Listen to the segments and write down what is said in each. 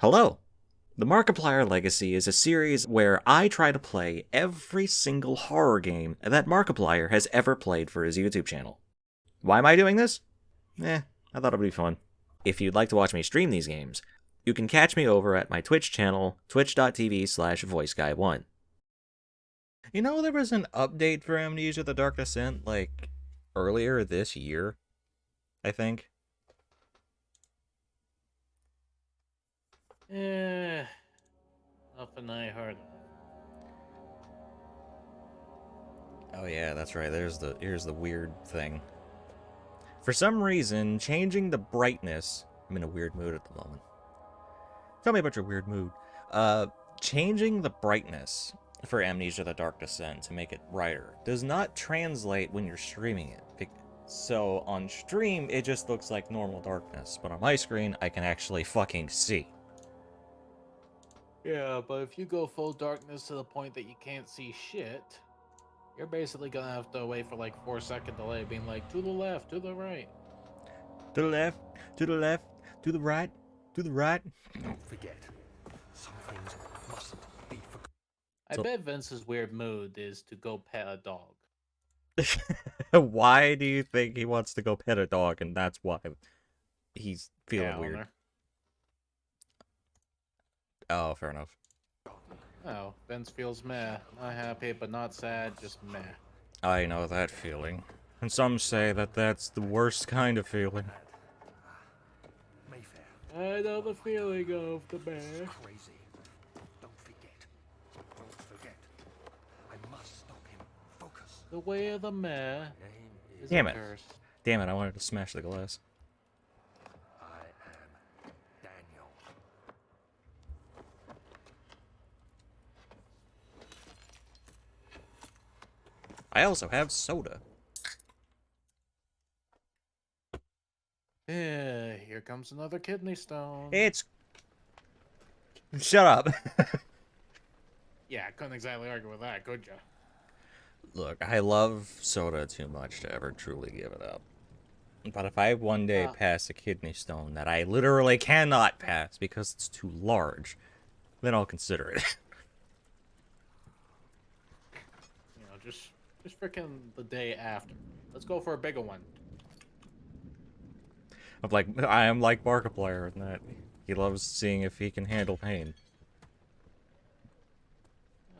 Hello! The Markiplier Legacy is a series where I try to play every single horror game that Markiplier has ever played for his YouTube channel. Why am I doing this? I thought it would be fun. If you'd like to watch me stream these games, you can catch me over at my Twitch channel, twitch.tv/voiceguy1. You know, there was an update for Amnesia the Dark Descent, like, earlier this year, I think. Nothing I heard of. Oh yeah, that's right. Here's the weird thing. For some reason, changing the brightness... I'm in a weird mood at the moment. Tell me about your weird mood. Changing the brightness for Amnesia the Dark Descent to make it brighter does not translate when you're streaming it. So on stream, it just looks like normal darkness, but on my screen, I can actually fucking see. Yeah, but if you go full darkness to the point that you can't see shit, you're basically gonna have to wait for like 4-second delay, being like, to the left, to the right. To the left, to the left, to the right, to the right. Don't forget, some things mustn't be forgotten. I bet Vince's weird mood is to go pet a dog. Why do you think he wants to go pet a dog, and that's why he's feeling weird? Owner. Oh, fair enough. Oh, Vince feels meh. Not happy, but not sad, just meh. I know that feeling. And some say that that's the worst kind of feeling. Mayfair. I know the feeling of the meh. Crazy. Don't forget. I must stop him. Focus. The way of the meh is Damn a it. curse. Damn it, I wanted to smash the glass. I am Daniel. I also have soda. Yeah, here comes another kidney stone. It's... Shut up. Yeah, I couldn't exactly argue with that, could ya? Look, I love soda too much to ever truly give it up. But if I one day pass a kidney stone that I literally cannot pass because it's too large, then I'll consider it. You know, just freaking the day after. Let's go for a bigger one. I am like Markiplier in that he loves seeing if he can handle pain.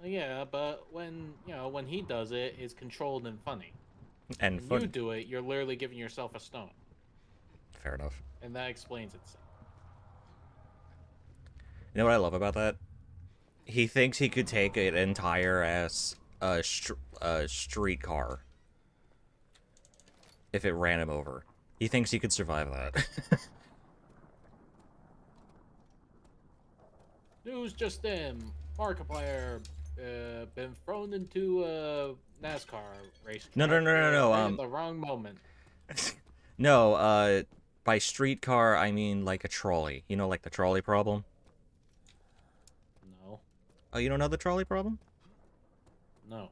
Yeah, but when he does it, it's controlled and funny. And When fun. you do it, you're literally giving yourself a stone, Fair enough. and that explains itself. You know what I love about that? He thinks he could take an entire ass streetcar if it ran him over. He thinks he could survive that. News just in: Markiplier been thrown into a NASCAR race. No. Right at the wrong moment. No, by streetcar, I mean like a trolley. You know, like the trolley problem? No, Oh, you don't know the trolley problem? no.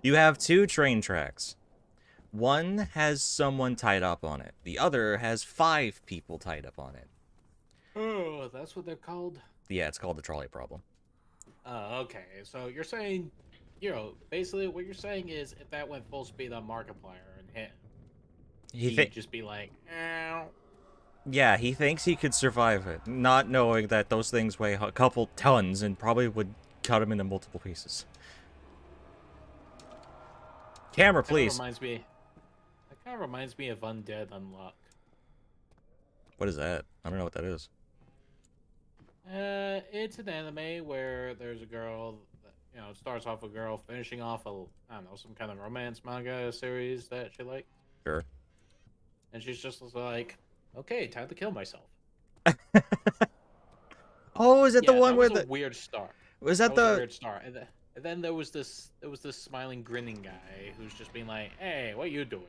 You have two train tracks. One has someone tied up on it. The other has 5 people tied up on it. Oh, that's what they're called. Yeah, it's called the trolley problem. Okay. So you're saying, basically what you're saying is if that went full speed on Markiplier and hit, he'd just be like, ow. Yeah, he thinks he could survive it, not knowing that those things weigh a couple tons and probably would cut him into multiple pieces. Camera, please. That kind of reminds me of Undead Unluck. What is that? I don't know what that is. It's an anime where there's a girl, it starts off a girl finishing off some kind of romance manga series that she likes. Sure. And she's just like, okay, time to kill myself. Oh, is it the one where a weird start. Was that was a the... weird start. And then there was this smiling, grinning guy who's just being like, hey, what you doing?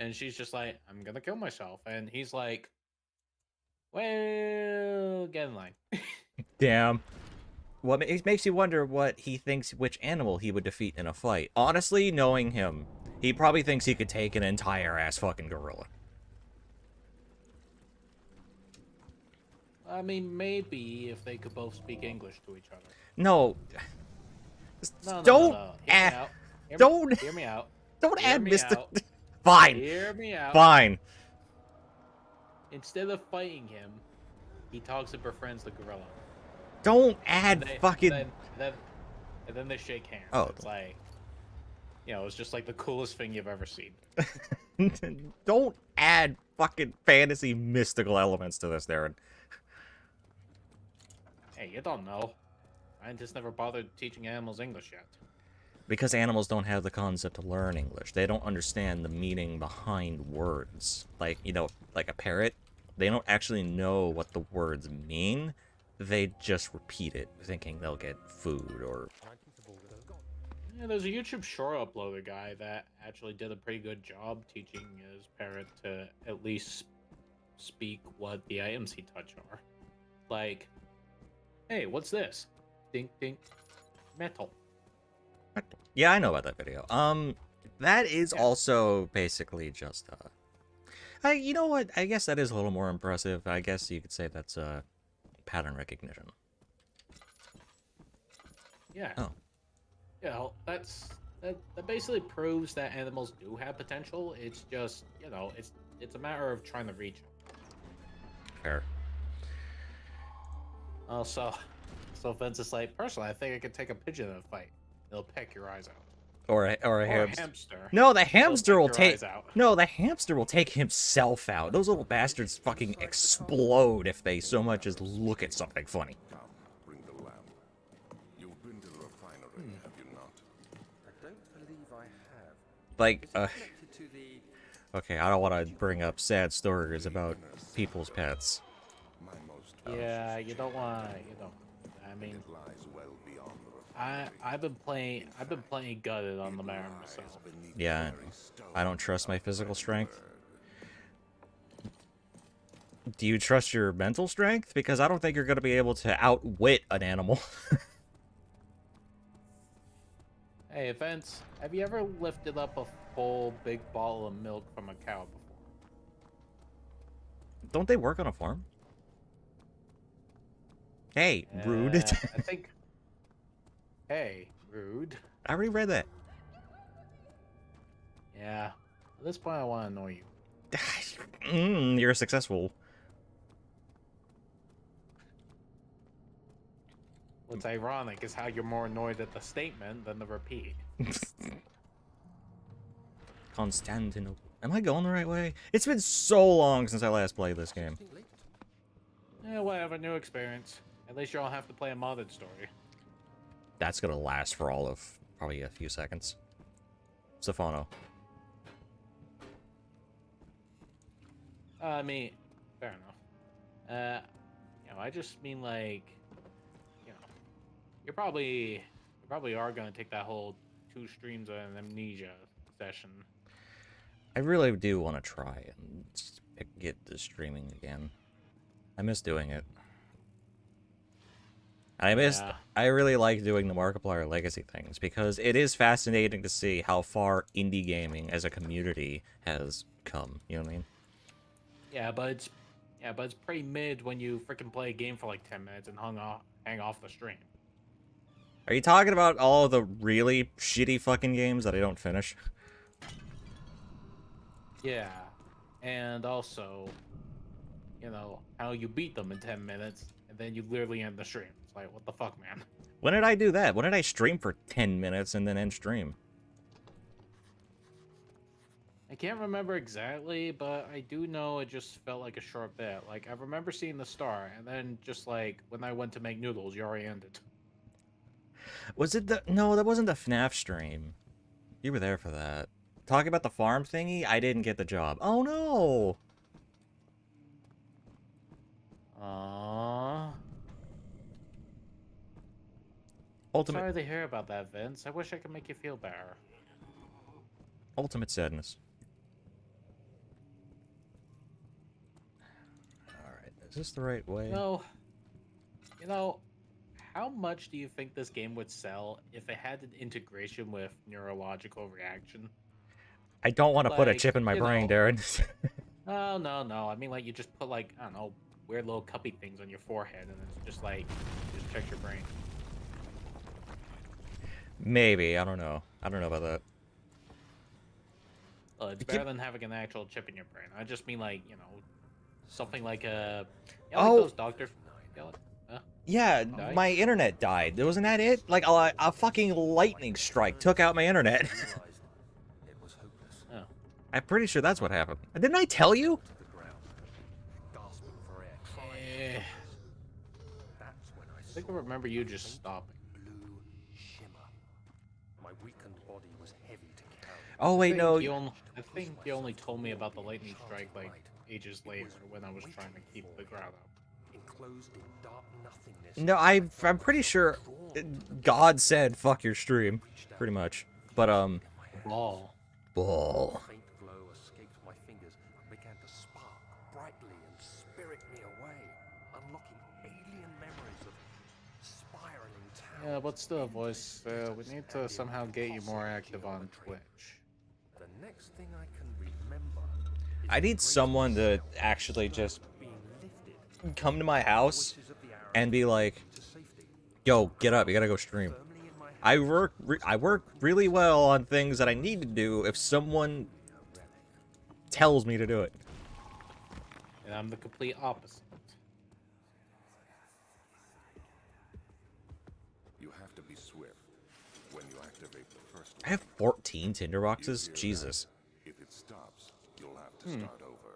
And she's just like, I'm gonna kill myself. And he's like, well, get in line. Damn. Well, it makes you wonder what he thinks which animal he would defeat in a fight. Honestly, knowing him, he probably thinks he could take an entire ass fucking gorilla. I mean, maybe if they could both speak English to each other. No. No, no, no, Don't no. Hear me add. out. Don't. Hear me out. Don't Hear add me Mr. out. Fine. Hear me out. Fine. Instead of fighting him, he talks and befriends the gorilla. Don't add fucking. And then they shake hands. Oh. It's like, it's just like the coolest thing you've ever seen. Don't add fucking fantasy mystical elements to this, Darren. Hey, you don't know. I just never bothered teaching animals English yet. Because animals don't have the concept to learn English. They don't understand the meaning behind words. Like, like a parrot, they don't actually know what the words mean. They just repeat it, thinking they'll get food or... Yeah, there's a YouTube short uploader guy that actually did a pretty good job teaching his parrot to at least speak what the items he touch are. Like, hey, what's this? Dink, dink, metal. Yeah, I know about that video. That is also basically just, you know what? I guess that is a little more impressive. I guess you could say that's, pattern recognition. Yeah. Oh. That basically proves that animals do have potential. It's just, it's a matter of trying to reach them. Fair. Also, so Vince is like, personally, I think I could take a pigeon in a fight. It'll peck your eyes out. Or a hamster. hamster. No, the hamster will take. Out. No, the hamster will take himself out. Those little bastards fucking explode if they so much as look at something funny. Come, bring the lamb. You've been to the refinery, have you not? I don't believe I have. Like, Connected to the... okay, I don't want to bring up sad stories about people's pets. My most Yeah, you don't want. I mean, it lies well beyond the refinery. I've been playing gutted on the matter myself. Yeah, I don't trust my physical strength. Do you trust your mental strength? Because I don't think you're going to be able to outwit an animal. Hey, Vince, have you ever lifted up a full big bottle of milk from a cow before? Don't they work on a farm? Hey, rude. I think. Hey, rude. I already read that. Yeah. At this point, I want to annoy you. You're successful. What's ironic is how you're more annoyed at the statement than the repeat. Constantinople. Am I going the right way? It's been so long since I last played this game. Yeah, whatever, new experience. At least you don't have to play a modded story. That's gonna last for all of probably a few seconds. Stefano. I mean, fair enough. I just mean like, you probably are gonna take that whole 2 streams of an Amnesia session. I really do want to try and get to streaming again. I miss doing it. I really like doing the Markiplier Legacy things because it is fascinating to see how far indie gaming as a community has come. You know what I mean? Yeah, but it's pretty mid when you freaking play a game for like 10 minutes and hang off the stream. Are you talking about all of the really shitty fucking games that I don't finish? Yeah, and also, how you beat them in 10 minutes and then you literally end the stream. It's like, what the fuck, man? When did I do that? When did I stream for 10 minutes and then end stream? I can't remember exactly, but I do know it just felt like a short bit. Like, I remember seeing the star, and then just like, when I went to make noodles, you already ended. Was it the... No, that wasn't the FNAF stream. You were there for that. Talking about the farm thingy, I didn't get the job. Oh, no! Aww. Ultimate... Sorry to hear about that, Vince. I wish I could make you feel better. Ultimate sadness. Alright, is this the right way? No. How much do you think this game would sell if it had an integration with neurological reaction? I don't want to put a Like, chip in my brain, Darren. Oh, no. I mean, like, you just put, like, I don't know, weird little cuppy things on your forehead, and it's just like just check your brain. Maybe, I don't know. I don't know about that. It's better than having an actual chip in your brain. I just mean like, you know, something like a like Oh. those doctor. Yeah, Died? my internet died. Wasn't that it? Like a fucking lightning strike took out my internet. Realized it was hopeless. Oh. I'm pretty sure that's what happened. Didn't I tell you? To the ground, gasping for air, trying Eh. to focus. That's when I I think I saw remember you just faint stopping. blue shimmer. My weakened body was heavy to carry. Oh wait, no. I think you only told me about the lightning strike like ages later when I was trying to keep the crowd up. Enclosed in dark nothingness. No, I'm pretty sure God said fuck your stream, pretty much. But Ball. bull. Faint glow escaped my fingers and began to spark brightly and spirit me away, unlocking alien memories of spiraling towers. Yeah, but still, voice. We need to somehow get you more active on Twitch. The next thing I can remember is I the need someone to great actually just being lifted, come to my house voices of the arrow and be like, to safety, "Yo, get up, you gotta go stream." firmly in my I work really well on things that I need to do if someone tells me to do it. And I'm the complete opposite. You have to be swift when you activate the first I one. have 14 tinderboxes. You hear Jesus. that? If it stops, you'll have to start over.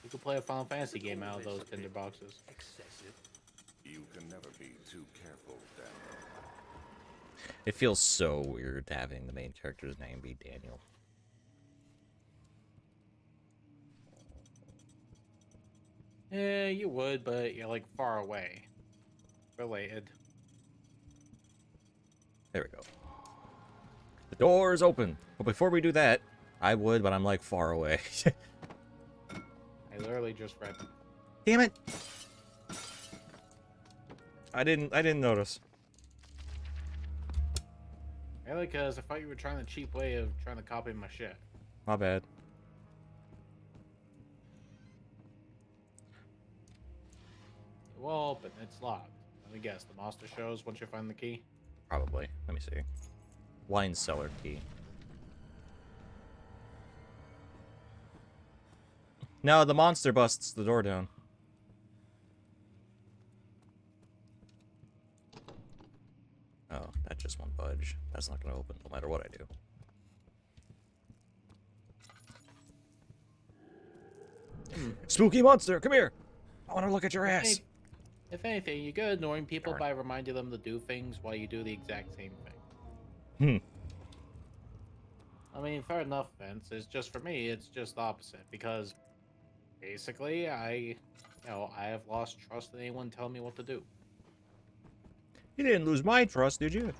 You could play a Final Fantasy game out of those tinder boxes. excessive. You can never be too careful, Daniel. It feels so weird having the main character's name be Daniel. Yeah, you would, but you're like far away. Related. There we go. The door is open. But before we do that, I would, but I'm like far away. I literally just read. Damn it! I didn't notice. Really, because I thought you were trying the cheap way of trying to copy my shit. My bad. Well, but it's locked. Let me guess. The monster shows once you find the key. Probably. Let me see. Wine cellar key. No, the monster busts the door down. Oh, that just won't budge. That's not gonna open no matter what I do. Spooky monster, come here! I wanna look at your ass! If anything, you're good at annoying people Darn. by reminding them to do things while you do the exact same thing. I mean, fair enough, Vince. It's just for me, it's just the opposite because basically, I have lost trust in anyone telling me what to do. You didn't lose my trust, did you?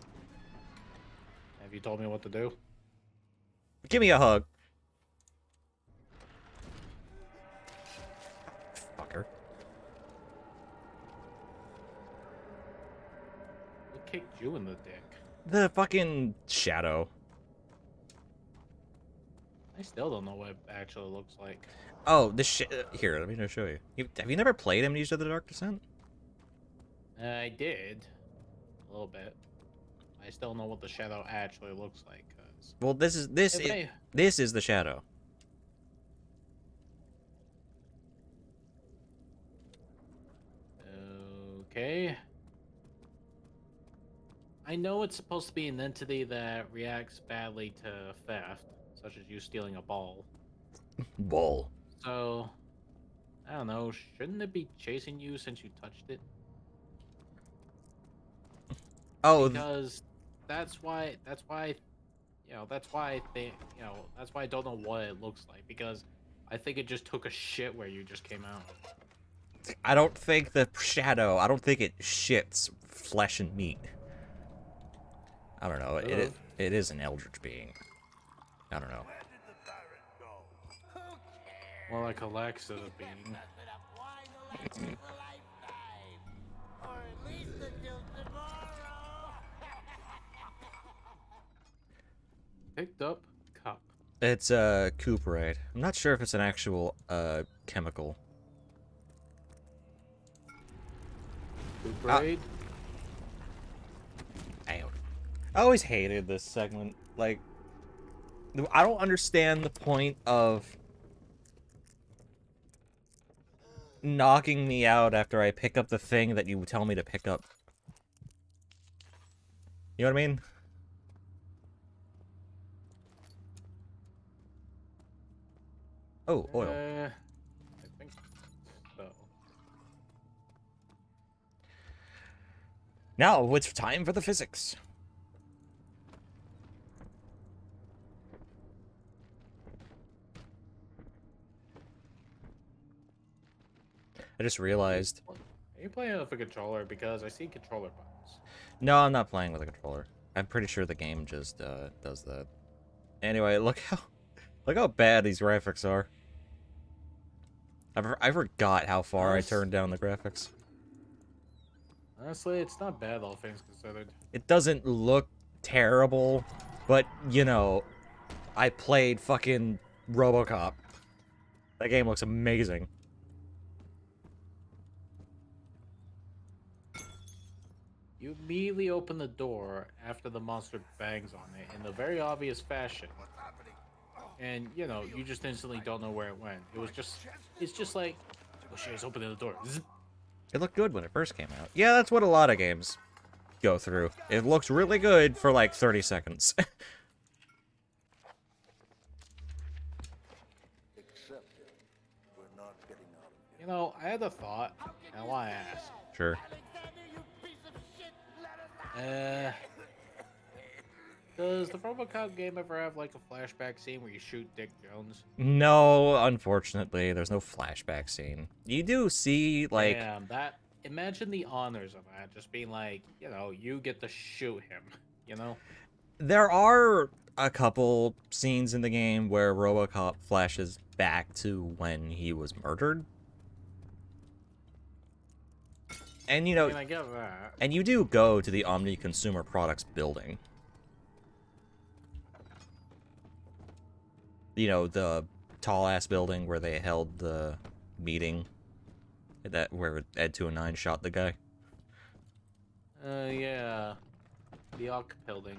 Have you told me what to do? Give me a hug. Fucker. What kicked you in the dick? The fucking shadow. I still don't know what it actually looks like. Oh, here, let me just show you. Have you never played Amnesia: The Dark Descent? I did. A little bit. I still don't know what the shadow actually looks like. Cause Well, this is the shadow. Okay. I know it's supposed to be an entity that reacts badly to theft, such as you stealing a ball. Bull. So, I don't know. Shouldn't it be chasing you since you touched it? Oh, Because that's why that's why I think that's why I don't know what it looks like because I think it just took a shit where you just came out. I don't think the shadow. I don't think it shits flesh and meat. I don't know. It is an eldritch being. I don't know. More like a Alexa being. Picked up cup. It's cooperate. I'm not sure if it's an actual chemical. Food parade. I always hated this segment. Like, I don't understand the point of knocking me out after I pick up the thing that you tell me to pick up. You know what I mean? Oh, oil. I think so. Now it's time for the physics. I just realized. Are you playing with a controller? Because I see controller buttons. No, I'm not playing with a controller. I'm pretty sure the game just does that. Anyway, look how bad these graphics are. I forgot how far I turned down the graphics. Honestly, it's not bad, all things considered. It doesn't look terrible, but you know, I played fucking RoboCop. That game looks amazing. You immediately open the door after the monster bangs on it in a very obvious fashion. And, you know, you just instantly don't know where it went. It's just like, oh shit, it's opening the door. Zip. It looked good when it first came out. Yeah, that's what a lot of games go through. It looks really good for like 30 seconds. You know, I had a thought, and I want to ask. Sure. Does the RoboCop game ever have like a flashback scene where you shoot Dick Jones? No, unfortunately, there's no flashback scene. You do see, like... Damn, that... Imagine the honors of that, just being like, you know, you get to shoot him, you know? There are a couple scenes in the game where RoboCop flashes back to when he was murdered. And, you know... I mean, I get that. And you do go to the Omni Consumer Products building. You know, the tall-ass building where they held the meeting. Where Ed 209 shot the guy. Yeah. The Ock building.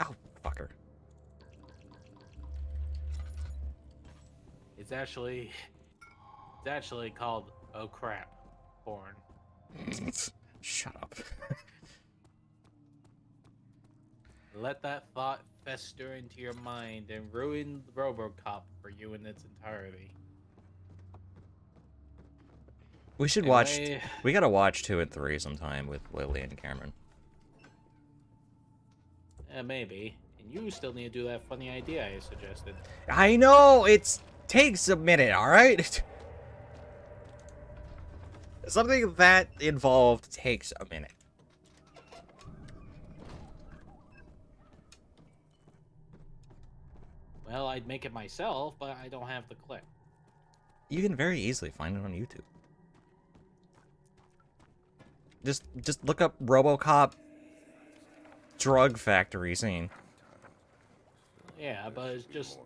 Oh, fucker. It's actually called Oh Crap porn. Shut up. Let that thought fester into your mind and ruin RoboCop for you in its entirety. We should watch... We gotta watch 2 and 3 sometime with Lily and Cameron. Maybe. And you still need to do that funny idea I suggested. I know! It takes a minute, alright? Something that involved takes a minute. Well, I'd make it myself, but I don't have the clip. You can very easily find it on YouTube. Just look up RoboCop drug factory scene. Yeah, but it's just...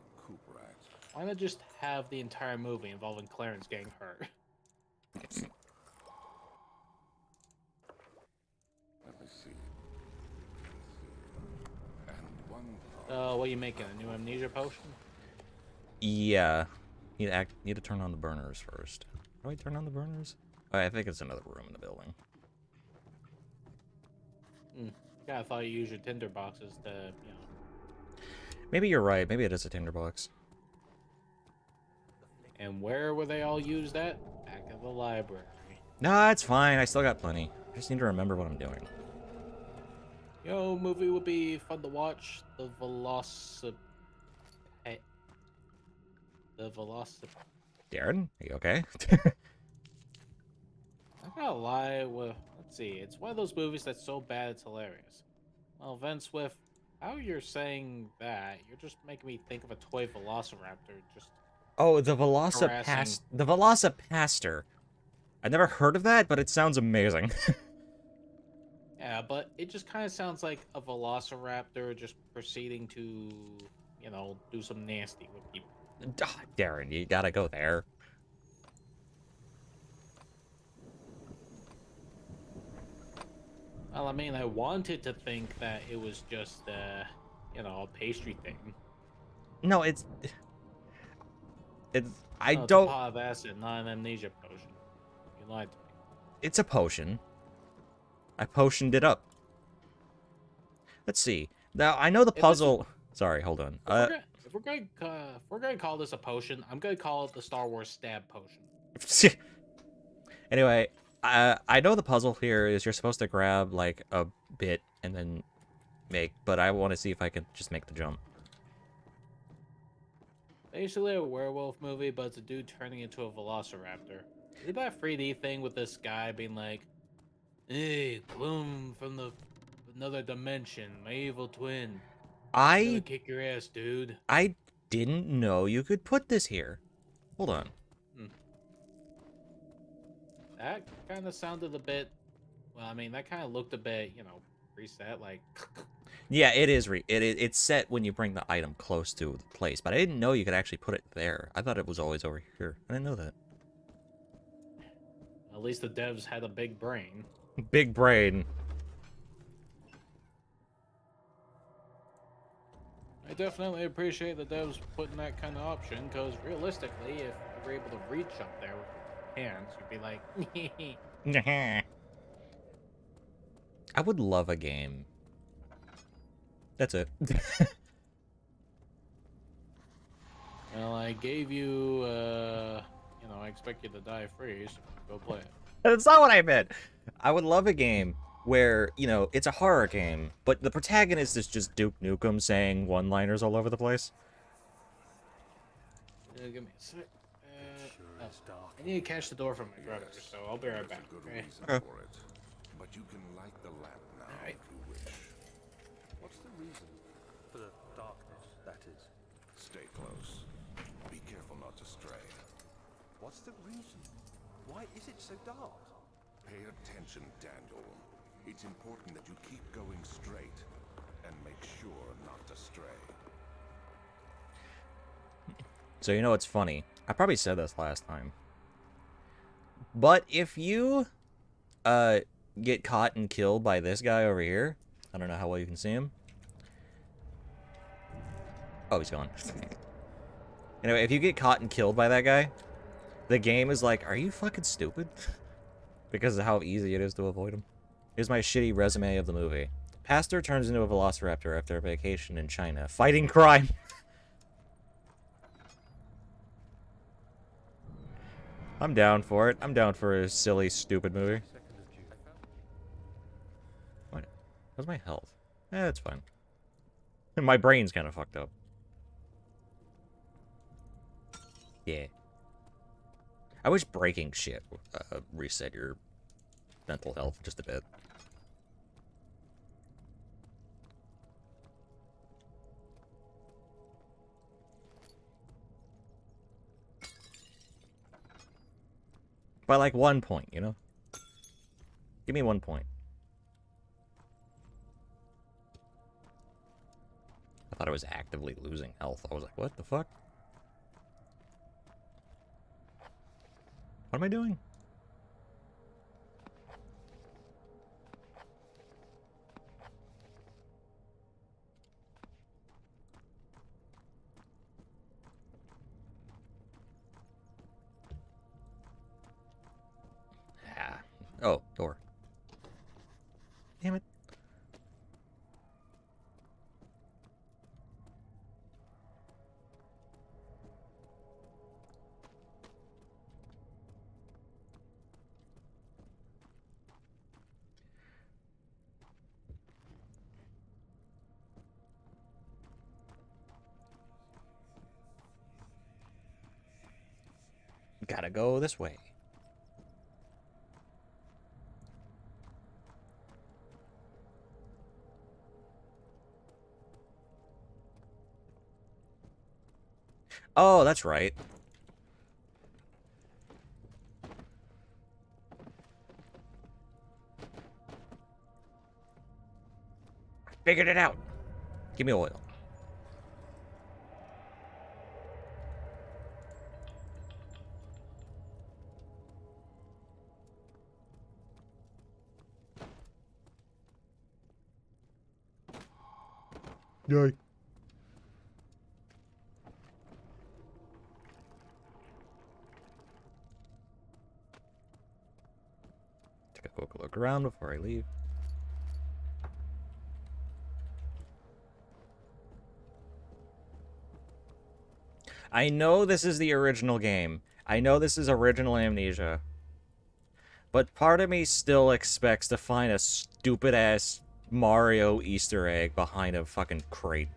Why not just have the entire movie involving Clarence getting hurt? Let me see. What are you making? A new amnesia potion? Yeah. Need to turn on the burners first. How do I turn on the burners? Oh, I think it's another room in the building. Yeah, I thought you used your tinder boxes to, you know... Maybe you're right. Maybe it is a tinderbox. And where were they all used at? Back at the library. No, it's fine. I still got plenty. I just need to remember what I'm doing. You know, movie would be fun to watch. The Velocip... Darren, are you okay? I'm not gonna lie, well, let's see. It's one of those movies that's so bad it's hilarious. Well, Vince, with how you're saying that, you're just making me think of a toy Velociraptor just... Oh, the Velocipaster. I never heard of that, but it sounds amazing. Yeah, but it just kind of sounds like a Velociraptor just proceeding to, you know, do some nasty with people. Darren, you gotta go there. Well, I mean, I wanted to think that it was just, a pastry thing. No, it's I No, it's a don't. pot of acid, not an amnesia potion. You lied to me. It's a potion. I potioned it up. Let's see. Now I know the If it's a, puzzle. Sorry, hold on. if we're gonna call this a potion, I'm gonna call it the Star Wars stab potion. Anyway, I know the puzzle here is you're supposed to grab like a bit and then make, but I want to see if I can just make the jump. Basically a werewolf movie, but it's a dude turning into a velociraptor. Is that 3D thing with this guy being like, "Hey, bloom from another dimension, my evil twin. I'm gonna I kick your ass, dude." I didn't know you could put this here. Hold on. That kind of sounded a bit. Well, I mean, that kind of looked a bit, reset. Like, Yeah, it is. It's set when you bring the item close to the place, but I didn't know you could actually put it there. I thought it was always over here. I didn't know that. at least the devs had a big brain. Big brain. I definitely appreciate the devs putting that kind of option, because realistically, if you were able to reach up there with your hands, you'd be like, I would love a game. That's it. well, I gave you, I expect you to die free, so go play it. That's not what I meant. I would love a game where, it's a horror game, but the protagonist is just Duke Nukem saying one-liners all over the place. Give me a sec. I need to catch the door from my brother, so I'll be right back. Good Okay? reason for it. But you can light the lamp now Alright. if you wish. What's the reason for the darkness, that is? Stay close. Be careful not to stray. What's the reason? Why is it so dark? Pay attention, Daniel. It's important that you keep going straight and make sure not to stray. So you know what's funny? I probably said this last time. But if you get caught and killed by this guy over here, I don't know how well you can see him. Oh, he's gone. Anyway, if you get caught and killed by that guy, the game is like, are you fucking stupid? Because of how easy it is to avoid him. Here's my shitty resume of the movie. Pastor turns into a velociraptor after a vacation in China, fighting crime. I'm down for it. I'm down for a silly, stupid movie. What? How's my health? That's fine. My brain's kind of fucked up. Yeah. I wish breaking shit reset your mental health just a bit. By like 1 point, you know? Give me 1 point. I thought I was actively losing health. I was like, what the fuck? What am I doing? Ah. Oh, door. Damn it. Gotta go this way. Oh, that's right. I figured it out. Give me oil. Die. Take a quick look around before I leave. I know this is the original game. I know this is original Amnesia. But part of me still expects to find a stupid-ass Mario Easter egg behind a fucking crate.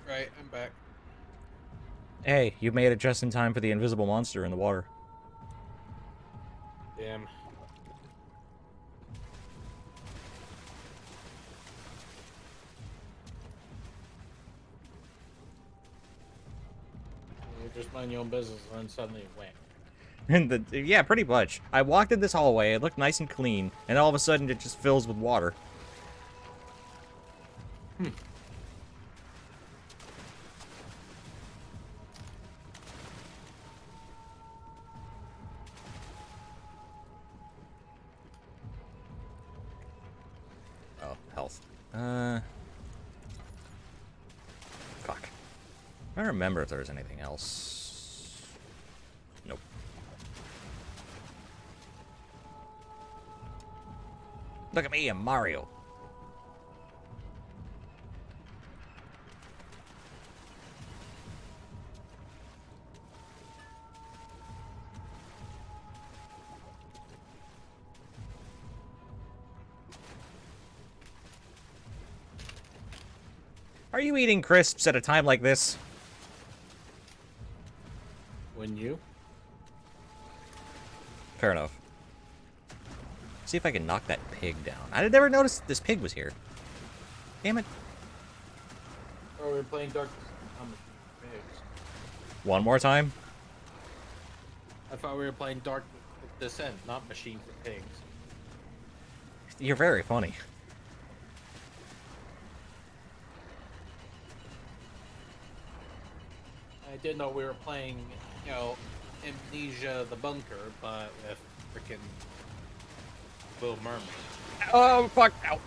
Alright, I'm back. Hey, you made it just in time for the invisible monster in the water. Damn. You just mind your own business and then suddenly it went. And yeah, pretty much. I walked in this hallway, it looked nice and clean, and all of a sudden it just fills with water. Oh, health. Fuck. I don't remember if there was anything else. Nope. Look at me, I'm Mario. Are you eating crisps at a time like this? Wouldn't you? Fair enough. See if I can knock that pig down. I had never noticed this pig was here. Damn it. Oh, we were playing Dark Pigs. One more time? I thought we were playing Dark Descent, not Machine for Pigs. You're very funny. I did know we were playing, you know, Amnesia the Bunker, but with freaking Little Mermaid. Oh, fuck. Ow.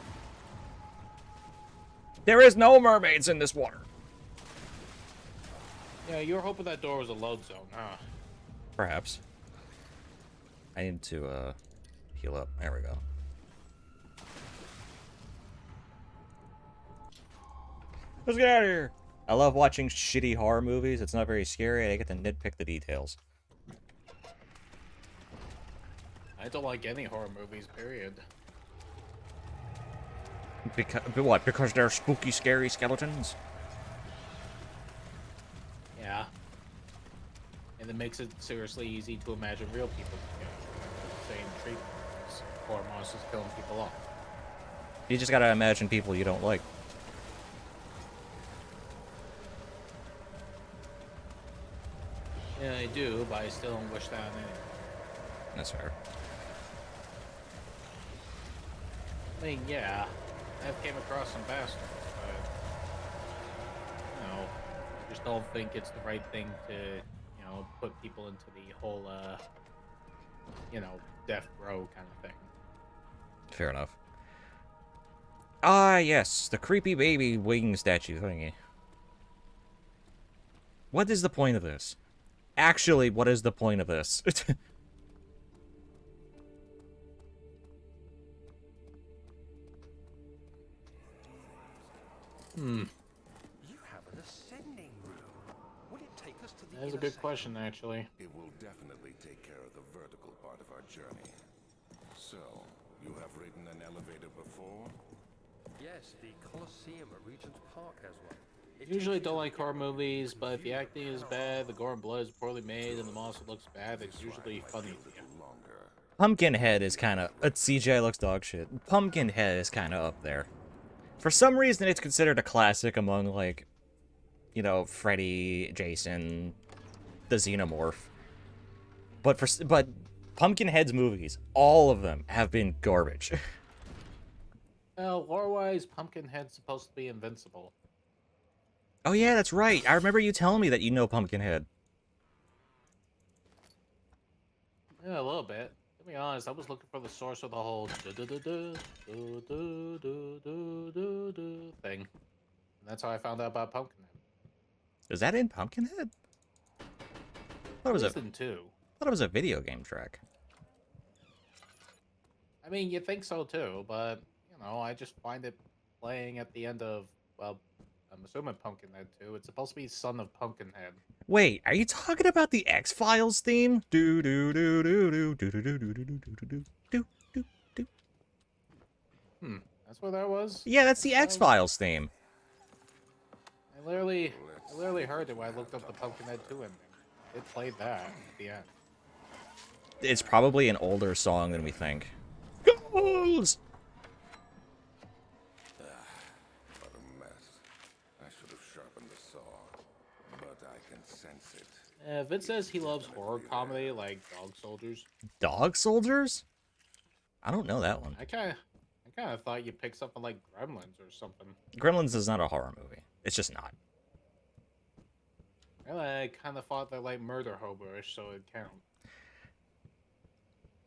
There is no mermaids in this water. Yeah, you were hoping that door was a load zone, huh? Perhaps. I need to, heal up. There we go. Let's get out of here. I love watching shitty horror movies. It's not very scary. I get to nitpick the details. I don't like any horror movies, period. Because what? Because they're spooky, scary skeletons? Yeah. And it makes it seriously easy to imagine real people saying treatments or monsters killing people off. You just gotta imagine people you don't like. Yeah, I do, but I still don't wish that on anyone. That's fair. I mean, yeah, I've came across some bastards, but, you know, I just don't think it's the right thing to, you know, put people into the whole, you know, death row kind of thing. Fair enough. Ah, yes, the creepy baby wing statue thingy. What is the point of this? Actually, what is the point of this? You have an ascending room. Would it take us to the That's a good question, actually. It will definitely take care of the vertical part of our journey. So, you have ridden an elevator before? Yes, the Colosseum at Regent's Park has one. It Usually takes you don't to like the horror end. movies, but if the acting is bad, the gore and blood is poorly made, and the monster looks bad, it's usually funny to you. Longer. Pumpkinhead is kind of... CGI looks dog shit. Pumpkinhead is kind of up there. For some reason, it's considered a classic among, like, you know, Freddy, Jason, the Xenomorph. But Pumpkinhead's movies, all of them, have been garbage. Well, lore-wise, Pumpkinhead's supposed to be invincible. Oh yeah, that's right. I remember you telling me that you know Pumpkinhead. Yeah, a little bit. To be honest, I was looking for the source of the whole thing. And that's how I found out about Pumpkinhead. Is that in Pumpkinhead? I thought it was in 2. thought it was a video game track. I mean, you think so too, but, you know, I just find it playing at the end of, well, I'm assuming Pumpkinhead 2. It's supposed to be Son of Pumpkinhead. Wait, are you talking about the X-Files theme? Do do do do do do do do do do do do do do do. That's what that was? Yeah, that's the X-Files theme. I literally heard it when I looked up the Pumpkinhead 2 ending. It played that at the end. It's probably an older song than we think. Goals! What a mess. I should have sharpened the saw, but I can sense it. Vin says he loves horror comedy like Dog Soldiers. Dog Soldiers? I don't know that one. I kind of thought you'd pick something like Gremlins or something. Gremlins is not a horror movie. It's just not. Well, I kind of thought they're like murder hobo-ish, so it'd count.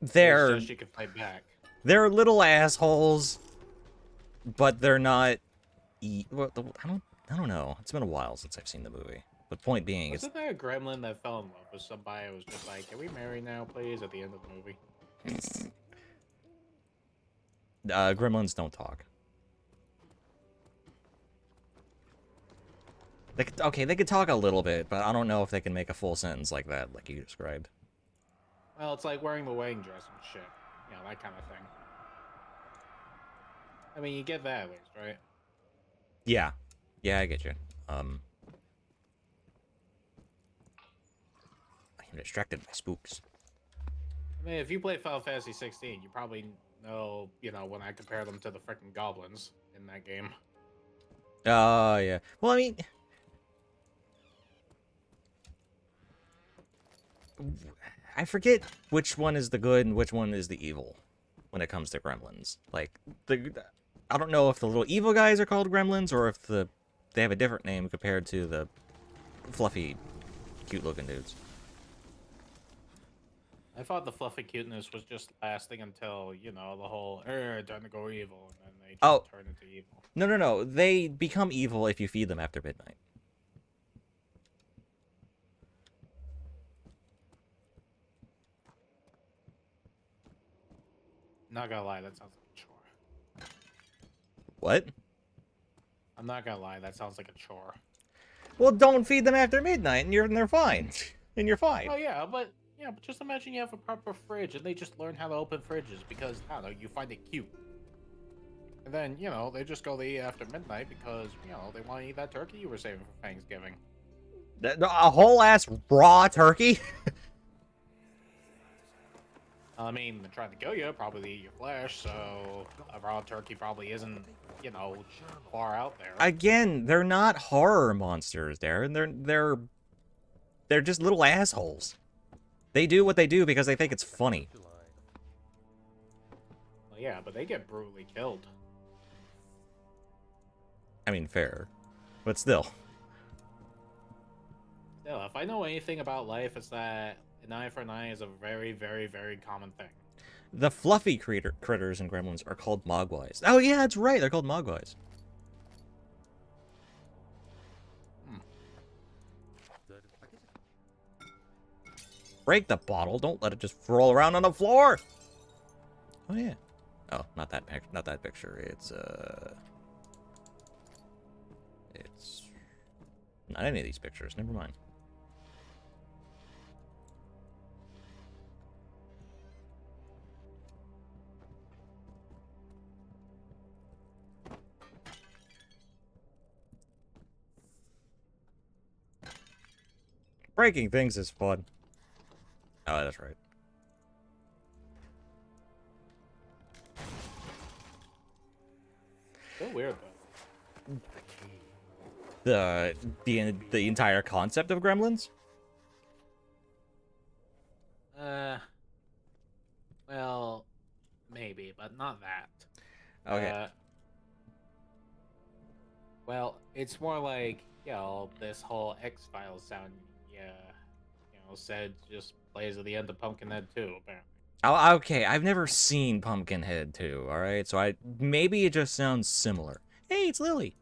They're It's just you could play back. they're little assholes, but they're not. I don't know. It's been a while since I've seen the movie. But point being, Wasn't there a gremlin that fell in love with somebody who was just like, "Can we marry now, please?" At the end of the movie. Gremlins don't talk. They could talk a little bit, but I don't know if they can make a full sentence like that, like you described. Well, it's like wearing the wedding dress and shit. You know, that kind of thing. I mean, you get that at least, right? Yeah. Yeah, I get you. I am distracted by spooks. I mean, if you play Final Fantasy 16, you probably know, you know, when I compare them to the freaking goblins in that game. Yeah. Well, I mean... I forget which one is the good and which one is the evil when it comes to gremlins. Like, I don't know if the little evil guys are called gremlins or if they have a different name compared to the fluffy, cute-looking dudes. I thought the fluffy cuteness was just lasting until, you know, the whole, time to go evil, and then they just turn into evil. No. They become evil if you feed them after midnight. Not gonna lie, that sounds like a chore. What? I'm not gonna lie, that sounds like a chore. Well, don't feed them after midnight, and they're fine. And you're fine. Oh yeah, but just imagine you have a proper fridge, and they just learn how to open fridges because, I don't know, you find it cute. And then, you know, they just go to eat after midnight because, you know, they want to eat that turkey you were saving for Thanksgiving. A whole ass raw turkey? I mean, they're trying to kill you, probably to eat your flesh, so a raw turkey probably isn't, you know, far out there. Again, they're not horror monsters, Darren. They're just little assholes. They do what they do because they think it's funny. Well, yeah, but they get brutally killed. I mean, fair. But still. Still, if I know anything about life, it's that an eye for an eye is a very, very, very common thing. The fluffy critters in Gremlins are called mogwais. Oh yeah, that's right. They're called mogwais. Break the bottle. Don't let it just roll around on the floor. Oh yeah. Oh, not that picture. It's not any of these pictures. Never mind. Breaking things is fun. Oh, that's right. So weird though. The key. The entire concept of Gremlins? Well, maybe, but not that. Okay. Well, it's more like, this whole X-Files sound, said just plays at the end of Pumpkinhead 2, apparently. Oh, okay, I've never seen Pumpkinhead 2, alright? So maybe it just sounds similar. Hey, it's Lily.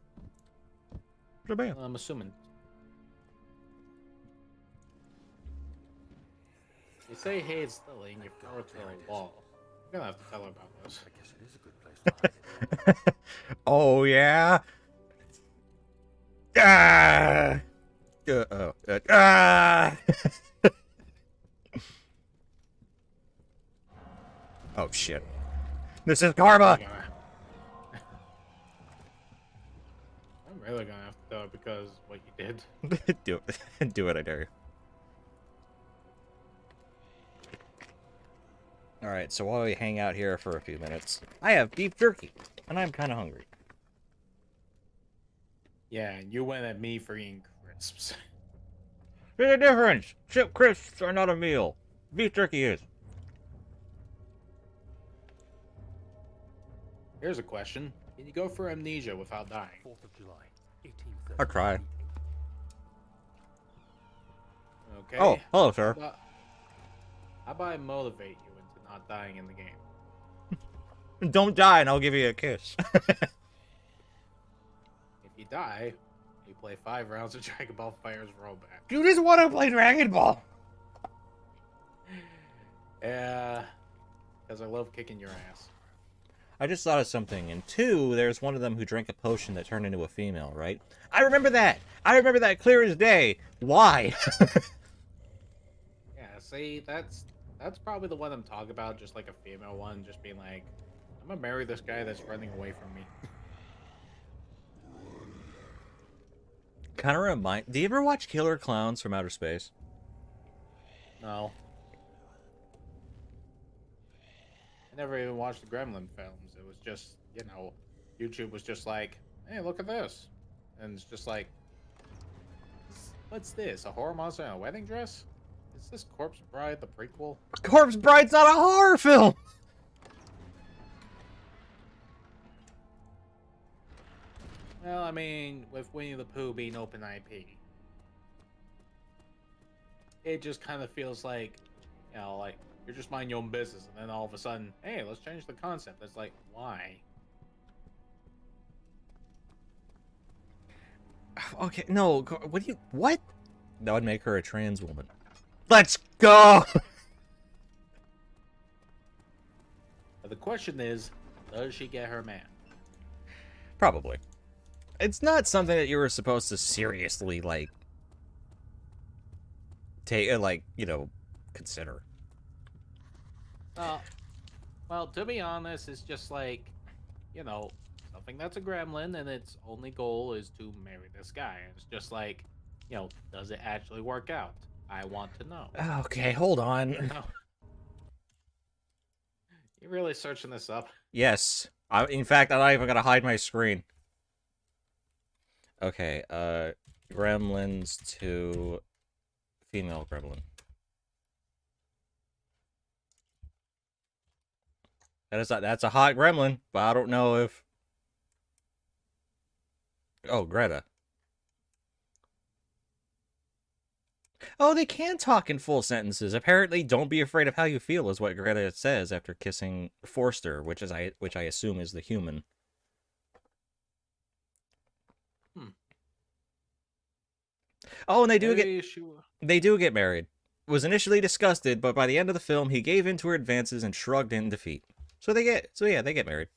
Bam. I'm assuming. You say, hey, it's Lily, and you throw her to the wall. You're gonna have to tell her about this. I guess it is a good place to hide it. Oh, yeah? Ah! Ah! Oh, shit. This is karma! I'm really gonna have to tell her because what you did. Do it. Do it, I dare you. Alright, so while we hang out here for a few minutes, I have beef jerky, and I'm kind of hungry. Yeah, and you went at me for eating crisps. There's a difference! Chip crisps are not a meal. Beef jerky is. Here's a question. Can you go for Amnesia without dying? 4th of July, 1830. I'll try. Okay. Oh, hello, sir. How about I motivate you into not dying in the game? Don't die, and I'll give you a kiss. If you die, you play 5 rounds of Dragon Ball Fire's rollback. You just want to play Dragon Ball! Yeah, because I love kicking your ass. I just thought of something. In 2, there's one of them who drank a potion that turned into a female, right? I remember that! I remember that clear as day! Why? Yeah, see, that's probably the one I'm talking about, just like a female one, just being like, I'm gonna marry this guy that's running away from me. Kind of remind... Do you ever watch Killer Clowns from Outer Space? No. I never even watched the Gremlin films. It was just, YouTube was just like, hey, look at this. And it's just like, what's this? A horror monster in a wedding dress? Is this Corpse Bride the prequel? Corpse Bride's not a horror film! Well, I mean, with Winnie the Pooh being open IP, it just kind of feels like, like, you're just minding your own business, and then all of a sudden, hey, let's change the concept. It's like, why? Okay, no, what? That would make her a trans woman. Let's go! But the question is, does she get her man? Probably. It's not something that you were supposed to seriously, like, consider. Well, to be honest, it's just like, something that's a gremlin, and its only goal is to marry this guy. And it's just like, does it actually work out? I want to know. Okay, hold on. You really searching this up? Yes. In fact, I'm not even gonna hide my screen. Okay, Gremlins 2 female gremlin. That's a hot gremlin, but I don't know if... Oh, Greta. Oh, they can talk in full sentences. Apparently, don't be afraid of how you feel is what Greta says after kissing Forster, which I assume is the human. Oh, and they do get married. Was initially disgusted, but by the end of the film, he gave in to her advances and shrugged in defeat. So they get married.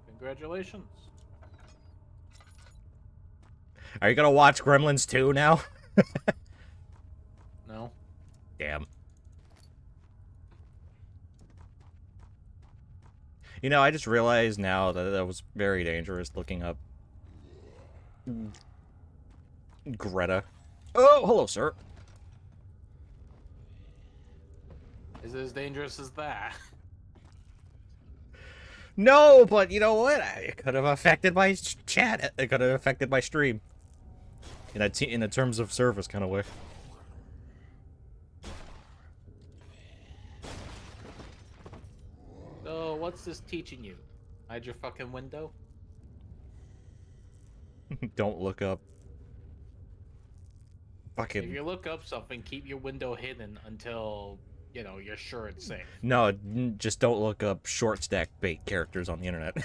Congratulations. Are you gonna watch Gremlins 2 now? No. Damn. I just realized now that was very dangerous looking up Greta. Oh, hello, sir. Is it as dangerous as that? No, but you know what? It could have affected my chat. It could have affected my stream. In a terms of service kind of way. So, what's this teaching you? Hide your fucking window? Don't look up. If Fucking you look up something, keep your window hidden until, you know, you're sure it's safe. no, just don't look up short stack bait characters on the internet.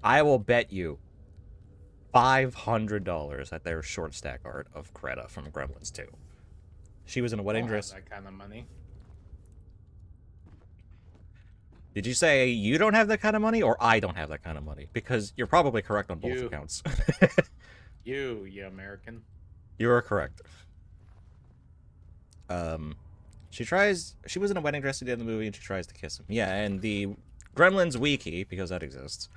I will bet you $500 that there's short stack art of Greta from Gremlins 2. She was in a I wedding don't dress. have that kind of money. Did you say you don't have that kind of money, or I don't have that kind of money? Because you're probably correct on both You. accounts. You American. You are correct. She was in a wedding dress at the end of the movie, and she tries to kiss him. Yeah, and the Gremlins wiki, because that exists,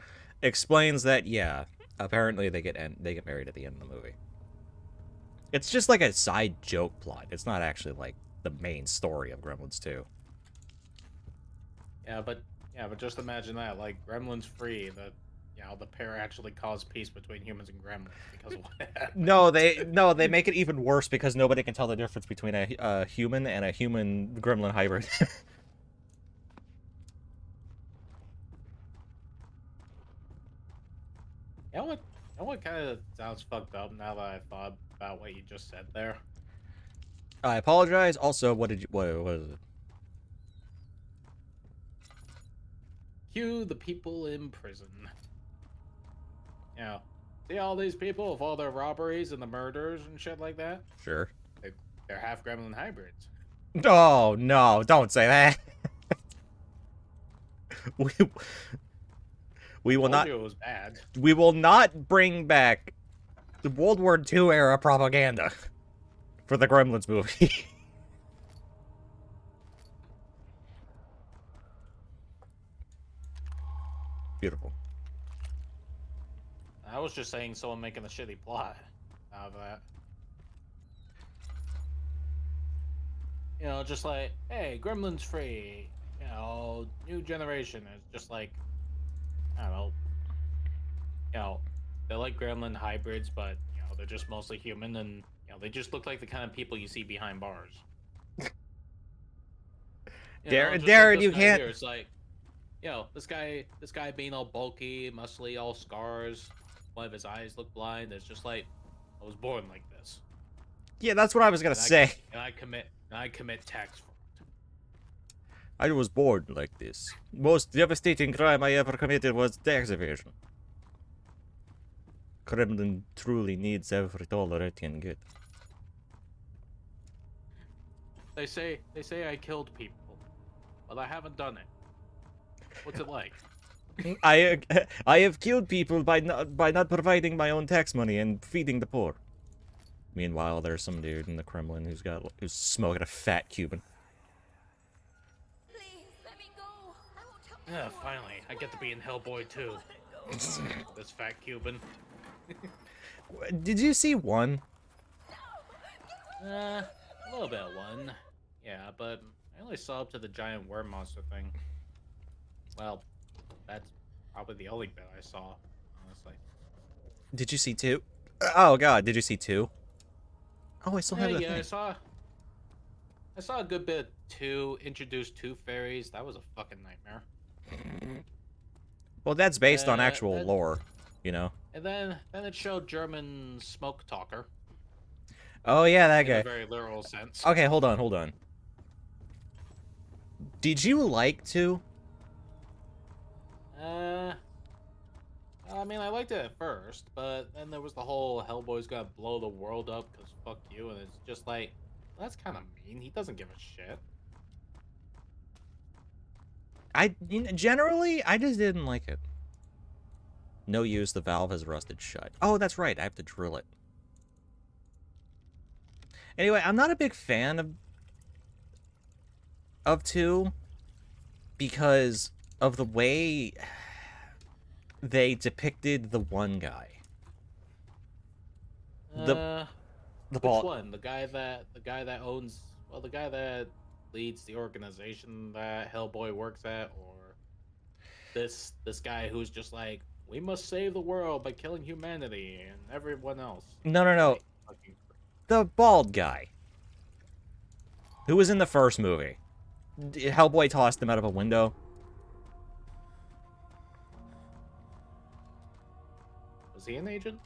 explains that, yeah, apparently they get married at the end of the movie. It's just like a side joke plot. It's not actually like the main story of Gremlins 2. Yeah, but just imagine that, like Gremlins free, the the pair actually caused peace between humans and gremlins because of what happened. No, they make it even worse because nobody can tell the difference between a human and a human Gremlin hybrid. You know what kind of sounds fucked up now that I thought about what you just said there? I apologize. Also, what is it? Cue the people in prison. You know, see all these people with all their robberies and the murders and shit like that? Sure. They're half Gremlin hybrids. Oh no! Don't say that. we will not. It was bad. We will not bring back the World War II era propaganda for the Gremlins movie. Beautiful. I was just saying someone making a shitty plot out of that. You know, just like, hey, Gremlins free. You know, new generation. It's just like, I don't know. You know, they're like Gremlin hybrids, but, you know, they're just mostly human and, you know, they just look like the kind of people you see behind bars. Darren, you can't. Here, it's like, you know, this guy being all bulky, muscly, all scars. One of his eyes look blind. It's just like, I was born like this. Yeah, that's what I was gonna say. And I commit tax fraud. I was born like this. Most devastating crime I ever committed was tax evasion. Kremlin truly needs every dollar it can get. They say I killed people, but I haven't done it. What's it like? I have killed people by not providing my own tax money and feeding the poor. Meanwhile, there's some dude in the Kremlin who's smoking a fat Cuban. Please, let me go. I won't help Yeah, anyone. finally, I get to be in Hellboy too. This fat Cuban. Did you see one? A little bit of one. Yeah, but I only saw up to the giant worm monster thing. Well, that's probably the only bit I saw, honestly. Did you see two? Oh god, did you see two? Oh, I still have that Yeah, thing. I saw a good bit of two, introduced two fairies. That was a fucking nightmare. Well, that's based on actual that- lore, you know. And then it showed German smoke talker. Oh yeah, that In a guy. very literal sense. Okay, hold on. Did you like two? I mean, I liked it at first, but then there was the whole Hellboy's gonna blow the world up because fuck you, and it's just like, that's kind of mean. He doesn't give a shit. Generally, I just didn't like it. No use, the valve has rusted shut. Oh, that's right, I have to drill it. Anyway, I'm not a big fan of two because of the way they depicted the one guy. The Which ball. one? The guy that owns, well, the guy that leads the organization that Hellboy works at, or this guy who's just like, we must save the world by killing humanity and everyone else. No, no, no. Like, fucking The bald guy. Who was in the first movie. Hellboy tossed him out of a window. was he an agent?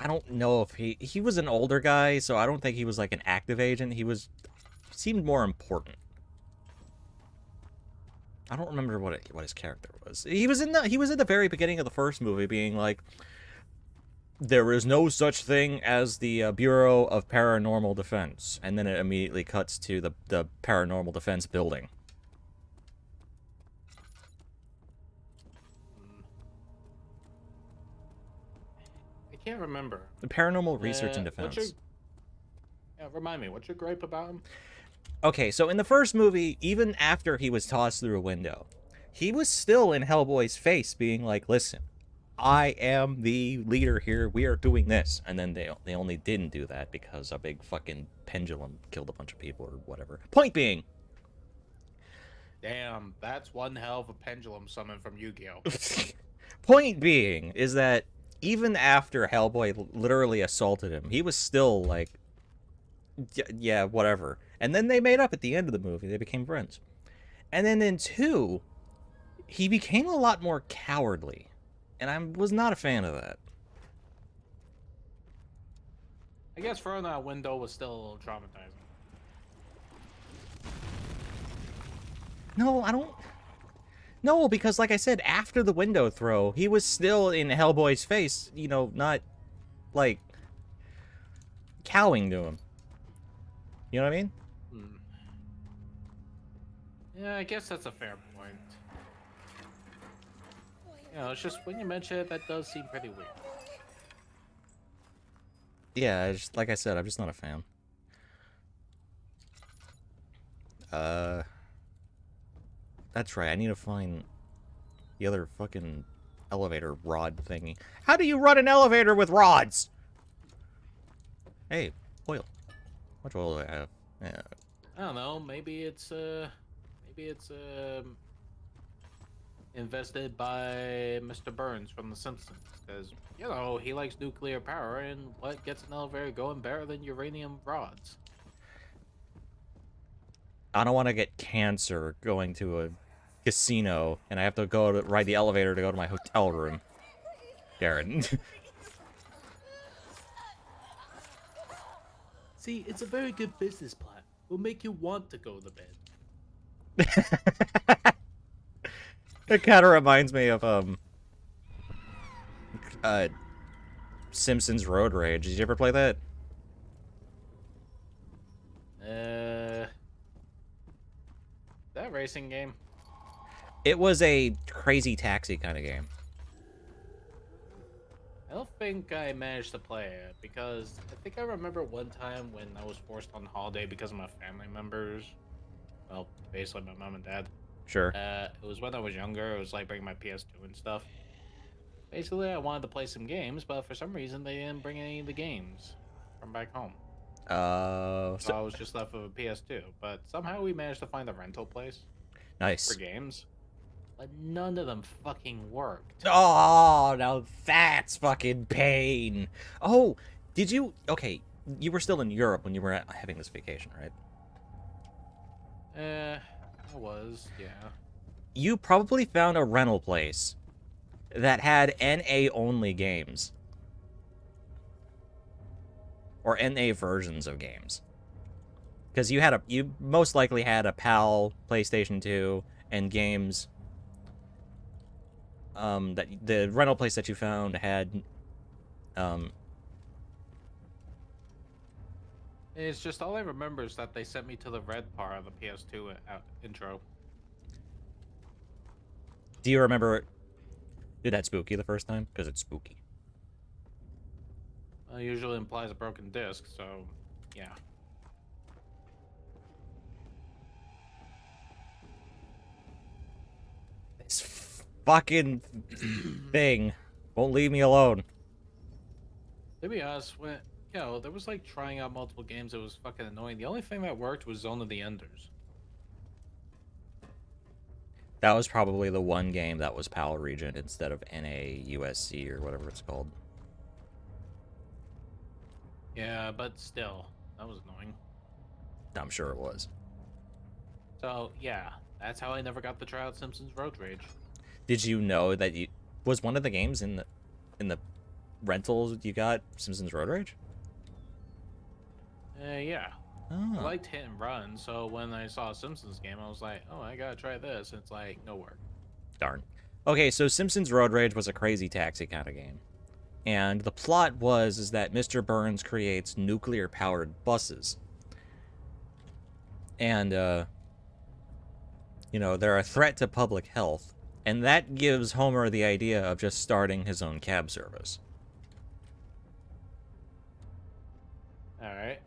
I don't know if he was an older guy, so I don't think he was like an active agent. He seemed more important. I don't remember what his character was. He was at the very beginning of the first movie being like, there is no such thing as the Bureau of Paranormal Defense, and then it immediately cuts to the Paranormal Defense building. I can't remember. The Paranormal Research and Defense. Remind me, what's your gripe about him? Okay, so in the first movie, even after he was tossed through a window, he was still in Hellboy's face being like, listen, I am the leader here, we are doing this. And then they only didn't do that because a big fucking pendulum killed a bunch of people or whatever. Point being... Damn, that's one hell of a pendulum summon from Yu-Gi-Oh! Point being is that even after Hellboy literally assaulted him, he was still like, yeah, whatever. And then they made up at the end of the movie. They became friends. And then in 2, he became a lot more cowardly. And I was not a fan of that. I guess throwing that window was still a little traumatizing. No, I don't... No, because like I said, after the window throw, he was still in Hellboy's face, you know, not, like, cowing to him. You know what I mean? Yeah, I guess that's a fair point. You know, it's just when you mention it, that does seem pretty weird. Yeah, like I said, I'm just not a fan. That's right, I need to find the other fucking elevator rod thingy. How do you run an elevator with rods? Hey, oil. How much oil do I have? Yeah. I don't know, maybe it's invested by Mr. Burns from The Simpsons, because, you know, he likes nuclear power, and what gets an elevator going better than uranium rods? I don't want to get cancer going to a casino, and I have to go to ride the elevator to go to my hotel room. Darren. See, it's a very good business plan. Will make you want to go to bed. It kind of reminds me of Simpsons Road Rage. Did you ever play that? That racing game? It was a crazy taxi kind of game. I don't think I managed to play it, because I think I remember one time when I was forced on holiday because of my family members. Well, basically my mom and dad. Sure. It was when I was younger. It was like bringing my PS2 and stuff. Basically, I wanted to play some games, but for some reason they didn't bring any of the games from back home. So I was just left with a PS2. But somehow we managed to find a rental place Nice. for games. But none of them fucking worked. Oh, now that's fucking pain. Oh, did you... Okay, you were still in Europe when you were having this vacation, right? I was, yeah. You probably found a rental place that had NA-only games. Or NA versions of games. Because you most likely had a PAL, PlayStation 2, and games... that the rental place that you found had, It's just all I remember is that they sent me to the red part of the PS2 intro. Do you remember, did that spooky the first time? Because it's spooky. Usually implies a broken disc, so yeah. This fucking thing won't leave me alone. To be honest, Yo, there was like trying out multiple games that was fucking annoying. The only thing that worked was Zone of the Enders. That was probably the one game that was PAL region instead of NAUSC or whatever it's called. Yeah, but still, that was annoying. I'm sure it was. So yeah, that's how I never got to try out Simpsons Road Rage. Did you know that you was one of the games in the rentals you got Simpsons Road Rage? Yeah. I Oh, liked Hit and Run, so when I saw a Simpsons game, I was like, oh, I gotta try this. And it's like, no work. darn. Okay, so Simpsons Road Rage was a crazy taxi kind of game. And the plot is that Mr. Burns creates nuclear-powered buses. And, you know, they're a threat to public health. And that gives Homer the idea of just starting his own cab service. Alright.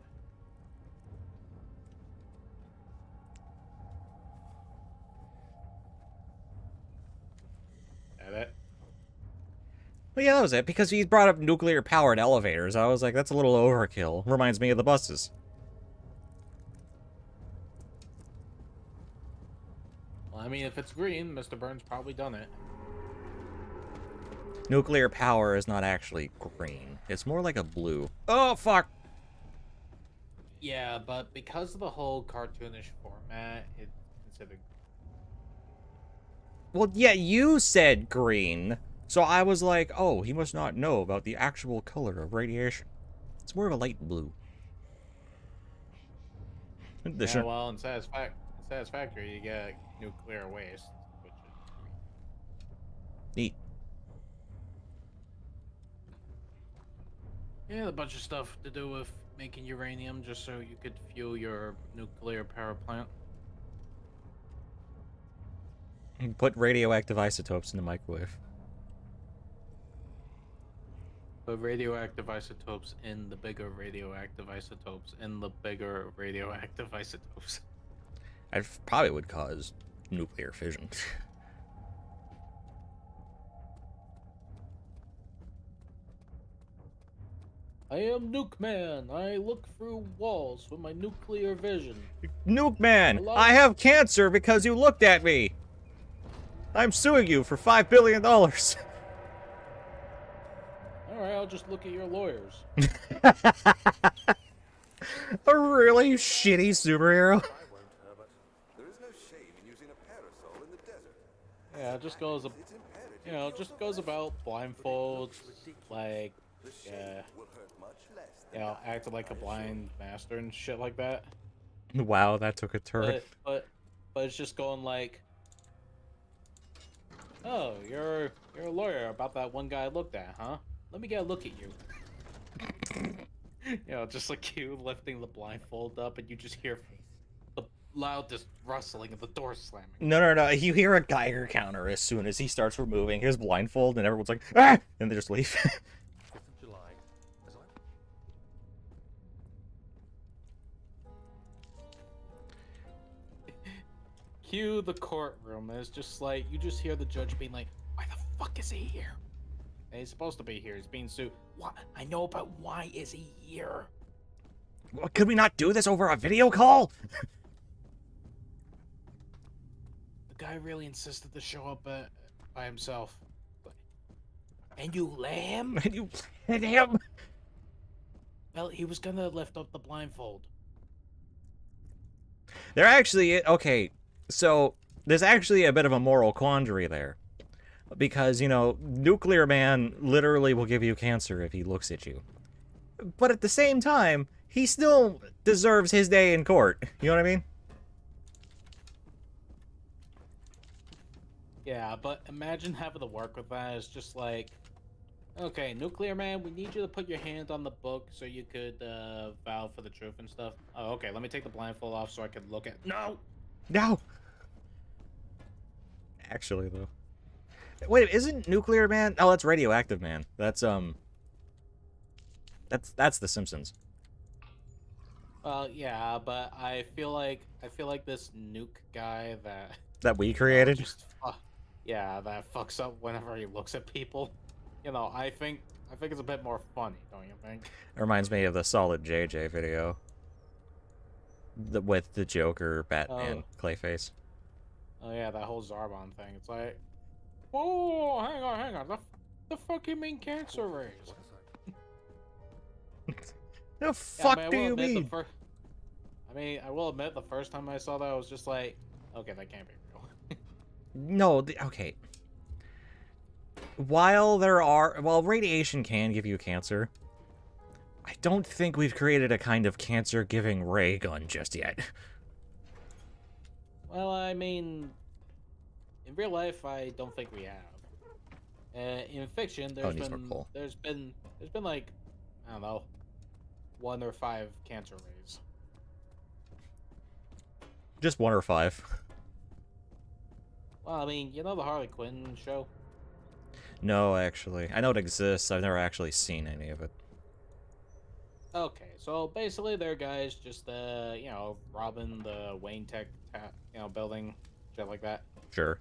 That it? But yeah, that was it, because he brought up nuclear-powered elevators. I was like, that's a little overkill. Reminds me of the buses. Well, I mean, if it's green, Mr. Burns probably done it. Nuclear power is not actually green. It's more like a blue. Oh, fuck! Yeah, but because of the whole cartoonish format, it's considered. Well, yeah, you said green. So I was like, oh, he must not know about the actual color of radiation. It's more of a light blue. Yeah, well, in Satisfactory, you get nuclear waste, which is Neat. yeah, a bunch of stuff to do with making uranium just so you could fuel your nuclear power plant. Put radioactive isotopes in the microwave. Put radioactive isotopes in the bigger radioactive isotopes in the bigger radioactive isotopes. I probably would cause nuclear fission. I am Nuke Man. I look through walls with my nuclear vision. Nuke Man, Hello? I have cancer because you looked at me. I'm suing you for $5 billion. Alright, I'll just look at your lawyers. A really shitty superhero. I won't, Herbert. There is no shame in using a parasol in the desert. Yeah, it just goes, It's imperative you know, you just not goes rest. about blindfolds, Ridiculous. like, The shame yeah, will hurt much less you than know, nothing, acting like a I assure blind master and shit like that. Wow, that took a turn. But it's just going like, oh, you're a lawyer about that one guy I looked at, huh? Let me get a look at you. You know, just like you lifting the blindfold up, and you just hear the loudest rustling of the door slamming. No. You hear a Geiger counter as soon as he starts removing his blindfold, and everyone's like, ah! And they just leave. 5th of July. As I Cue the courtroom, and it's just like, you just hear the judge being like, why the fuck is he here? And he's supposed to be here, he's being sued. What? I know, but why is he here? Well, could we not do this over a video call? The guy really insisted to show up by himself. And you let him? And you hit him? Well, he was gonna lift up the blindfold. They're actually, okay, so there's actually a bit of a moral quandary there. Because, you know, Nuclear Man literally will give you cancer if he looks at you. But at the same time, he still deserves his day in court. You know what I mean? Yeah, but imagine having to work with that. It's just like, okay, Nuclear Man, we need you to put your hand on the book so you could vow for the truth and stuff. Oh, okay, let me take the blindfold off so I could look at. No! No! Actually, though. Wait, isn't Nuclear Man? Oh, that's Radioactive Man. That's the Simpsons. Well, yeah, but I feel like this nuke guy That we created? just that fucks up whenever he looks at people. You know, I think I think it's a bit more funny, don't you think? It reminds me of the Solid JJ video. With the Joker, Batman, Clayface. Oh yeah, that whole Zarbon thing. It's like, whoa, hang on. The fuck you mean cancer rays? The fuck do you mean? I will admit, the first time I saw that, I was just like, okay, that can't be real. No, okay. While radiation can give you cancer, I don't think we've created a kind of cancer-giving ray gun just yet. Well, I mean, in real life, I don't think we have. In fiction, there's been like, I don't know, 1 or 5 cancer rays. Just 1 or 5. Well, I mean, you know the Harley Quinn show? No, actually. I know it exists. I've never actually seen any of it. Okay, so basically they're guys just, robbing the Wayne Tech, building, shit like that. Sure.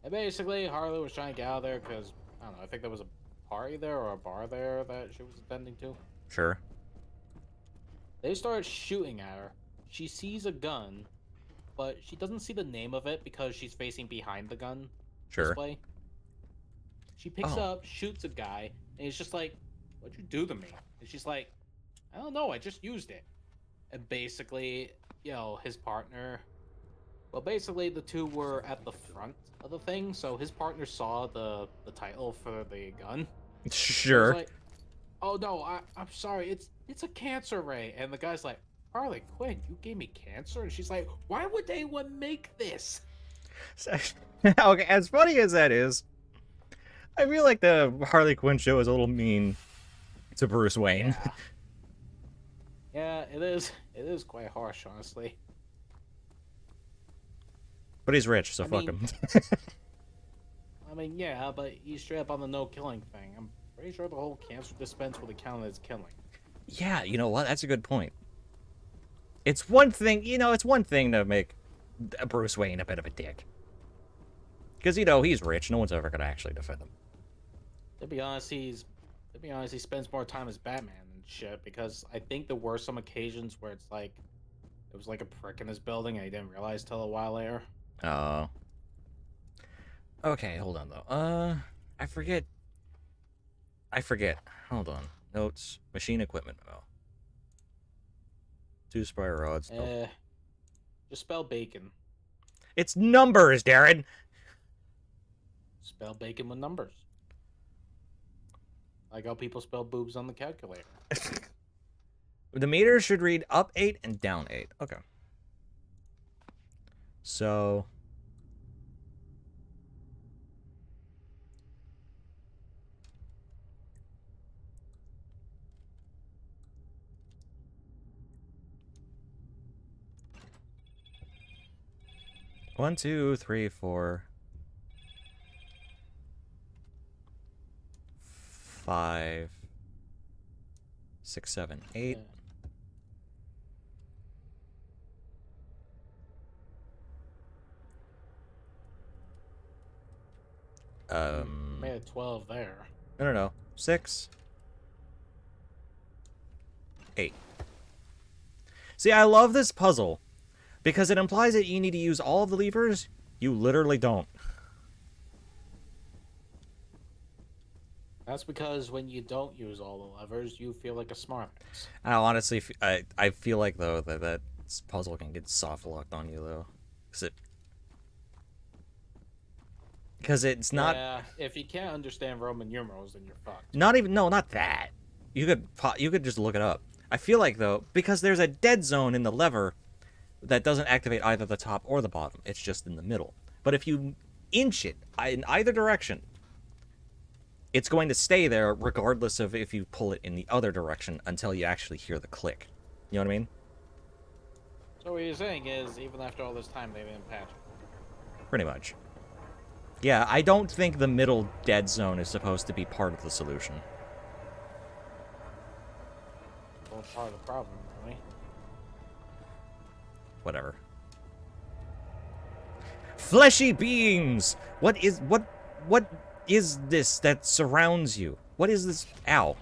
And basically, Harley was trying to get out of there because, I don't know, I think there was a party there or a bar there that she was attending to. Sure. They start shooting at her. She sees a gun, but she doesn't see the name of it because she's facing behind the gun display. She picks up, shoots a guy, and he's just like, "What'd you do to me?" And she's like, "I don't know, I just used it." And basically, his partner... Well, basically, the two were at the front of the thing, so his partner saw the title for the gun. Sure. Like, "Oh no, I'm sorry, it's a cancer ray." And the guy's like, "Harley Quinn, you gave me cancer?" And she's like, "Why would anyone make this?" Okay, as funny as that is, I feel like the Harley Quinn show is a little mean to Bruce Wayne. Yeah, it is. It is quite harsh, honestly. But he's rich, so fuck him. I mean, yeah, but he's straight up on the no-killing thing. I'm pretty sure the whole cancer dispense would have counted as killing. Yeah, you know what? That's a good point. It's one thing, it's one thing to make Bruce Wayne a bit of a dick. Because, he's rich. No one's ever going to actually defend him. To be honest, he spends more time as Batman and shit, because I think there were some occasions where it's like, there was like a prick in his building and he didn't realize till a while later. Oh. Okay, hold on, though. I forget. Hold on. Notes. Machine equipment memo. 2 spire rods. Nope. Just spell bacon. It's numbers, Darren! Spell bacon with numbers. Like how people spell boobs on the calculator. The meter should read up 8 and down 8. Okay. So... One, 2, 3, 4, 5, 6, 7, 8. Made a 12 there. No. 6, 8. See, I love this puzzle because it implies that you need to use all of the levers. You literally don't. That's because when you don't use all the levers, you feel like a smartass. I honestly, I feel like, though, that puzzle can get soft-locked on you, though. Because it's not... Yeah, if you can't understand Roman numerals, then you're fucked. Not that. You could just look it up. I feel like, though, because there's a dead zone in the lever that doesn't activate either the top or the bottom. It's just in the middle. But if you inch it in either direction, it's going to stay there regardless of if you pull it in the other direction until you actually hear the click. You know what I mean? So what you're saying is, even after all this time, they didn't patch it. Pretty much. Yeah, I don't think the middle dead zone is supposed to be part of the solution. Well, it's part of the problem, really. Whatever. Fleshy beings! What is this that surrounds you? What is this? Ow.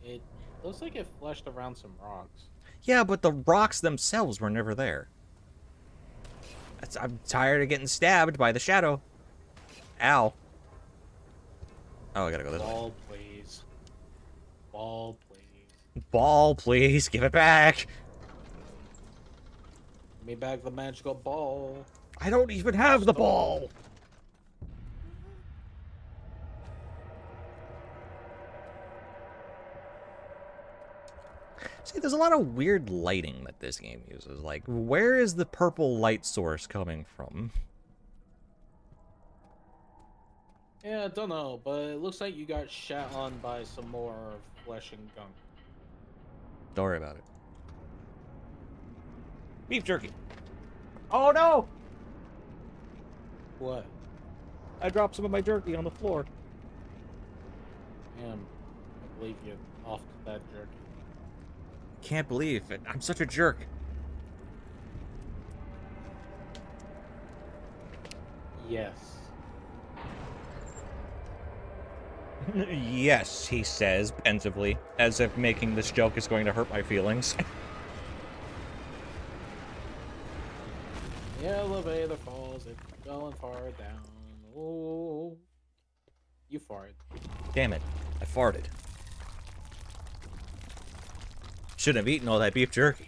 It looks like it flushed around some rocks. Yeah, but the rocks themselves were never there. I'm tired of getting stabbed by the shadow. Ow. Oh, I gotta go this way. Ball, please. Ball, please. Ball, please. Give it back. Give me back the magical ball. I don't even have the ball. See, there's a lot of weird lighting that this game uses. Like, where is the purple light source coming from? Yeah, I don't know, but it looks like you got shat on by some more flesh and gunk. Don't worry about it. Beef jerky. Oh no! What? I dropped some of my jerky on the floor. Damn, I believe you off that jerky. Can't believe it. I'm such a jerk. Yes. Yes, he says, pensively, as if making this joke is going to hurt my feelings. The elevator falls, it's going far down. Oh, you farted. Damn it, I farted. Shouldn't have eaten all that beef jerky.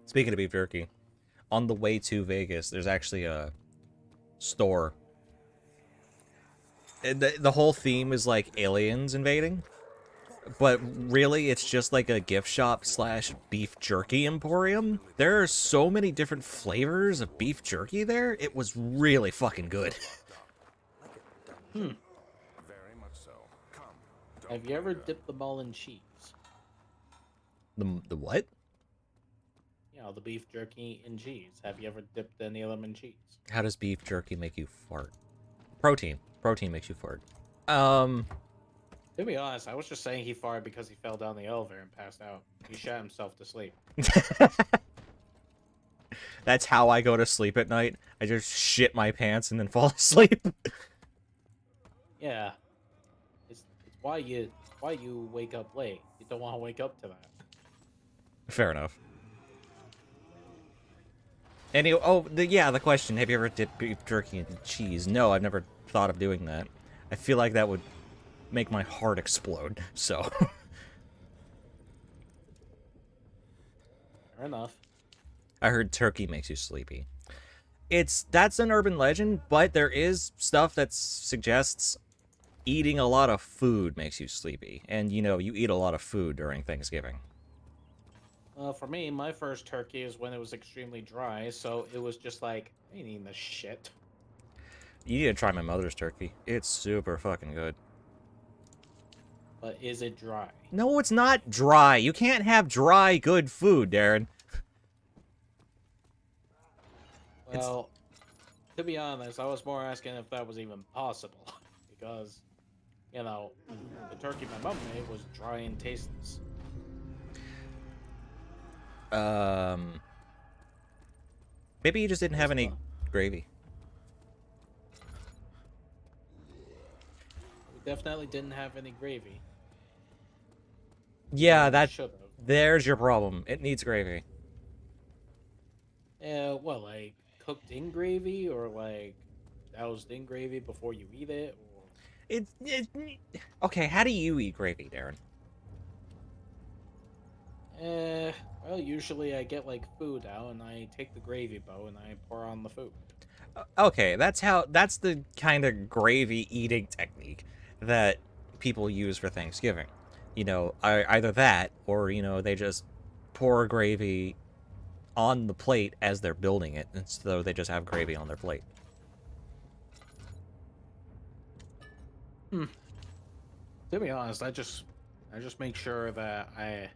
Speaking of beef jerky, on the way to Vegas, there's actually a store. And the whole theme is like aliens invading, but really it's just like a gift shop slash beef jerky emporium. There are so many different flavors of beef jerky there. It was really fucking good. Very much so. Come. Have you ever dipped them all in cheese? The what? You know, the beef jerky in cheese. Have you ever dipped any of them in cheese? How does beef jerky make you fart? Protein. Protein makes you fart. To be honest, I was just saying he farted because he fell down the elevator and passed out. He shot himself to sleep. That's how I go to sleep at night. I just shit my pants and then fall asleep. Yeah. It's why you wake up late. You don't want to wake up to that. Fair enough. Anyway, the question, have you ever dipped beef jerky in cheese? No, I've never thought of doing that. I feel like that would make my heart explode, so. Fair enough. I heard turkey makes you sleepy. That's an urban legend, but there is stuff that suggests eating a lot of food makes you sleepy. And, you know, you eat a lot of food during Thanksgiving. For me, my first turkey is when it was extremely dry, so it was just like, I ain't eating this shit. You need to try my mother's turkey. It's super fucking good. But is it dry? No, it's not dry. You can't have dry, good food, Darren. Well, to be honest, I was more asking if that was even possible. Because, you know, the turkey my mom made was dry and tasteless. Maybe you just didn't have any gravy. We definitely didn't have any gravy. Yeah, Should have. there's your problem. It needs gravy. Yeah, well, like cooked in gravy or like doused in gravy before you eat it? Or... Okay, how do you eat gravy, Darren? Well, usually I get like food out and I take the gravy bowl and I pour on the food. Okay, that's the kind of gravy eating technique that people use for Thanksgiving. You know, either that or, you know, they just pour gravy on the plate as they're building it, and so they just have gravy on their plate. To be honest, I just make sure that I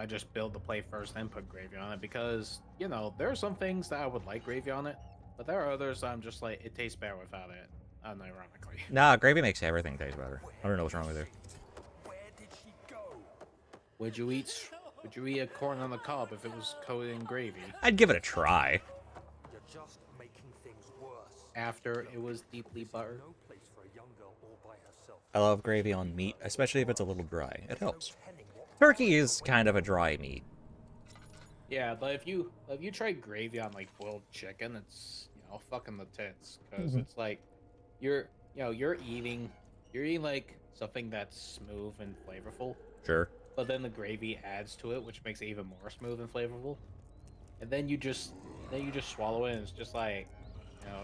just build the plate first, then put gravy on it, because, you know, there are some things that I would like gravy on it, but there are others I'm just like, it tastes better without it, unironically. Nah, gravy makes everything taste better. I don't know what's wrong with it. Where did she go? Would you eat Would you eat a corn on the cob if it was coated in gravy I'd give it a try. You're just making things worse. after it was deeply This is buttered? no place for a young girl all by herself. I love gravy on meat, especially if it's a little dry. It helps. Telling what Turkey is kind of a dry meat. Yeah, but if you try gravy on like boiled chicken, it's fucking the tits because it's like you're eating like something that's smooth and flavorful, Sure. but then the gravy adds to it, which makes it even more smooth and flavorful, and then you just swallow it, and it's just like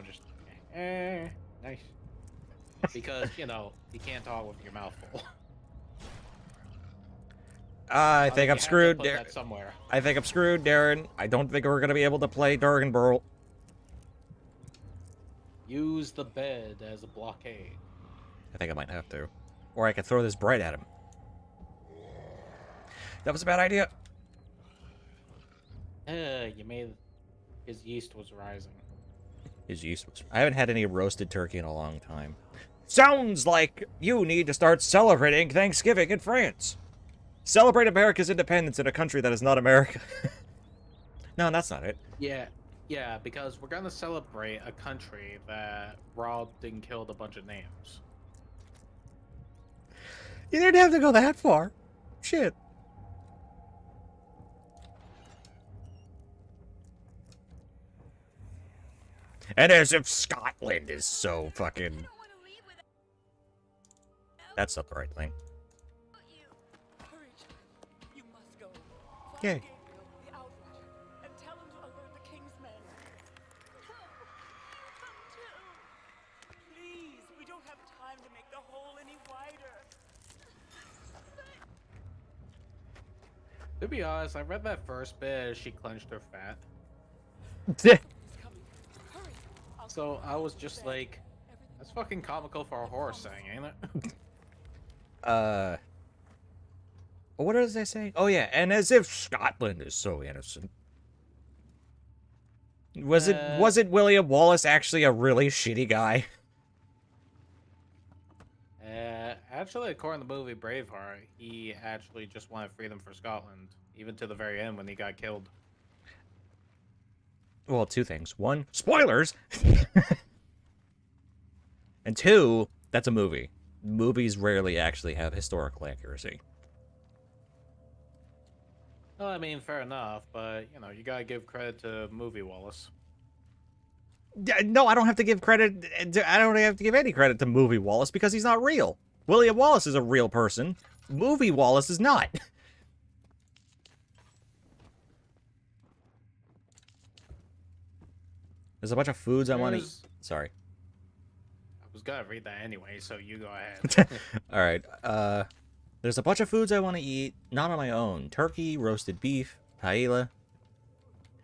just nice because you can't talk with your mouth full. I think I'm screwed, Put Darren. that somewhere. I think I'm screwed, Darren. I don't think we're gonna be able to play Dragon Ball. Use the bed as a blockade. I think I might have to. Or I could throw this bread at him. That was a bad idea. You made his yeast was rising. His yeast was... I haven't had any roasted turkey in a long time. Sounds like you need to start celebrating Thanksgiving in France. Celebrate America's independence in a country that is not America. No, that's not it. Yeah, because we're gonna celebrate a country that robbed and killed a bunch of names. You didn't have to go that far. Shit. And as if Scotland is so fucking... I don't want to leave without That's not the right thing. you. Hurry, child. You must go. Find Yay. Gabriel, the Outrider, and tell him to alert the King's men. Please, we don't have time to make the hole any wider. To be honest, I read that first bit as she clenched her fat. He's coming. Hurry. I'll So I was just bed. like, Everything that's fucking comical for a horror saying, ain't it? What does they say? Oh yeah, and as if Scotland is so innocent. Was it William Wallace actually a really shitty guy? Actually, according to the movie Braveheart, he actually just wanted freedom for Scotland, even to the very end when he got killed. Well, two things. One, spoilers! And two, that's a movie. Movies rarely actually have historical accuracy. Well, I mean, fair enough, but, you gotta give credit to movie Wallace. No, I don't have to give credit. I don't have to give any credit to Movie Wallace because he's not real. William Wallace is a real person. Movie Wallace is not. There's a bunch of foods I want to eat. There's- Sorry. I was gonna read that anyway, so you go ahead. All right. There's a bunch of foods I want to eat, not on my own. Turkey, roasted beef, paella.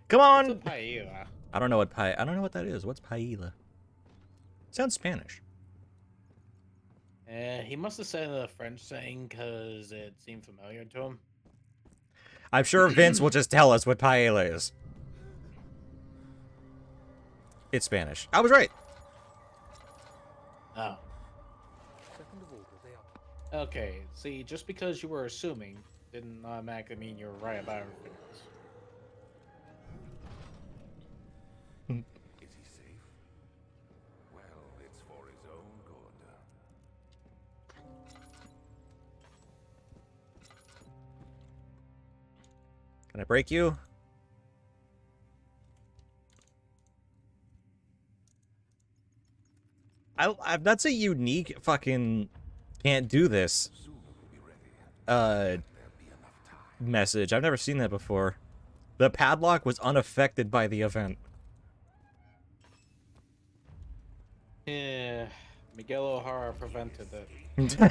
Come What's a on. paella? I don't know what that is. What's paella? Sounds Spanish. He must have said a French saying because it seemed familiar to him. I'm sure Vince will just tell us what paella is. It's Spanish. I was right. Oh. Second of all, they are Okay, see, just because you were assuming didn't automatically mean you were right about everything else. Is he safe? Well, it's for his own good. Can I break you? That's a unique fucking can't do this Soon we'll be ready. There'll be enough time. message. I've never seen that before. The padlock was unaffected by the event. Yeah, Miguel O'Hara prevented it. Where is he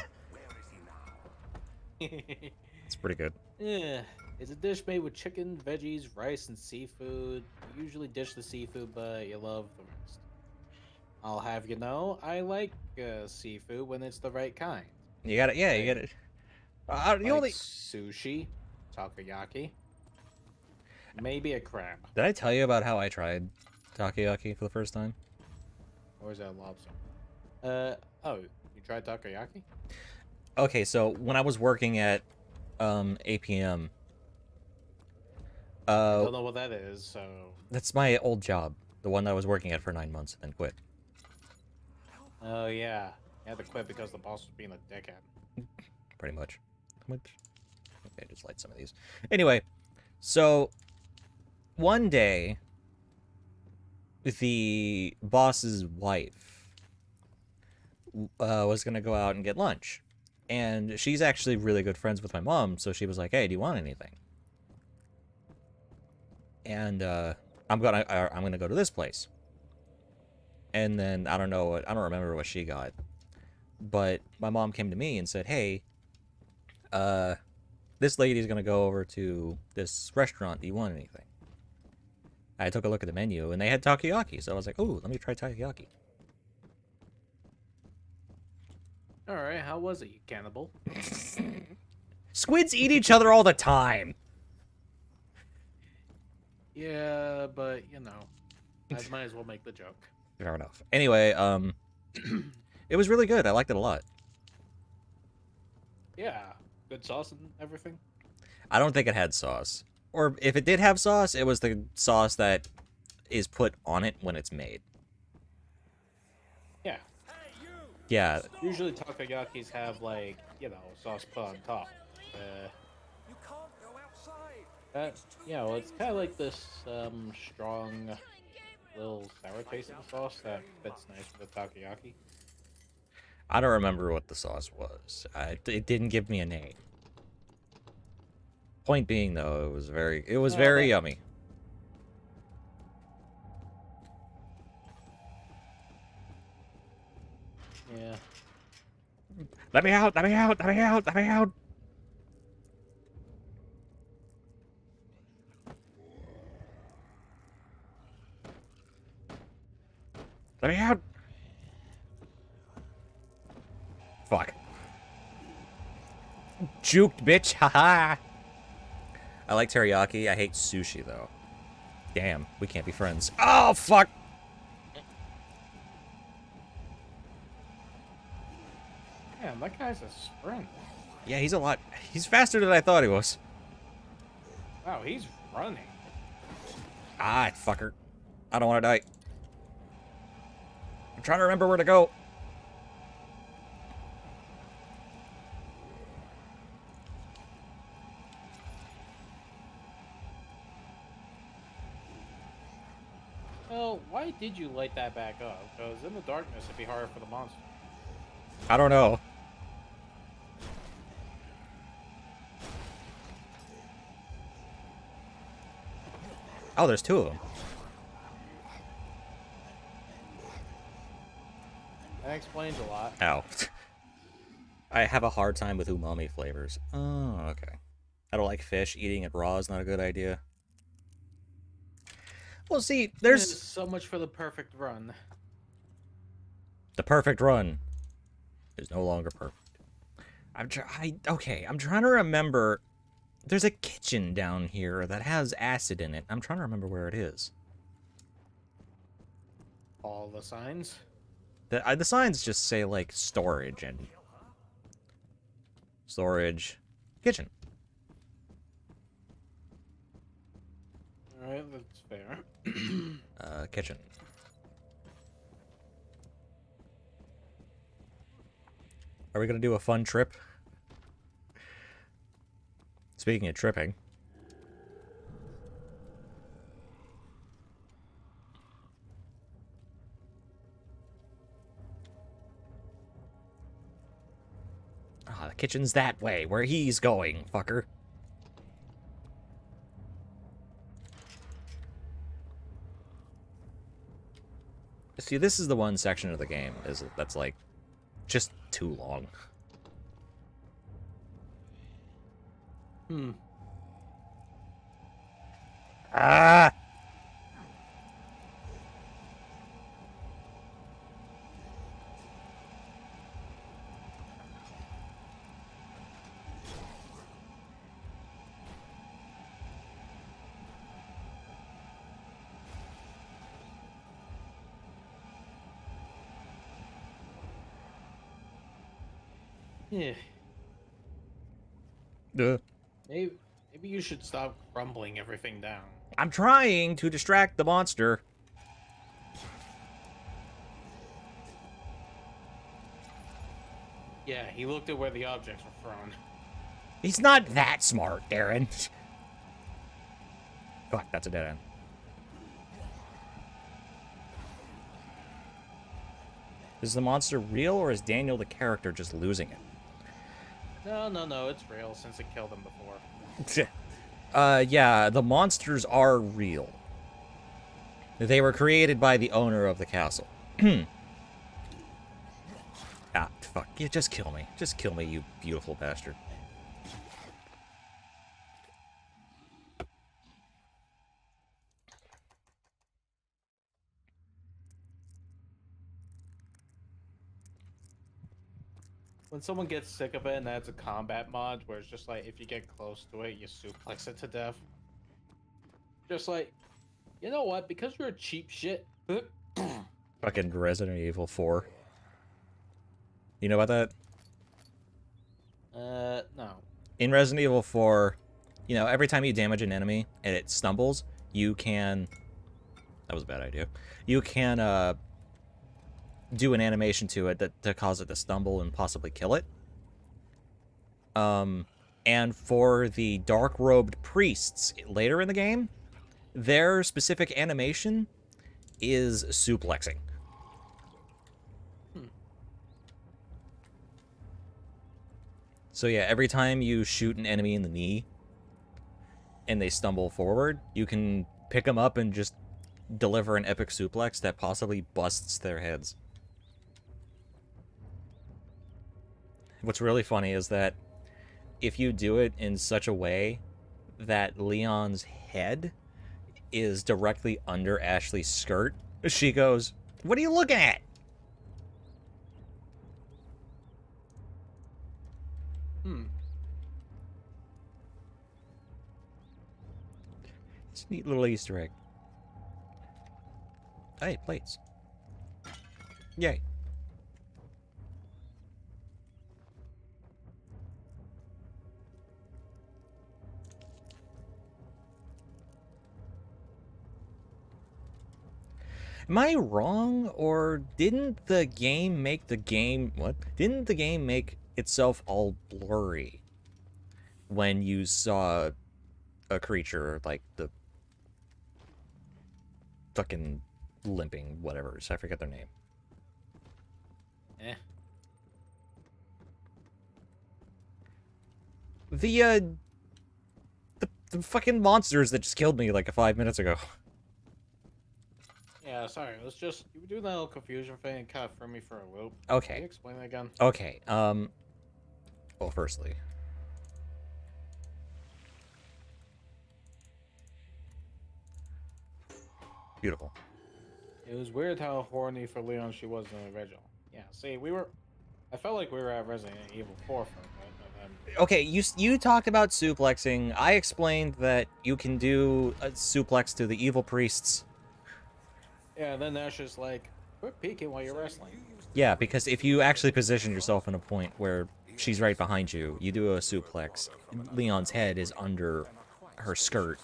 now? It's pretty good. Yeah, it's a dish made with chicken, veggies, rice, and seafood. You usually dish the seafood, but you love the rest. I'll have you know, I like seafood when it's the right kind. You got it. Yeah, you got it. The Like only sushi, takoyaki, maybe a crab. Did I tell you about how I tried takoyaki for the first time? Or is that lobster? Oh, you tried takoyaki? Okay, so when I was working at APM, I Uh, don't know what that is, so... that's my old job. The one that I was working at for 9 months and then quit. Oh, yeah. You had to quit because the boss was being a dickhead. Pretty much. Okay, just light some of these. Anyway, so one day, the boss's wife was gonna go out and get lunch, and she's actually really good friends with my mom. So she was like, "Hey, do you want anything?" And I'm gonna go to this place. And then I don't remember what she got, but my mom came to me and said, "Hey, this lady's gonna go over to this restaurant. Do you want anything?" I took a look at the menu, and they had takoyaki, so I was like, "Ooh, let me try takoyaki." Alright, how was it, you cannibal? Squids eat each other all the time. Yeah, but, you know, I might as well make the joke. Fair enough. Anyway, it was really good. I liked it a lot. Yeah, good sauce and everything. I don't think it had sauce. Or if it did have sauce, it was the sauce that is put on it when it's made. Yeah. Yeah. Usually takoyakis have, like, you know, sauce put on top. You can't go outside. Yeah, well, it's kind of like this strong little sour tasting sauce that fits nice with the takoyaki. I don't remember what the sauce was. It didn't give me a name. Point being, though, it was very yummy. Yeah. Let me out! Let me out! Let me out! Let me out! Let me out! Fuck. Juked, bitch! Haha! I like teriyaki. I hate sushi, though. Damn, we can't be friends. Oh, fuck! Damn, that guy's a sprint. Yeah, he's faster than I thought he was. Wow, he's running. Ah, fucker. I don't want to die. I'm trying to remember where to go. Well, why did you light that back up? Because in the darkness, it'd be harder for the monster. I don't know. Oh, there's two of them. That explains a lot. Ow. I have a hard time with umami flavors. Oh, okay. I don't like fish. Eating it raw is not a good idea. Well, see, there's So much for the perfect run. the perfect run is no longer perfect. I'm trying to remember. There's a kitchen down here that has acid in it. I'm trying to remember where it is. All the signs. The signs just say, like, storage and... Storage. Kitchen. Alright, that's fair. Kitchen. Are we gonna do a fun trip? Speaking of tripping. Ah, the kitchen's that way, where he's going, fucker. See, this is the one section of the game that's like just too long. Ah! Yeah. Duh. Maybe Maybe you should stop crumbling everything down. I'm trying to distract the monster. Yeah, he looked at where the objects were thrown. He's not that smart, Darren. Fuck, that's a dead end. Is the monster real, or is Daniel the character just losing it? No, it's real since it killed him before. Yeah, the monsters are real. They were created by the owner of the castle. Ah, fuck. Yeah, just kill me. Just kill me, you beautiful bastard. When someone gets sick of it and adds a combat mod where it's just like, if you get close to it, you suplex it to death. Just like, you know what? Because you're a cheap shit. Fucking Resident Evil 4. You know about that? No. In Resident Evil 4, you know, every time you damage an enemy and it stumbles, you can... That was a bad idea. You can, do an animation to it to cause it to stumble and possibly kill it. And for the dark-robed priests later in the game, their specific animation is suplexing. So yeah, every time you shoot an enemy in the knee and they stumble forward, you can pick them up and just deliver an epic suplex that possibly busts their heads. What's really funny is that if you do it in such a way that Leon's head is directly under Ashley's skirt, she goes, "What are you looking at?" It's a neat little Easter egg. Hey, plates. Yay. Am I wrong, or didn't the game make the game... What? Didn't the game make itself all blurry when you saw a creature like the fucking limping whatevers? I forget their name. Eh. The fucking monsters that just killed me like 5 minutes ago. Yeah, sorry. Let's just... You were doing that little confusion thing and kind of threw me for a loop. Okay. Can you explain that again? Okay, well, firstly... Beautiful. It was weird how horny for Leon she was in the original. Yeah, see, we were... I felt like we were at Resident Evil 4 for a bit, but then... Okay, you talked about suplexing. I explained that you can do a suplex to the evil priests. Yeah, and then Nash is like, quit peeking while you're wrestling. Yeah, because if you actually position yourself in a point where she's right behind you, you do a suplex. Leon's head is under her skirt.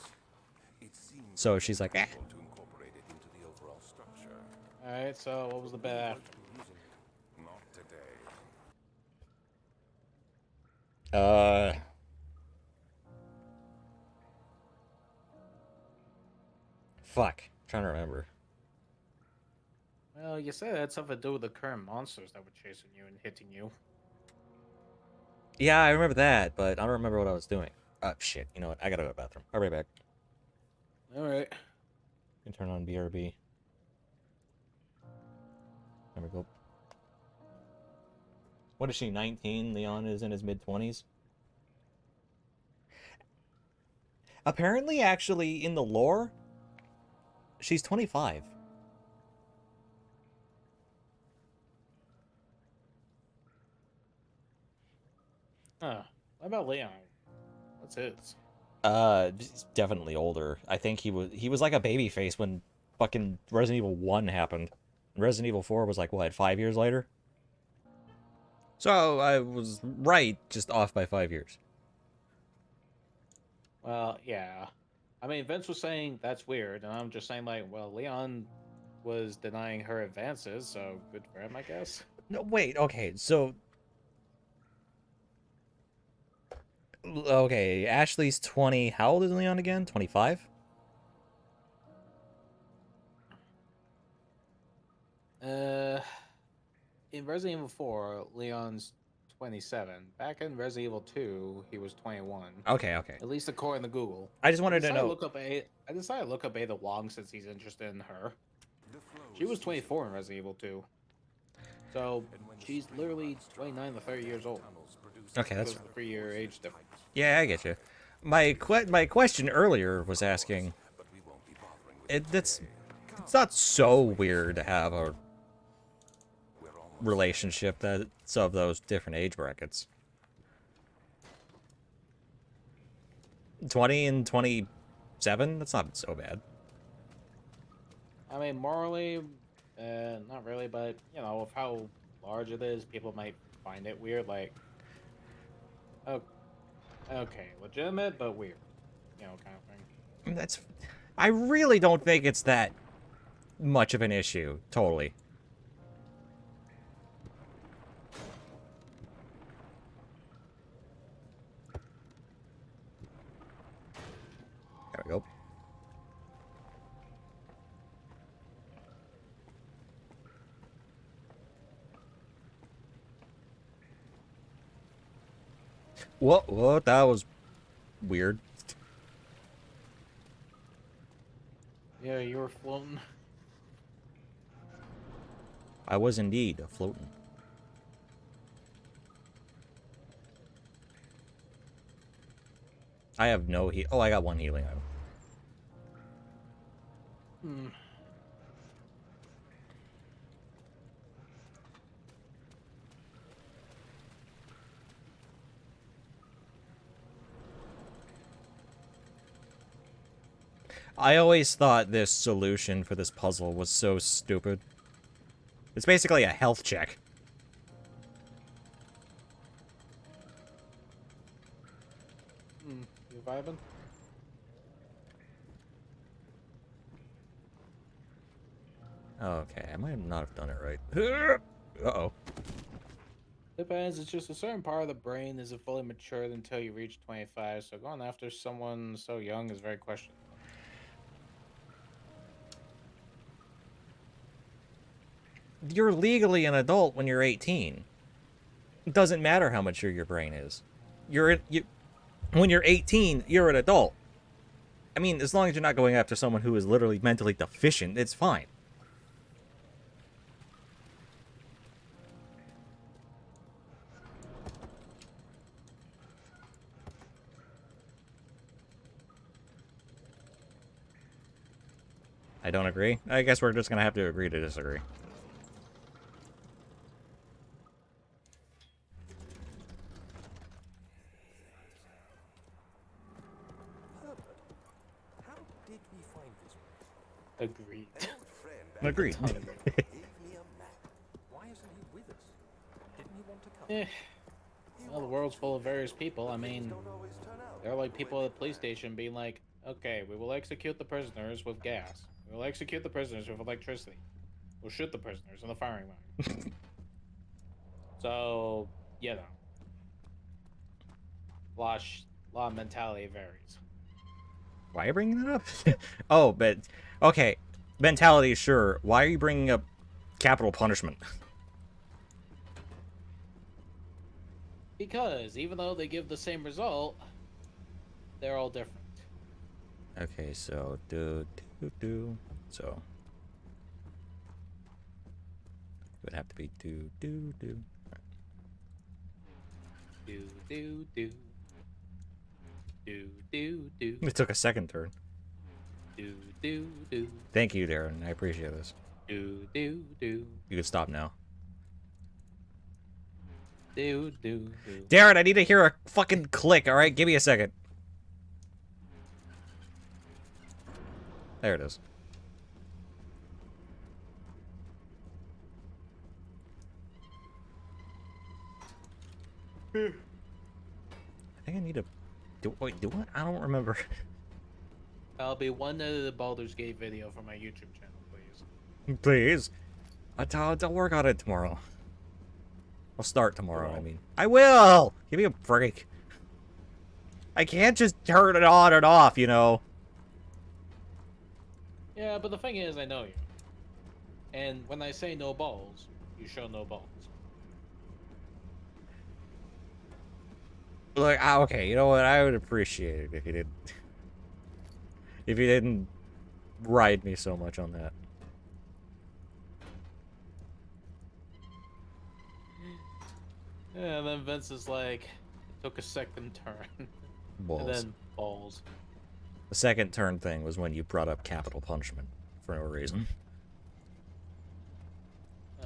So she's like, eh. To incorporate it into the overall structure. Alright, so what was the bet after? Not today. Fuck. Trying to remember. Well, you said it had something to do with the current monsters that were chasing you and hitting you. Yeah, I remember that, but I don't remember what I was doing. Shit. You know what? I gotta go to the bathroom. I'll be right back. Alright. You can turn on BRB. There we go. What is she, 19? Leon is in his mid-20s? Apparently, actually, in the lore, she's 25. Huh. What about Leon? What's his? He's definitely older. I think he was like a baby face when fucking Resident Evil 1 happened. Resident Evil 4 was like, what, 5 years later? So I was right, just off by 5 years. Well, yeah. I mean, Vince was saying that's weird, and I'm just saying like, well, Leon was denying her advances, so good for him, I guess. No, wait, okay, so... Okay, Ashley's 20. How old is Leon again? 25? Uh, in Resident Evil 4, Leon's 27. Back in Resident Evil 2, he was 21. Okay, okay. At least according to Google. I just wanted to know. I decided to look up Ada Wong since he's interested in her. The flow She was is 24 in Resident Evil 2. So she's literally 29 to 30 years old. Okay, that's... Because of the 3-year age difference. Yeah, I get you. My question earlier was asking... It's not so weird to have a relationship that's of those different age brackets. 20 and 27? That's not so bad. I mean, morally, not really, but, you know, with how large it is, people might find it weird, like, oh, okay, legitimate, but weird, you know, kind of thing. That's... I really don't think it's that much of an issue, totally. There we go. What? That was weird. Yeah, you were floating. I was indeed floating. I have no heal. Oh, I got one healing item. Hmm. I always thought this solution for this puzzle was so stupid. It's basically a health check. You vibing? Okay, I might not have done it right. Uh-oh. Depends, it's just a certain part of the brain isn't fully matured until you reach 25, so going after someone so young is very questionable. You're legally an adult when you're 18. It doesn't matter how mature your brain is. When you're 18, you're an adult. I mean, as long as you're not going after someone who is literally mentally deficient, it's fine. I don't agree. I guess we're just gonna have to agree to disagree. How did we find this place? Agreed. An old friend Agreed. gave me a map. Why isn't he with us? Didn't he want to come? Eh. Well, the world's full of various people. I mean, Don't always turn out. they're like people at the police station being like, okay, we will execute the prisoners with gas. We will execute the prisoners with electricity. We'll shoot the prisoners on the firing line. So, you know. Law of mentality varies. Why are you bringing that up? Oh, but... Okay. Mentality, sure. Why are you bringing up capital punishment? Because even though they give the same result, they're all different. Okay, so... So... It would have to be Do, do, do. Do, do, do. It took a second turn. Do, do, do. Thank you, Darren. I appreciate this. Do, do, do. You can stop now. Do, do, do. Darren, I need to hear a fucking click, alright? Give me a second. There it is. I think I need to Wait, do what? I don't remember. I'll be one edited Baldur's Gate video for my YouTube channel, please. Please. I'll work on it tomorrow. I'll start tomorrow, will. I mean. I will! Give me a break. I can't just turn it on and off, you know? Yeah, but the thing is, I know you. And when I say no balls, you show no balls. Like, okay, you know what? I would appreciate it if you didn't... if you didn't ride me so much on that. Yeah, and then Vince is like, it took a second turn. Balls. And then balls. The second turn thing was when you brought up capital punishment for no reason.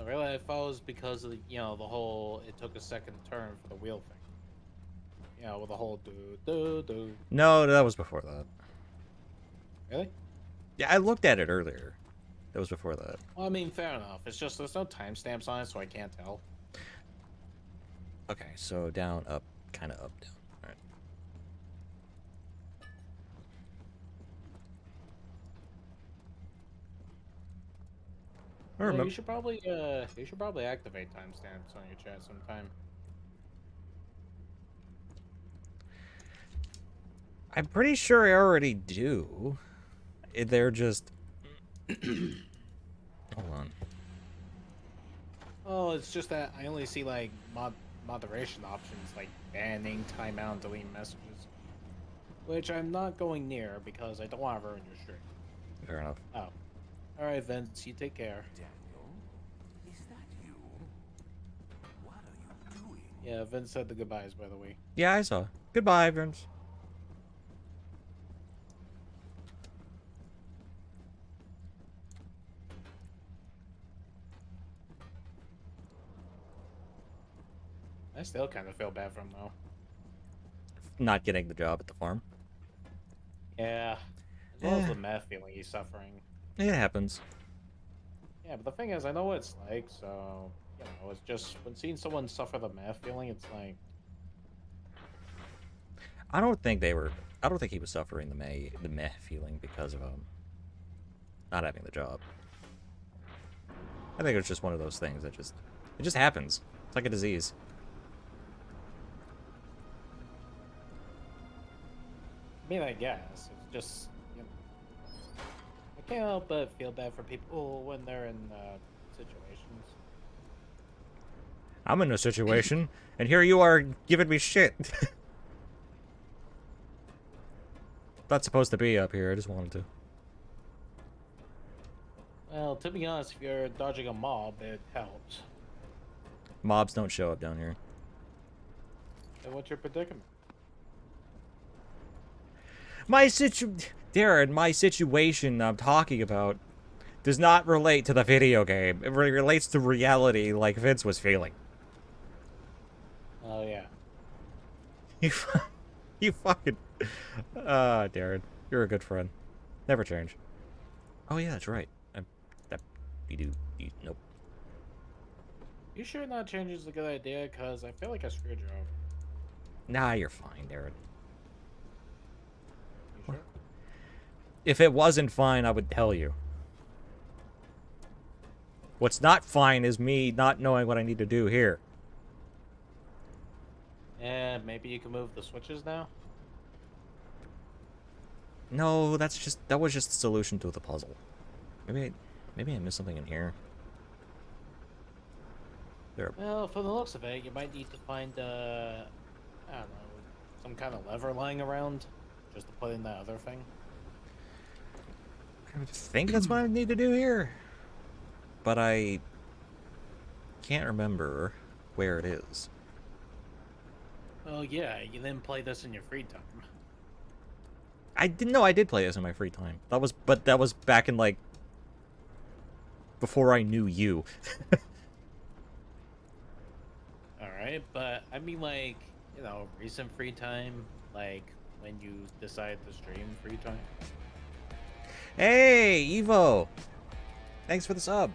Really, I thought it was because of the, the whole it took a second turn for the wheel thing. With the whole do. No, that was before that. Really? Yeah, I looked at it earlier. That was before that. Well, I mean, fair enough. It's just there's no timestamps on it, so I can't tell. Okay, so down, up, kind of up, down. All right. I Yeah, remember. you should probably activate timestamps on your chat sometime. I'm pretty sure I already do. They're just... Hold on. Oh, it's just that I only see like moderation options like banning, timeout, and deleting messages, which I'm not going near because I don't want to ruin your stream. Fair enough. Oh, all right, Vince, you take care. Daniel, is that you? What are you doing? Yeah, Vince said the goodbyes, by the way. Yeah, I saw. Goodbye, Vince. I still kind of feel bad for him though. Not getting the job at the farm. Yeah, as well as Eh. the meth feeling he's suffering. It happens. Yeah, but the thing is, I know what it's like, so it's just when seeing someone suffer the meth feeling, it's like. I don't think he was suffering the meh feeling because of not having the job. I think it was just one of those things that it just happens. It's like a disease. I mean, I guess it's just I can't help but feel bad for people when they're in situations. I'm in a situation, and here you are giving me shit. Not supposed to be up here. I just wanted to. Well, to be honest, if you're dodging a mob, it helps. Mobs don't show up down here. Then what's your predicament? Darren, my situation I'm talking about does not relate to the video game. It relates to reality like Vince was feeling. Oh yeah. You fucking... Darren. You're a good friend. Never change. Oh yeah, that's right. Nope. You sure not change is a good idea? Cause I feel like I screwed you over. Nah, you're fine, Darren. You sure? If it wasn't fine, I would tell you. What's not fine is me not knowing what I need to do here. Yeah, maybe you can move the switches now. No, that was just the solution to the puzzle. Maybe I missed something in here. There. Well, from the looks of it, you might need to find I don't know, some kind of lever lying around, just to put in that other thing. I think that's what I need to do here. But I can't remember where it is. Oh yeah, you didn't play this in your free time. I didn't know I did play this in my free time. That was back in like before I knew you. Alright, but I mean like, recent free time, like when you decide to stream free time. Hey, Evo! Thanks for the sub.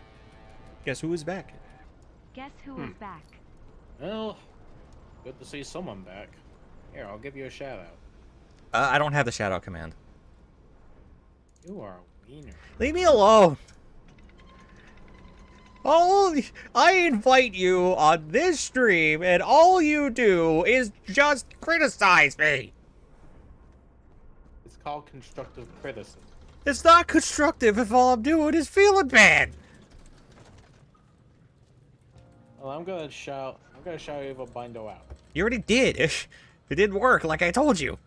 Guess who is back? Guess who is back? Well, good to see someone back. Here, I'll give you a shout out. I don't have the shout out command. You are a wiener. Leave me alone. I invite you on this stream, and all you do is just criticize me. It's called constructive criticism. It's not constructive if all I'm doing is feeling bad. Well, I'm gonna shout Eva Bindo out. You already did. It didn't work, like I told you.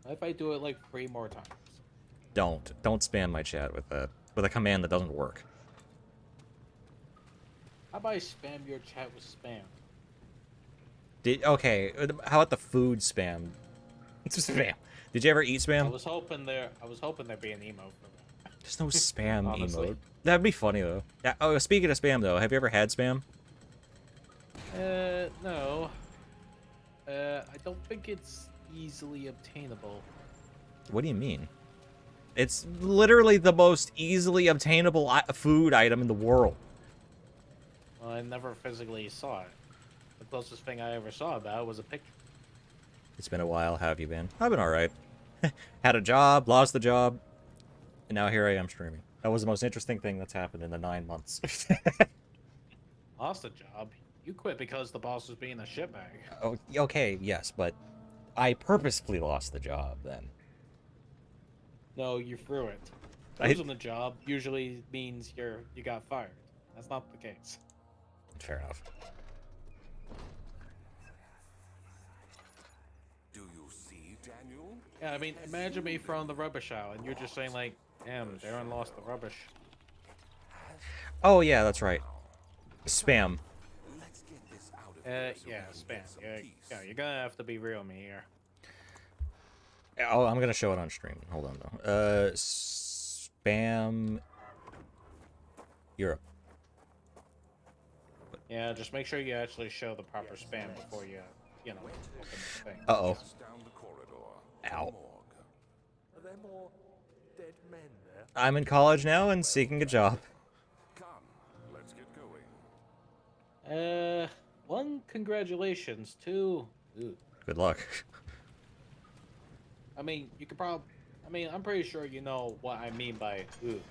What if I do it like 3 more times? Don't spam my chat with a command that doesn't work. How about I spam your chat with spam? Okay, how about the food spam? It's spam. Did you ever eat I spam? was hoping there'd be an emo for that. There's no spam Honestly. emote. That'd be funny though. Yeah, oh, speaking of spam though, have you ever had spam? No. I don't think it's easily obtainable. What do you mean? It's literally the most easily obtainable food item in the world. Well, I never physically saw it. The closest thing I ever saw about it was a picture. It's been a while. How have you been? I've been alright. Had a job, lost the job, and now here I am streaming. That was the most interesting thing that's happened in the 9 months. Lost a job? You quit because the boss was being a shitbag. Oh, okay, yes, but I purposefully lost the job then. No, you threw it. I- Losing the job usually means you got fired. That's not the case. Fair enough. Do you see, Daniel? Yeah, I mean, imagine me throwing the rubbish out, and you're just saying like, "Damn, Darren lost the rubbish." Oh yeah, that's right. Spam. Let's get this out of here so Yeah, we can spam. get some peace. Yeah, you're gonna have to be real with me here. Oh, I'm gonna show it on stream. Hold on though. Spam. Europe. Yeah, just make sure you actually show the proper spam before you open the thing. Uh-oh. Just down the corridor. Ow. Morgue. Are there more dead men there? I'm in college now and seeking a job. Come, let's get going. 1, congratulations. 2, ooh. Good luck. I mean, you could probably. I mean, I'm pretty sure you know what I mean by ooh.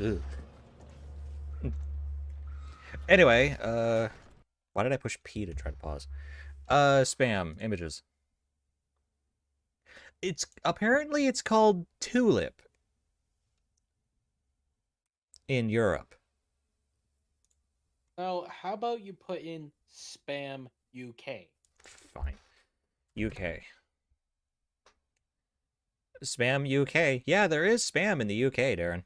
Ugh. Anyway, why did I push P to try to pause? Spam images. Apparently it's called Tulip in Europe. Now, how about you put in spam UK? Fine. UK. Spam UK. Yeah, there is spam in the UK, Darren.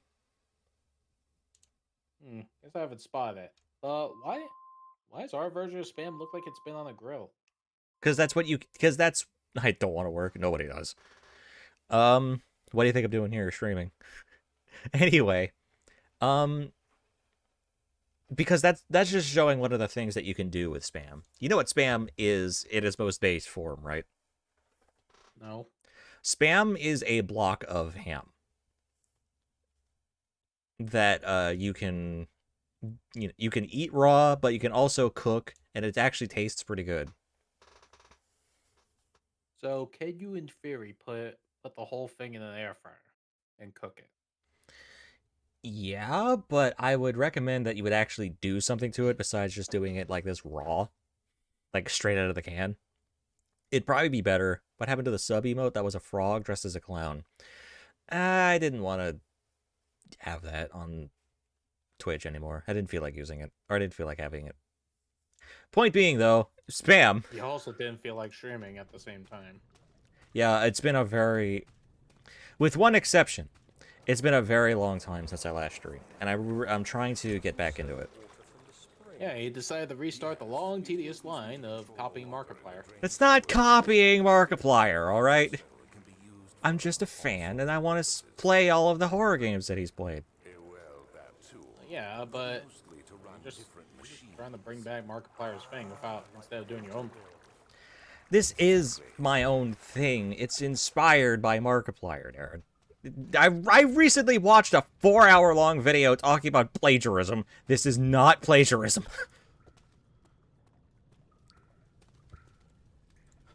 Guess I haven't spotted it. Why does our version of spam look like it's been on a grill? Because that's I don't want to work. Nobody does. What do you think I'm doing here streaming? Anyway, because that's just showing one of the things that you can do with spam. You know what spam is in its most base form, right? No. Spam is a block of ham that you can eat raw, but you can also cook, and it actually tastes pretty good. So, can you, in theory, put the whole thing in an air fryer and cook it? Yeah, but I would recommend that you would actually do something to it besides just doing it like this raw, like straight out of the can. It'd probably be better. What happened to the sub emote? That was a frog dressed as a clown. I didn't want to have that on Twitch anymore. I didn't feel like using it, or I didn't feel like having it. Point being, though, spam. You also didn't feel like streaming at the same time. Yeah, it's been with one exception, it's been a very long time since I last streamed, and I'm trying to get back into it. Yeah, he decided to restart the long, tedious line of copying Markiplier. It's not copying Markiplier, all right? I'm just a fan, and I want to play all of the horror games that he's played. Well, that too. Yeah, but Mostly to run just different machines. trying to bring back Markiplier's thing instead of doing your own thing. This is my own thing. It's inspired by Markiplier, Darren. I recently watched a 4-hour-long video talking about plagiarism. This is not plagiarism.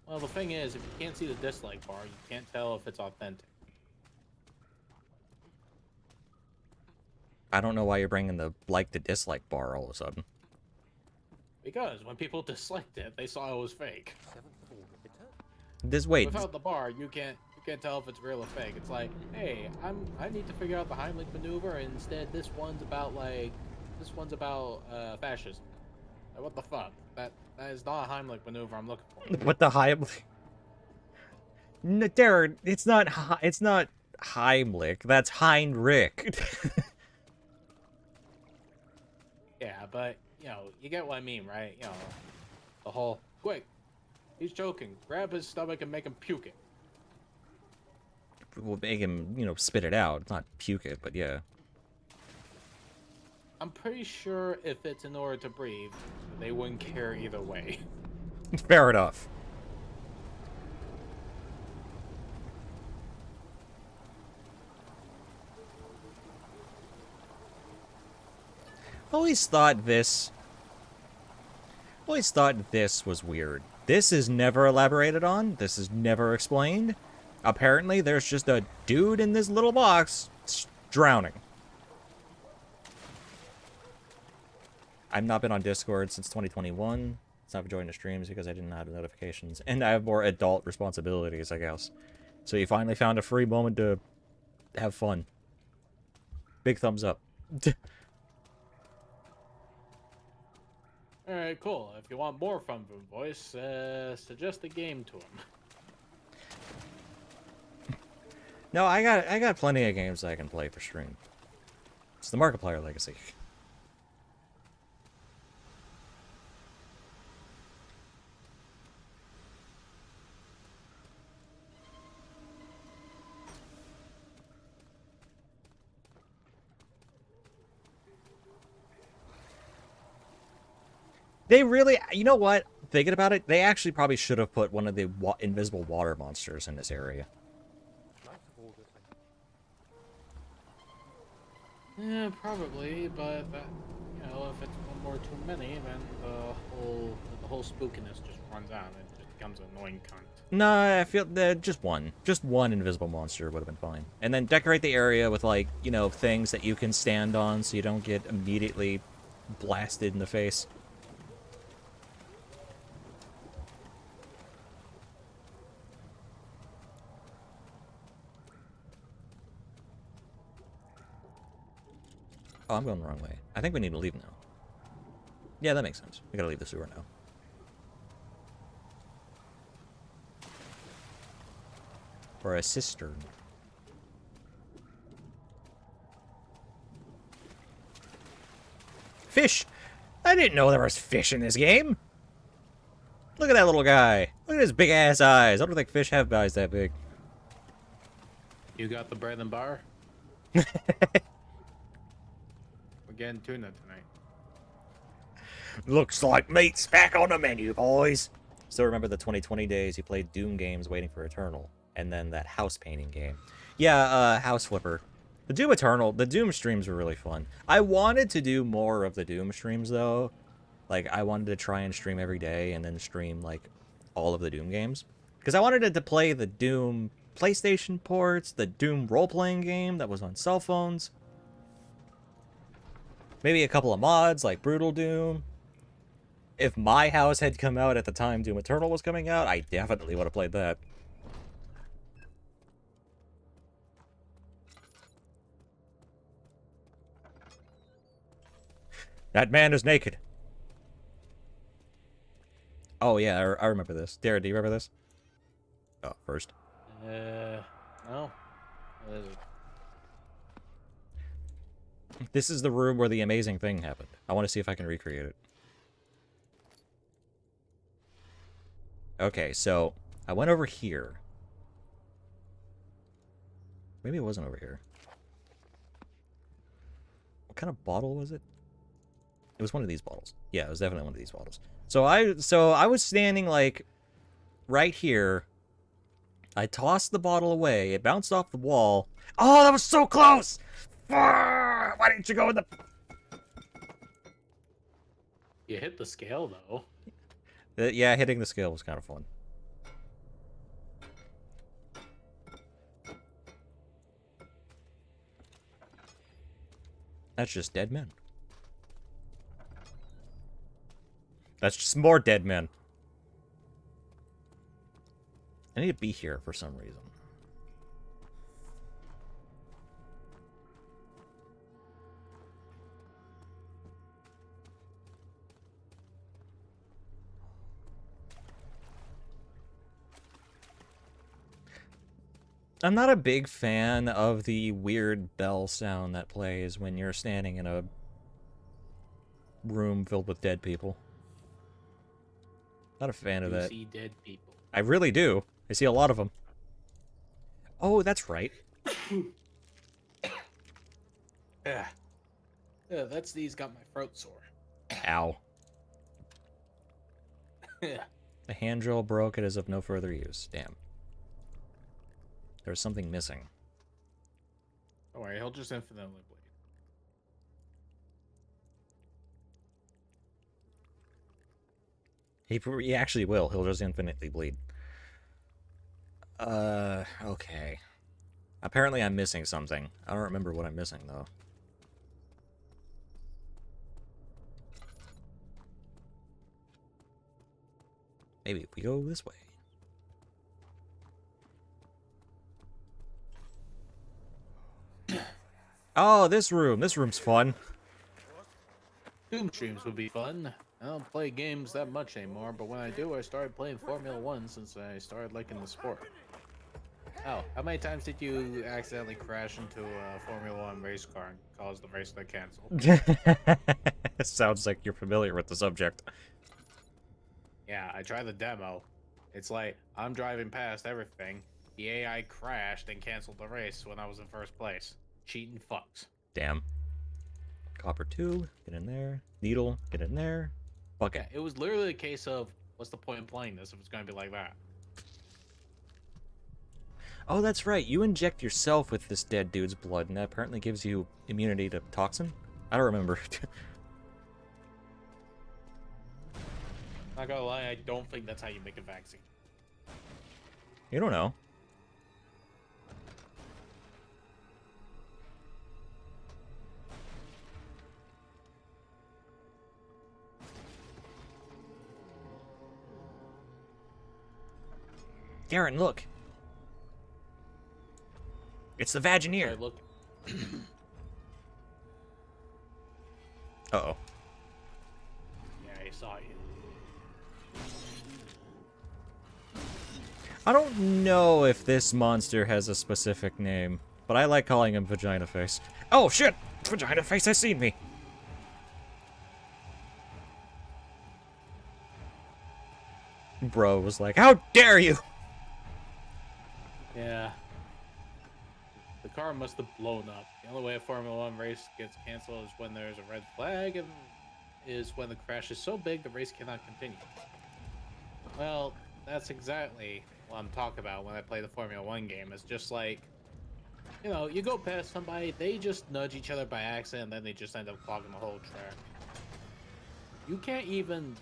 Well, the thing is, if you can't see the dislike bar, you can't tell if it's authentic. I don't know why you're bringing the like to dislike bar all of a sudden. Because when people disliked it, they saw it was fake. This wait, Without the bar, you can't tell if it's real or fake. It's like, hey, I need to figure out the Heimlich maneuver, and instead this one's about fascism. Like, what the fuck? That is not a Heimlich maneuver I'm looking for. what the Heimlich? No, Darren, it's not Heimlich. That's Heinrich. Yeah, but you know, you get what I mean, right? You know, the whole quick. He's choking. Grab his stomach and make him puke it. We'll make him, spit it out. It's not puke it, but yeah. I'm pretty sure if it's in order to breathe, they wouldn't care either way. Fair enough. Always thought this was weird. This is never elaborated on. This is never explained. Apparently, there's just a dude in this little box drowning. I've not been on Discord since 2021. It's not joining the streams because I didn't have notifications. And I have more adult responsibilities, I guess. So you finally found a free moment to have fun. Big thumbs up. Alright, cool. If you want more from Boom Voice, suggest a game to him. No, I got plenty of games I can play for stream. It's the Markiplier legacy. They really, you know what? Thinking about it, they actually probably should have put one of the invisible water monsters in this area. Yeah, probably, but you know, if it's one or too many, then the whole spookiness just runs out and it just becomes an annoying cunt. No, I feel that just one invisible monster would have been fine. And then decorate the area with, like, things that you can stand on so you don't get immediately blasted in the face. Oh, I'm going the wrong way. I think we need to leave now. Yeah, that makes sense. We gotta leave the sewer now. Or a cistern. Fish! I didn't know there was fish in this game! Look at that little guy. Look at his big ass eyes. I don't think fish have eyes that big. You got the bread and bar? We're getting tuna tonight. Looks like meat's back on the menu, boys. Still remember the 2020 days you played Doom games waiting for Eternal, and then that house painting game. Yeah, House Flipper. The Doom Eternal, the Doom streams were really fun. I wanted to do more of the Doom streams, though. Like, I wanted to try and stream every day and then stream, like, all of the Doom games. Because I wanted to play the Doom PlayStation ports, the Doom role-playing game that was on cell phones. Maybe a couple of mods, like Brutal Doom. If my house had come out at the time Doom Eternal was coming out, I definitely would have played that. That man is naked. Oh, yeah, I remember this. Dara, do you remember this? Oh, first. No. What is it? This is the room where the amazing thing happened. I want to see if I can recreate it. Okay, so I went over here. Maybe it wasn't over here. What kind of bottle was it? It was one of these bottles. Yeah, it was definitely one of these bottles. So I was standing, like, right here. I tossed the bottle away. It bounced off the wall. Oh, that was so close! Why didn't you go in the... You hit the scale, though. Yeah, hitting the scale was kind of fun. That's just dead men. That's just more dead men. I need to be here for some reason. I'm not a big fan of the weird bell sound that plays when you're standing in a room filled with dead people. Not a fan of You that. see dead people. I really do. I see a lot of them. Oh, that's right. Yeah. Yeah, that sneeze got my throat sore. Ow. Yeah. The hand drill broke. It is of no further use. Damn. There's something missing. Don't worry, he'll just infinitely bleed. He actually will. He'll just infinitely bleed. Okay. Apparently I'm missing something. I don't remember what I'm missing, though. Maybe if we go this way. Oh, this room. This room's fun. Doom streams would be fun. I don't play games that much anymore, but when I do, I started playing Formula 1 since I started liking the sport. Oh, how many times did you accidentally crash into a Formula 1 race car and cause the race to cancel? Sounds like you're familiar with the subject. Yeah, I tried the demo. It's like, I'm driving past everything. The AI crashed and canceled the race when I was in first place. Cheating fucks. Damn. Copper tube, get in there. Needle, get in there. Bucket. Yeah, it was literally a case of, what's the point in playing this if it's going to be like that? Oh, that's right. You inject yourself with this dead dude's blood, and that apparently gives you immunity to toxin? I don't remember. Not gonna lie, I don't think that's how you make a vaccine. You don't know. Darren, look. It's the Vagineer. Sorry, look. Uh-oh. Yeah, I saw you. I don't know if this monster has a specific name, but I like calling him Vagina Face. Oh, shit! Vagina Face has seen me! Bro was like, how dare you! Yeah. The car must have blown up. The only way a Formula 1 race gets canceled is when there's a red flag, and is when the crash is so big the race cannot continue. Well, that's exactly what I'm talking about when I play the Formula 1 game. It's just like, you know, you go past somebody, they just nudge each other by accident, and then they just end up clogging the whole track. You can't even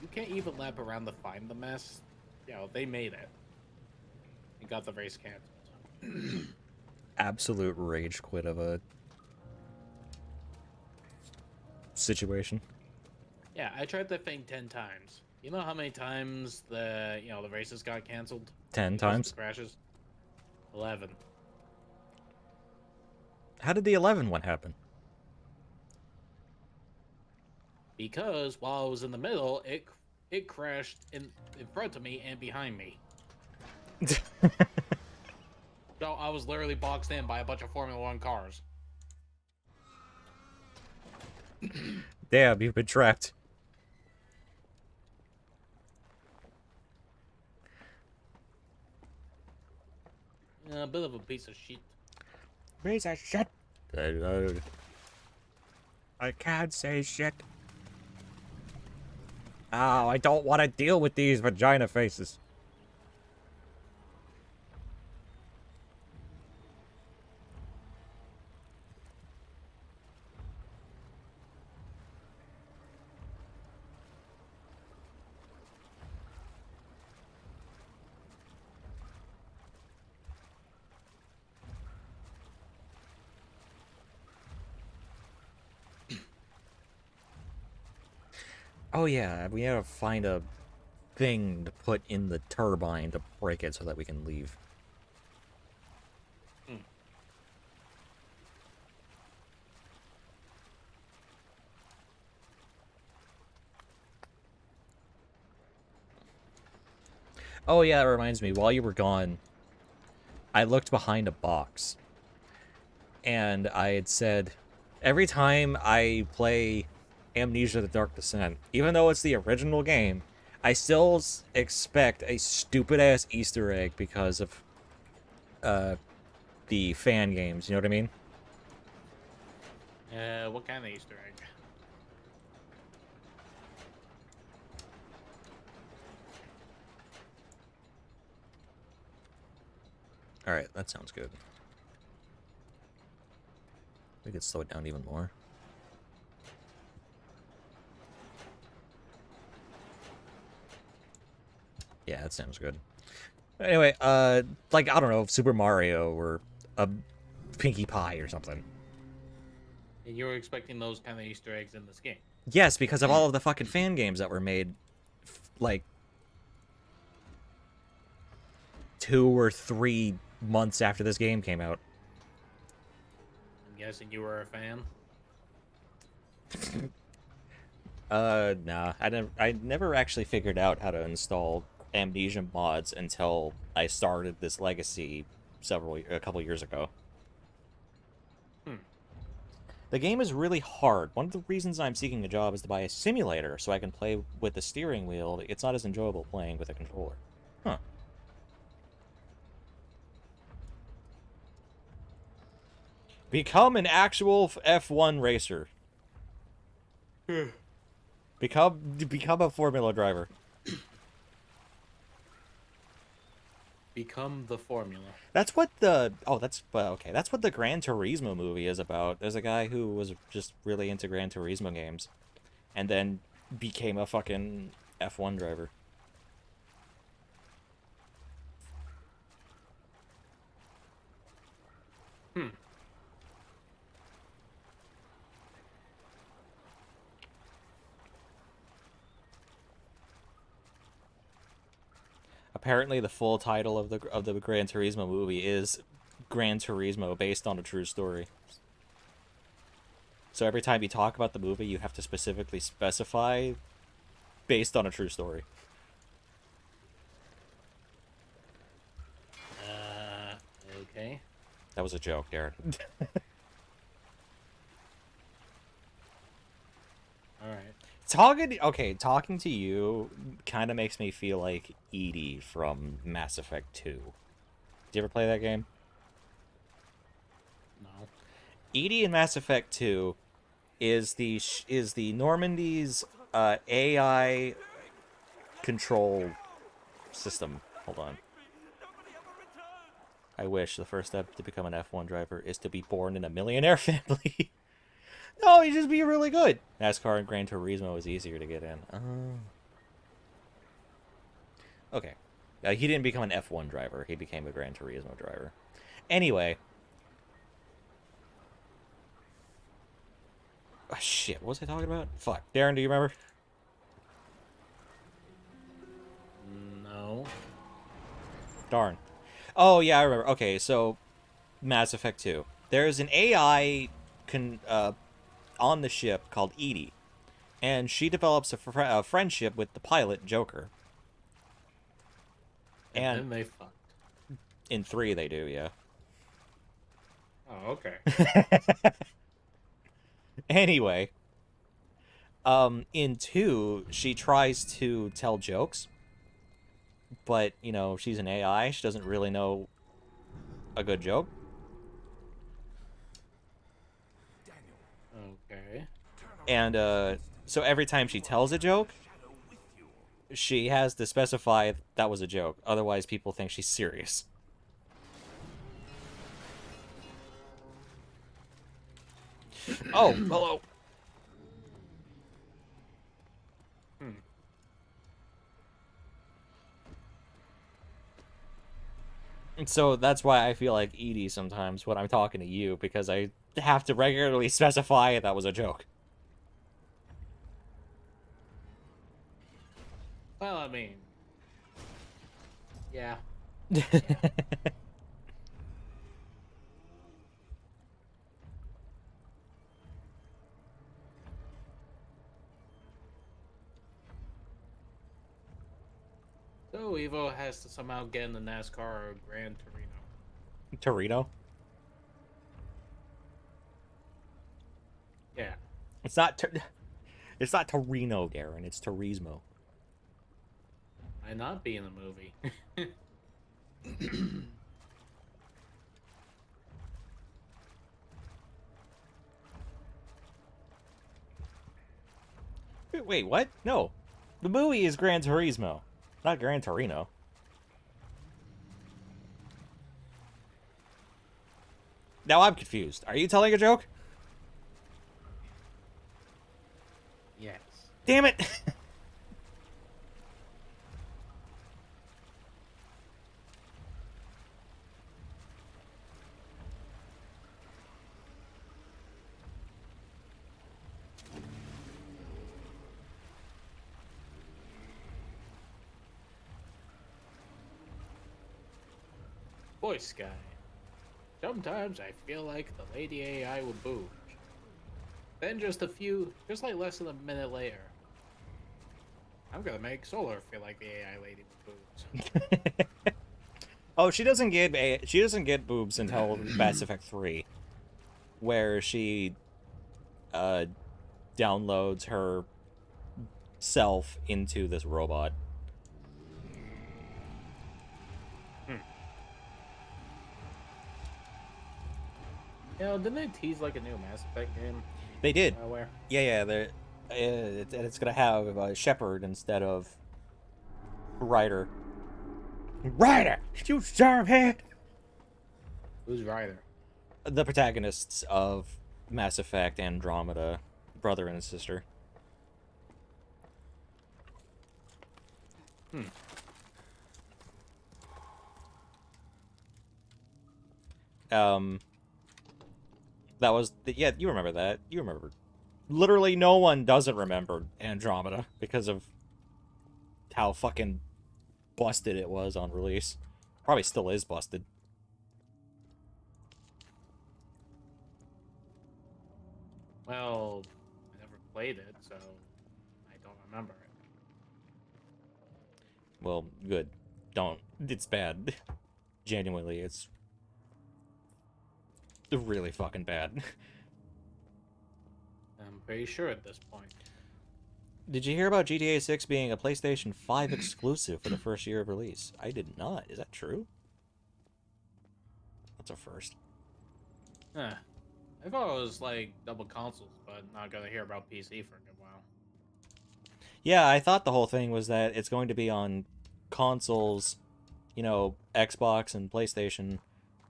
lap around to find the mess. You know, they made it. And got the race canceled. Absolute rage quit of a situation. Yeah, I tried that thing 10 times. You know how many times the races got canceled? 10 because of times? the crashes? 11. How did the 11 one happen? Because while I was in the middle, it crashed in front of me and behind me. So I was literally boxed in by a bunch of Formula 1 cars. Damn, you've been trapped. A bit of a piece of shit. Piece of shit. I can't say shit. Oh, I don't want to deal with these vagina faces. Oh yeah, we gotta find a thing to put in the turbine to break it so that we can leave. Hmm. Oh yeah, that reminds me, while you were gone, I looked behind a box. And I had said, every time I play Amnesia the Dark Descent, even though it's the original game, I still expect a stupid-ass Easter egg because of the fan games, you know what I mean? What kind of Easter egg? Alright, that sounds good. We could slow it down even more. Yeah, that sounds good. Anyway, like, I don't know, Super Mario or a Pinkie Pie or something. And you were expecting those kind of Easter eggs in this game. Yes, because of all of the fucking fan games that were made, like, 2 or 3 months after this game came out. I'm guessing you were a fan. Nah, I never actually figured out how to install Amnesia mods until I started this legacy a couple years ago. The game is really hard. One of the reasons I'm seeking a job is to buy a simulator so I can play with the steering wheel. It's not as enjoyable playing with a controller. Huh. Become an actual F1 racer. Become a Formula driver. Become the formula. That's what the okay. That's what the Gran Turismo movie is about. There's a guy who was just really into Gran Turismo games, and then became a fucking F1 driver. Apparently, the full title of the Gran Turismo movie is Gran Turismo, based on a true story. So every time you talk about the movie, you have to specifically specify based on a true story. Okay. That was a joke, Darren. All right. Talking to you kind of makes me feel like Edie from Mass Effect 2. Did you ever play that game? No. Edie in Mass Effect 2 is the Normandy's AI control system. Hold on. I wish the first step to become an F1 driver is to be born in a millionaire family. No, you just be really good. NASCAR and Gran Turismo is easier to get in. Okay. He didn't become an F1 driver. He became a Gran Turismo driver. Anyway. Oh, shit, what was I talking about? Fuck. Darren, do you remember? No. Darn. Oh, yeah, I remember. Okay, so Mass Effect 2. There's an AI on the ship called Edie, and she develops a friendship with the pilot, Joker. And then they fucked. In 3, they do, yeah. Oh, okay. Anyway, in 2, she tries to tell jokes, but, you know, she's an AI. She doesn't really know a good joke. Okay. And, so every time she tells a joke, she has to specify that was a joke. Otherwise, people think she's serious. Oh, hello. And so that's why I feel like Edie sometimes when I'm talking to you, because I have to regularly specify that was a joke. I mean, yeah. So Evo has to somehow get in the NASCAR or Gran Torino. Torino? Yeah. It's not. It's not Torino, Garen. It's Turismo. Might not be in the movie. Wait, what? No, the movie is Gran Turismo, not Gran Torino. Now I'm confused. Are you telling a joke? Yes. Damn it! Voice guy. Sometimes I feel like the lady AI will boo. Then just like less than a minute later, I'm gonna make Solar feel like the AI lady with boobs. Oh, she doesn't get boobs until Mass Effect 3, where she downloads her self into this robot. You know, didn't they tease like a new Mass Effect game? They did. Where? Yeah. It's gonna have Shepard instead of Ryder. Ryder, you darn head! Who's Ryder? The protagonists of Mass Effect Andromeda, brother and sister. That was yeah. You remember that? You remember? Literally, no one doesn't remember Andromeda because of how fucking busted it was on release. Probably still is busted. Well, I never played it, so I don't remember it. Well, good. Don't. It's bad. Genuinely, it's really fucking bad. I'm pretty sure at this point. Did you hear about GTA 6 being a PlayStation 5 exclusive for the first year of release? I did not. Is that true? That's a first. Huh. I thought it was like double consoles, but not gonna hear about PC for a good while. Yeah, I thought the whole thing was that it's going to be on consoles, you know, Xbox and PlayStation,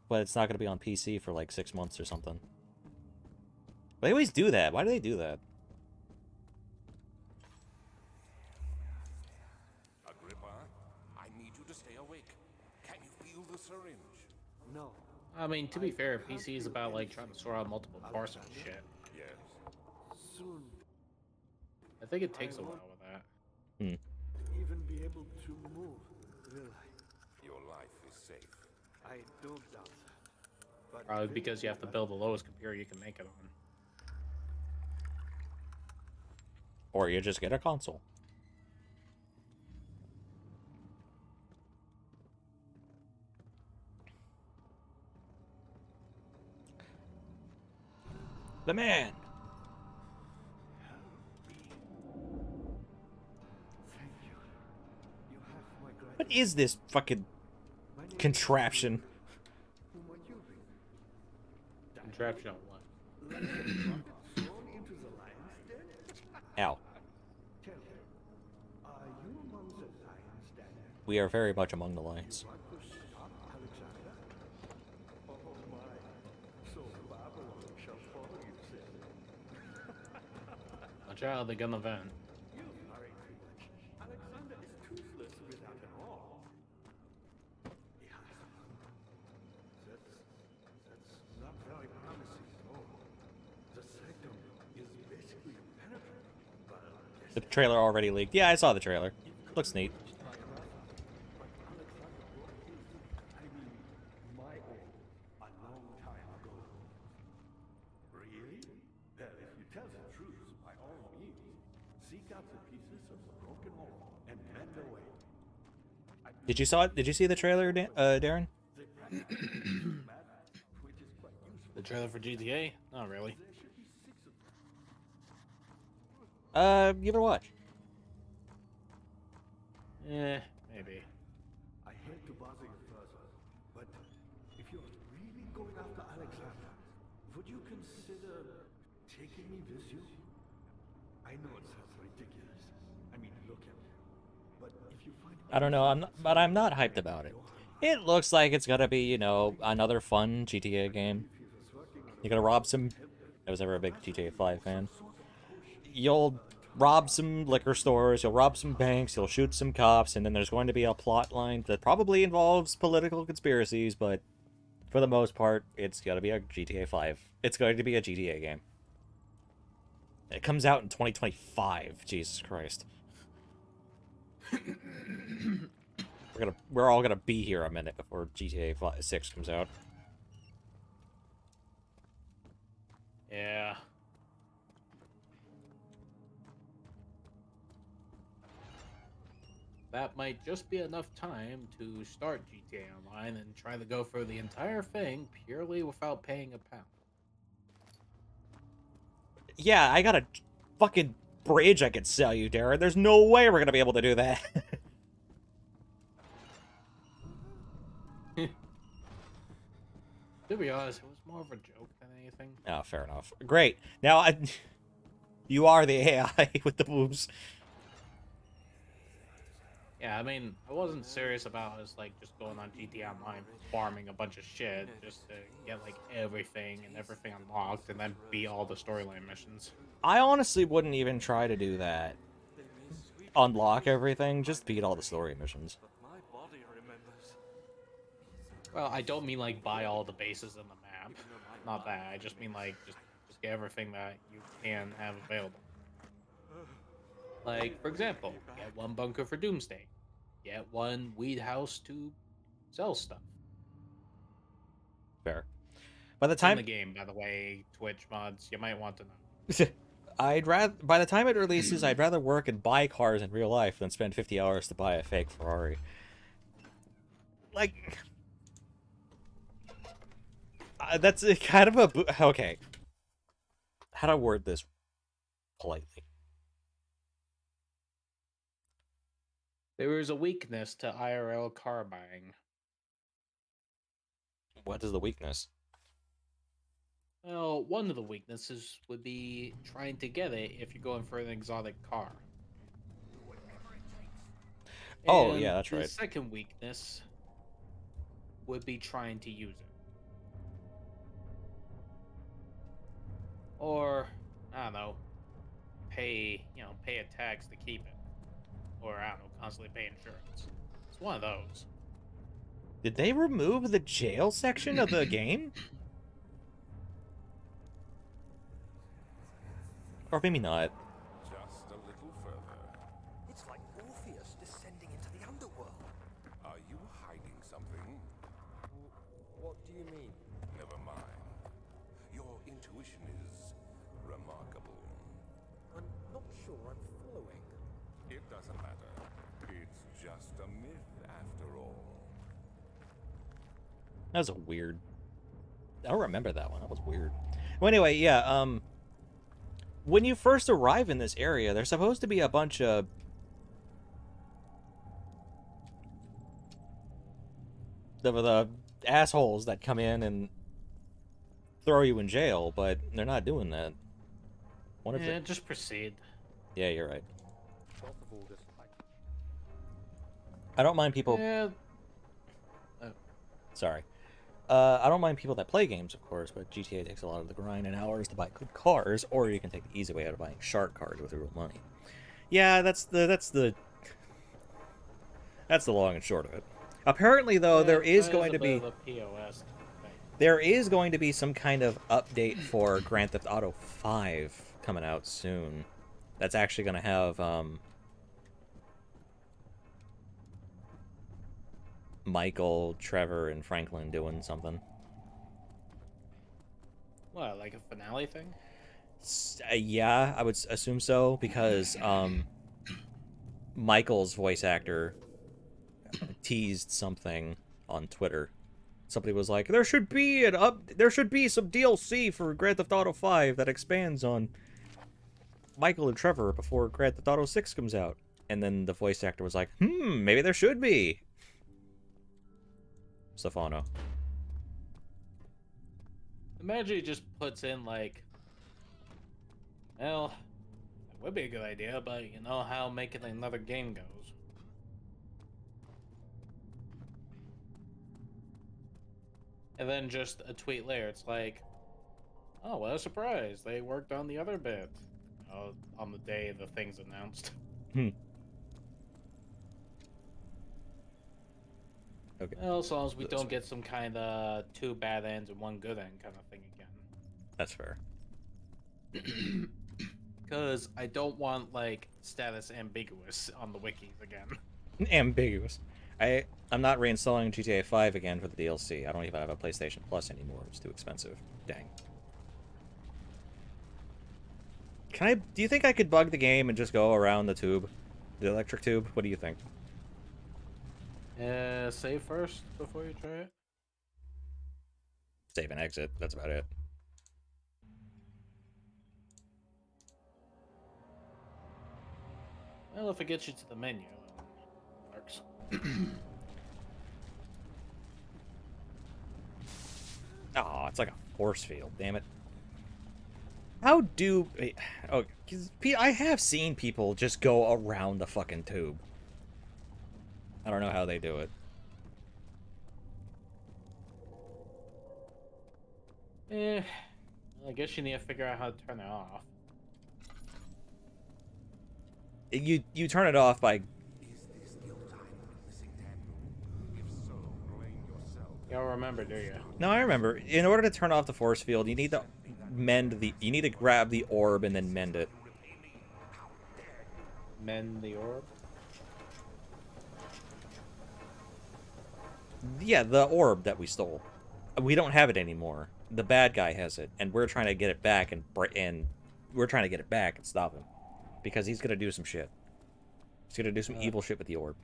but it's not going to be on PC for like 6 months or something. They always do that. Why do they do that? Agrippa, I need you to stay awake. Can you feel the syringe? No. I mean, to be fair, PC is about like trying to sort out multiple parts and shit. Yes. Soon I think it takes a while with that. even be able to move, will I? Your life is safe. I don't doubt that. But Probably because you have to build the lowest computer you can make it on. Or you just get a console. The man! thank you. You have my gratitude. What is this fucking My name is contraption? Whom are you with? Contraption on what? Like a rocket thrown into the lion's den? Ow. Tell me, are you among the lions, Daniel? We are very much among the lions. Want to stop Alexander? Oh my, so Babylon shall follow you then. Watch out, they're gonna vent. You worry too much. Alexander is toothless without an arm. Yeah. That's not very promising at all. The sectum is basically impenetrable, but The trailer already leaked. Yeah, I saw the trailer. Looks neat. Did you saw it? Did you see the trailer, Darren? The trailer for GTA? Not really. Give it a watch. Maybe. I hate to bother you further, but if you're really going after Alexander, would you consider taking me with you? I know it sounds ridiculous. I mean, look at me. But if you find I don't know. I'm not hyped about it. It looks like it's gonna be, you know, another fun GTA game. You're gonna rob some. I was never a big GTA 5 fan. You'll rob some liquor stores, you'll rob some banks, you'll shoot some cops, and then there's going to be a plot line that probably involves political conspiracies, but for the most part, it's gonna be a GTA 5. It's going to be a GTA game. It comes out in 2025. Jesus Christ. We're all gonna be here a minute before GTA 6 comes out. Yeah. That might just be enough time to start GTA Online and try to go for the entire thing purely without paying a pound. Yeah, I got a fucking bridge I could sell you, Darren. There's no way we're gonna be able to do that. To be honest, it was more of a joke than anything. Oh, fair enough. Great. Now, you are the AI with the boobs. Yeah, I mean, I wasn't serious about us like just going on GTA Online, farming a bunch of shit just to get like everything and everything unlocked, and then beat all the storyline missions. I honestly wouldn't even try to do that. Unlock everything, just beat all the story missions. Well, I don't mean like buy all the bases in the map, not that. I just mean like just get everything that you can have available. Like, for example, get one bunker for Doomsday. Get one weed house to sell stuff. Fair. By the It's in time the game, by the way, Twitch mods, you might want to know. by the time it releases, I'd rather work and buy cars in real life than spend 50 hours to buy a fake Ferrari. Like, that's kind of a okay. How do I word this politely? There is a weakness to IRL car buying. What is the weakness? Well, one of the weaknesses would be trying to get it if you're going for an exotic car. Oh, And yeah, that's right. The second weakness would be trying to use it. Or, I don't know, pay a tax to keep it. Or, I don't know, constantly pay insurance. It's one of those. Did they remove the jail section of the game? Or maybe not. Just a little further. It's like Orpheus descending into the underworld. Are you hiding something? What do you mean? Never mind. Your intuition is remarkable. I'm not sure I'm following. It doesn't matter. It's just a myth after all. That was a weird. I don't remember that one. That was weird. Well, anyway, yeah. When you first arrive in this area, there's supposed to be a bunch of the assholes that come in and throw you in jail, but they're not doing that. One of Yeah, just proceed. Yeah, you're right. Both of all this, I don't mind people. Yeah. Sorry. I don't mind people that play games, of course, but GTA takes a lot of the grind and hours to buy good cars, or you can take the easy way out of buying shark cars with real money. Yeah, that's the long and short of it. Apparently, though, there is going to be POS thing. there is going to be some kind of update for Grand Theft Auto 5 coming out soon. That's actually going to have Michael, Trevor, and Franklin doing something. What, like a finale thing? Yeah, I would assume so, because Michael's voice actor teased something on Twitter. Somebody was like, there should be some DLC for Grand Theft Auto 5 that expands on Michael and Trevor before Grand Theft Auto 6 comes out. And then the voice actor was like, maybe there should be. Stefano. Imagine he just puts in like, well, that would be a good idea, but you know how making another game goes. And then just a tweet later, it's like, oh, what a surprise. They worked on the other bit on the day the thing's announced. Okay. Well, as long as we don't get some kind of 2 bad ends and 1 good end kind of thing again. That's fair. Because I don't want, like, status ambiguous on the wikis again. Ambiguous. I'm not reinstalling GTA 5 again for the DLC. I don't even have a PlayStation Plus anymore. It's too expensive. Dang. Do you think I could bug the game and just go around the tube? The electric tube? What do you think? Save first before you try it. Save and exit. That's about it. Well, if it gets you to the menu, it works. Oh, it's like a force field. Damn it. How do... Oh, 'cause I have seen people just go around the fucking tube. I don't know how they do it. Well, I guess you need to figure out how to turn it off. You turn it off by... Is this your time witnessing Daniel? If so, blame yourself. You don't remember, do you? No, I remember. In order to turn off the force field, you need to you need to grab the orb and then mend it. Mend the orb? Yeah, the orb that we stole. We don't have it anymore. The bad guy has it, and we're trying to get it back and we're trying to get it back and stop him because he's gonna do some shit. He's gonna do some evil shit with the orb.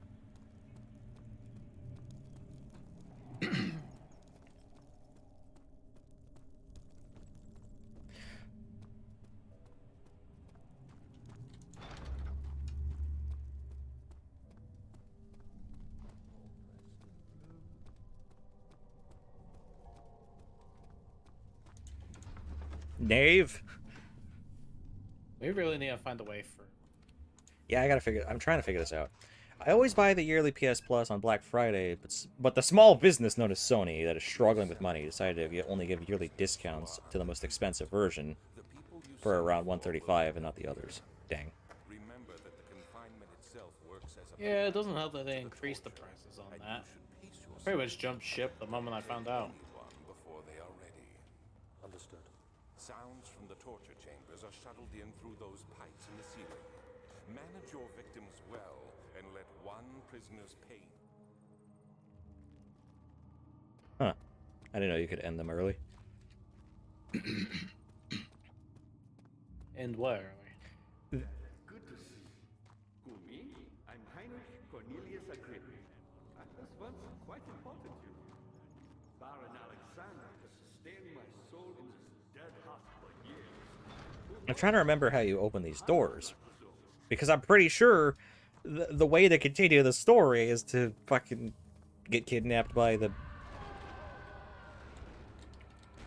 Knave. We really need to find a way for... Yeah, I'm trying to figure this out. I always buy the yearly PS Plus on Black Friday, but the small business known as Sony that is struggling with money decided to only give yearly discounts to the most expensive version for around $135 and not the others. Dang. Remember that the confinement itself works as a Yeah, it doesn't help that they increased the prices on that. Pretty much jumped ship the moment I found out. before they are ready. Understood. Sounds from the torture chambers are shuttled in through those pipes in the ceiling. Manage your victims well and let one prisoner's pain. Huh. I didn't know you could end them early. And what early? Good to see you. Who, me? I'm Heinrich Cornelius Agrippa. I was once quite important to you. Baron Alexander has sustained my soul in this dead heart for years. I'm trying to remember how you open these doors. Because I'm pretty sure the way to continue the story is to fucking get kidnapped by the...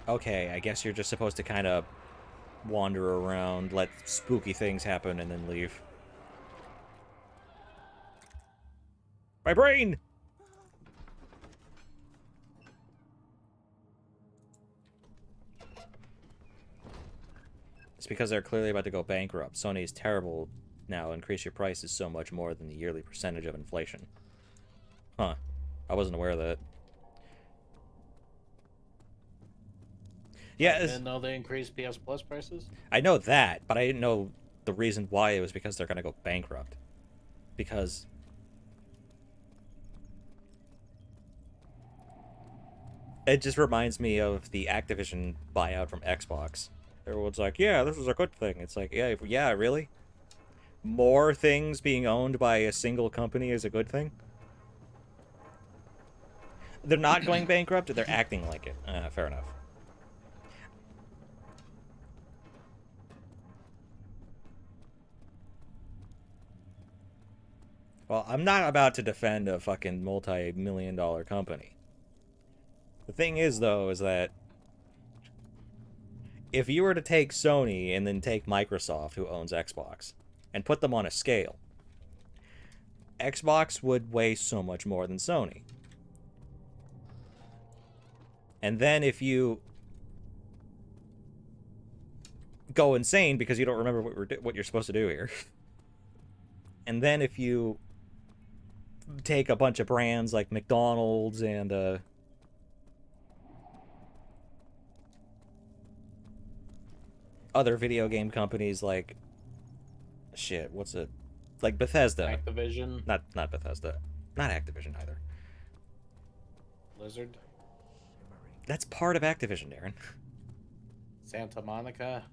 Okay, I guess you're just supposed to kind of wander around, let spooky things happen, and then leave. My brain! It's because they're clearly about to go bankrupt. Sony is terrible now. Increase your prices so much more than the yearly percentage of inflation. Huh. I wasn't aware of that. Yeah, I didn't know they increased PS Plus prices. I know that, but I didn't know the reason why. It was because they're gonna go bankrupt. Because it just reminds me of the Activision buyout from Xbox. Everyone's like, "Yeah, this is a good thing." It's like, yeah, really? more things being owned by a single company is a good thing. They're not going bankrupt, they're acting like it. Fair enough. Well, I'm not about to defend a fucking multi-million-dollar company. The thing is, though, is that if you were to take Sony and then take Microsoft, who owns Xbox, and put them on a scale, Xbox would weigh so much more than Sony. And then if you go insane because you don't remember what you're supposed to do here, and then if you take a bunch of brands like McDonald's and other video game companies like shit, what's it? Like Bethesda. Activision. Not Bethesda. Not Activision either. Blizzard. That's part of Activision, Darren. Santa Monica.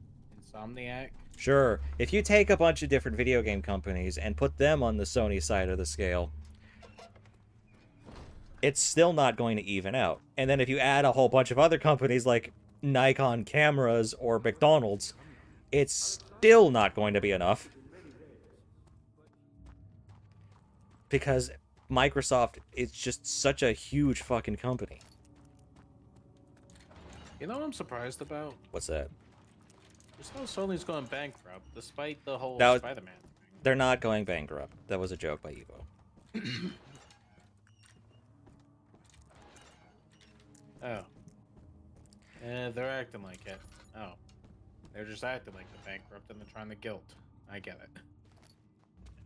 Insomniac. Sure. If you take a bunch of different video game companies and put them on the Sony side of the scale, it's still not going to even out. And then if you add a whole bunch of other companies like Nikon Cameras or McDonald's, it's still not going to be enough. Because Microsoft is just such a huge fucking company. You know what I'm surprised about? What's that? Just how Sony's going bankrupt, despite the whole That was- Spider-Man thing. They're not going bankrupt. That was a joke by Evo. Oh. They're acting like it. Oh. They're just acting like they're bankrupt and they're trying to guilt. I get it.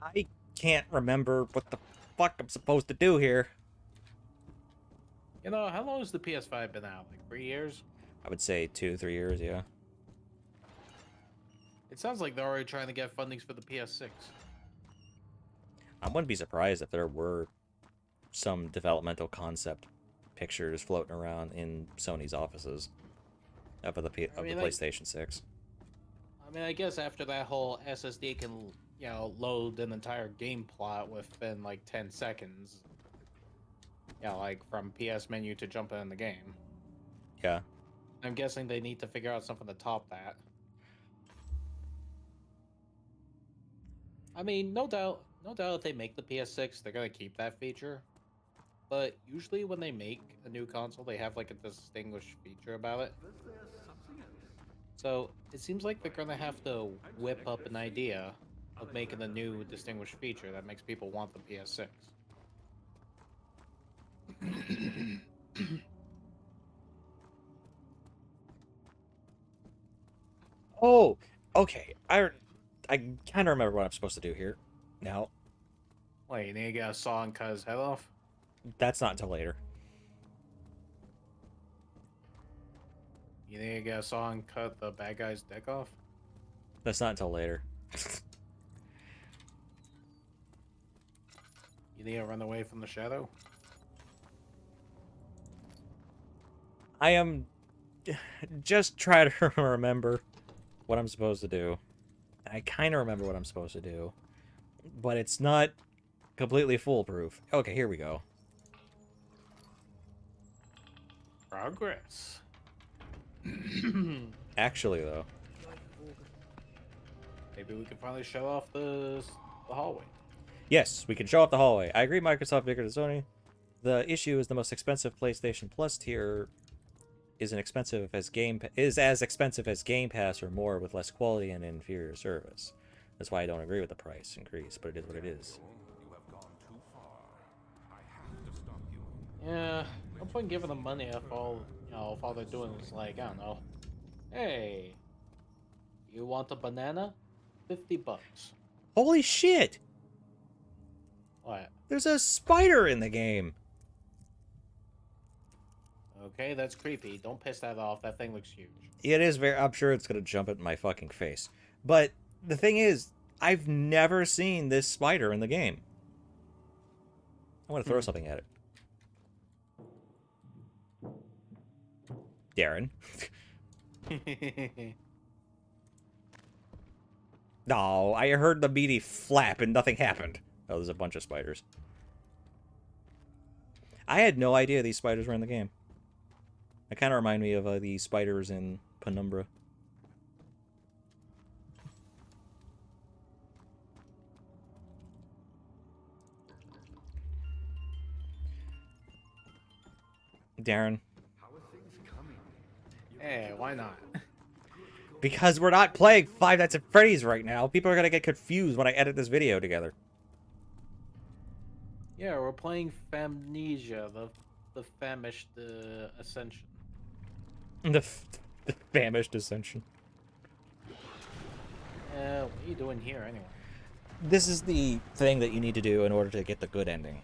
I can't remember what the fuck I'm supposed to do here. You know, how long has the PS5 been out? Like 3 years? I would say 2-3 years, yeah. It sounds like they're already trying to get fundings for the PS6. I wouldn't be surprised if there were some developmental concept pictures floating around in Sony's offices of the PlayStation 6. I mean, I guess after that whole SSD can, you know, load an entire game plot within like 10 seconds. Yeah, like from PS menu to jump in the game. Yeah. I'm guessing they need to figure out something to top that. I mean, no doubt if they make the PS6, they're gonna keep that feature. But usually when they make a new console, they have like a distinguished feature about it. So it seems like they're gonna have to whip up an idea of making a new distinguished feature that makes people want the PS6. Oh, okay. I kind of remember what I'm supposed to do here. Now, Wait, you need to get a saw and cut his head off? that's not until later. You need to get a saw and cut the bad guy's dick off? That's not until later. You need to run away from the shadow? I am just trying to remember what I'm supposed to do. I kind of remember what I'm supposed to do, but it's not completely foolproof. Okay, here we go. Progress. Actually, though, Maybe we can finally shut off the hallway. yes, we can show off the hallway. I agree, Microsoft bigger than Sony. The issue is the most expensive PlayStation Plus tier is as expensive as Game Pass or more with less quality and inferior service. That's why I don't agree with the price increase, but it is what it is. You have gone too far. I have to stop you. Yeah, no point giving them money if all they're doing is like, I don't know. Hey, you want a banana? $50. Holy shit! What? There's a spider in the game. Okay, that's creepy. Don't piss that off. That thing looks huge. It is very. I'm sure it's gonna jump at my fucking face. But the thing is, I've never seen this spider in the game. I want to throw something at it. Darren. No, I heard the meaty flap and nothing happened. Oh, there's a bunch of spiders. I had no idea these spiders were in the game. They kind of remind me of the spiders in Penumbra. Darren. How are things coming? Hey, why not? Because we're not playing Five Nights at Freddy's right now. People are going to get confused when I edit this video together. Yeah, we're playing Amnesia, the famished ascension. The famished ascension. What are you doing here anyway? This is the thing that you need to do in order to get the good ending.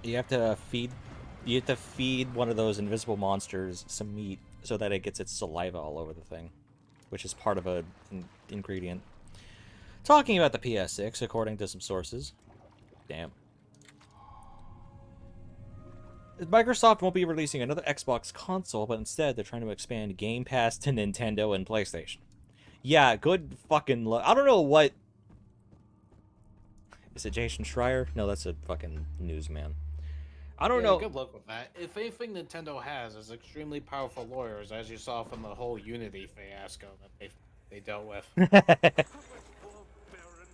You have to feed one of those invisible monsters some meat so that it gets its saliva all over the thing, which is part of an ingredient. Talking about the PS6, according to some sources. Damn. Microsoft won't be releasing another Xbox console, but instead they're trying to expand Game Pass to Nintendo and PlayStation. Yeah, good fucking luck. I don't know what... Is it Jason Schreier? No, that's a fucking newsman. I don't know. Good luck with that. If anything Nintendo has is extremely powerful lawyers, as you saw from the whole Unity fiasco that they dealt with. How much more, Baron?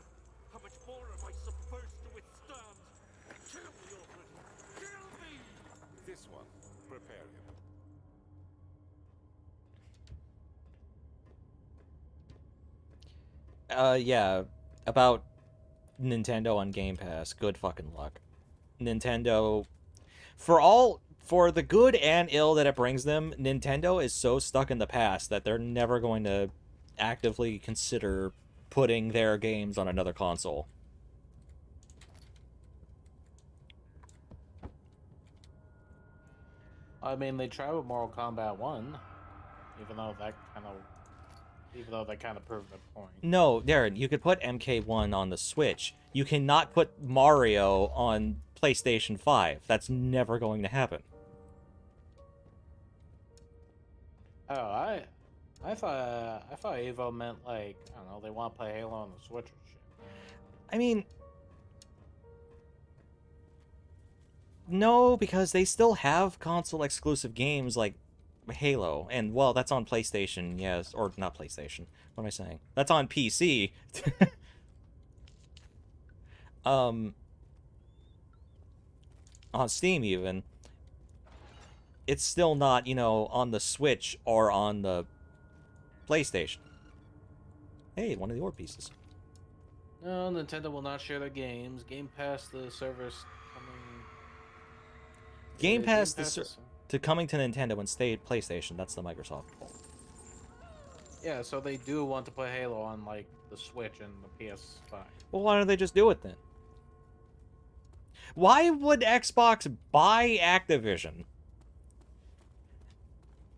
How much more am I supposed to withstand? Kill me already! Kill me! This one, prepare him. Yeah, about Nintendo on Game Pass. Good fucking luck. Nintendo, for the good and ill that it brings them, Nintendo is so stuck in the past that they're never going to actively consider putting their games on another console. I mean, they tried with Mortal Kombat 1, even though that kind of proved their point. No, Darren, you could put MK1 on the Switch. You cannot put Mario on PlayStation 5. That's never going to happen. Oh, I thought Evo meant, like, I don't know, they want to play Halo on the Switch or shit. I mean, no, because they still have console exclusive games like Halo, and well, that's on PlayStation, yes, or not PlayStation. What am I saying? That's on PC. On Steam even. It's still not, you know, on the Switch or on the PlayStation. Hey, one of the ore pieces. No, Nintendo will not share their games. Game Pass, the service coming. Game Pass, is- to coming to Nintendo and stay at PlayStation. That's the Microsoft. Yeah, so they do want to play Halo on, like, the Switch and the PS5. Well, why don't they just do it then? Why would Xbox buy Activision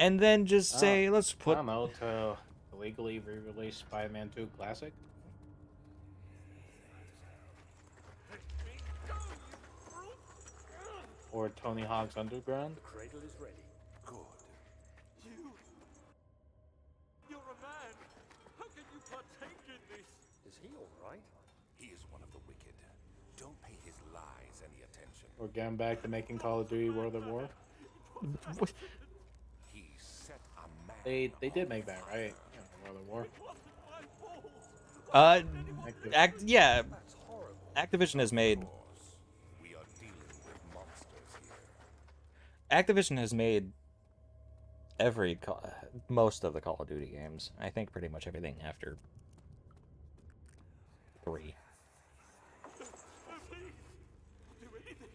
and then just say, let's I put... don't know, to illegally re-release Spider-Man 2 Classic? Or Tony Hawk's Underground? The cradle is ready. Good. You're a man! How can you partake in this? Is he alright? He is one of the wicked. Don't pay his lies any attention. Or getting back to making Call of Duty World at War? He set a man. They did make that, right? Yeah, World at War. Yeah. Activision has made... We are dealing with monsters here. Activision has made most of the Call of Duty games. I think pretty much everything after 3. Do anything!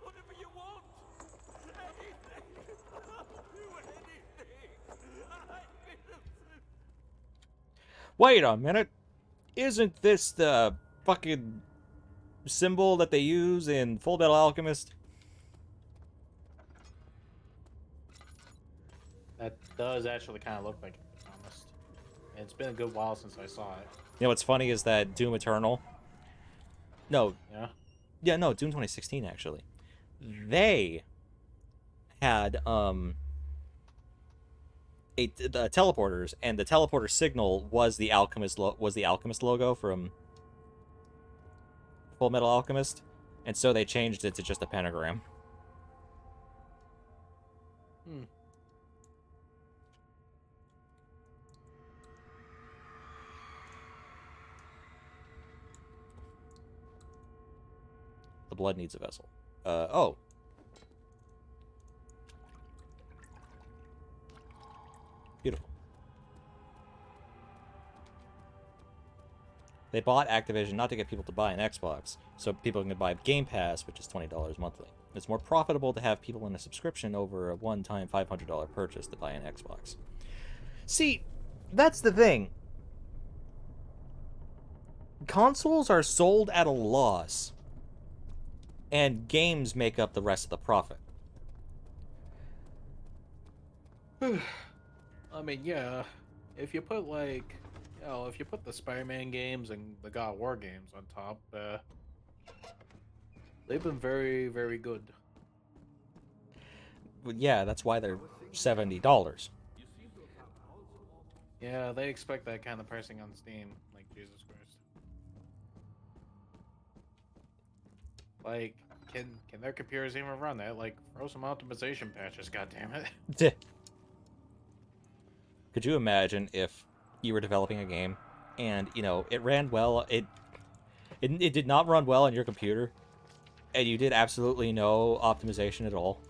Whatever you want! Anything! Do anything! I'm innocent! Wait a minute. Isn't this the fucking symbol that they use in Full Metal Alchemist? That does actually kind of look like it, to be honest. And it's been a good while since I saw it. You know what's funny is that Doom Eternal... No. Yeah? No, Doom 2016, actually. They had, the teleporters, and the teleporter signal was the alchemist logo from Full Metal Alchemist, and so they changed it to just a pentagram. Hmm. The blood needs a vessel. Oh. Beautiful. They bought Activision not to get people to buy an Xbox, so people can buy Game Pass, which is $20 monthly. It's more profitable to have people in a subscription over a one-time $500 purchase to buy an Xbox. See, that's the thing. Consoles are sold at a loss, and games make up the rest of the profit. I mean, yeah, if you put like, if you put the Spider-Man games and the God of War games on top, they've been very, very good. But yeah, that's why they're $70. Yeah, they expect that kind of pricing on Steam, like Jesus Christ. Like, can their computers even run that? Like, throw some optimization patches, goddammit. Could you imagine if you were developing a game and, it ran well, it did not run well on your computer, and you did absolutely no optimization at all?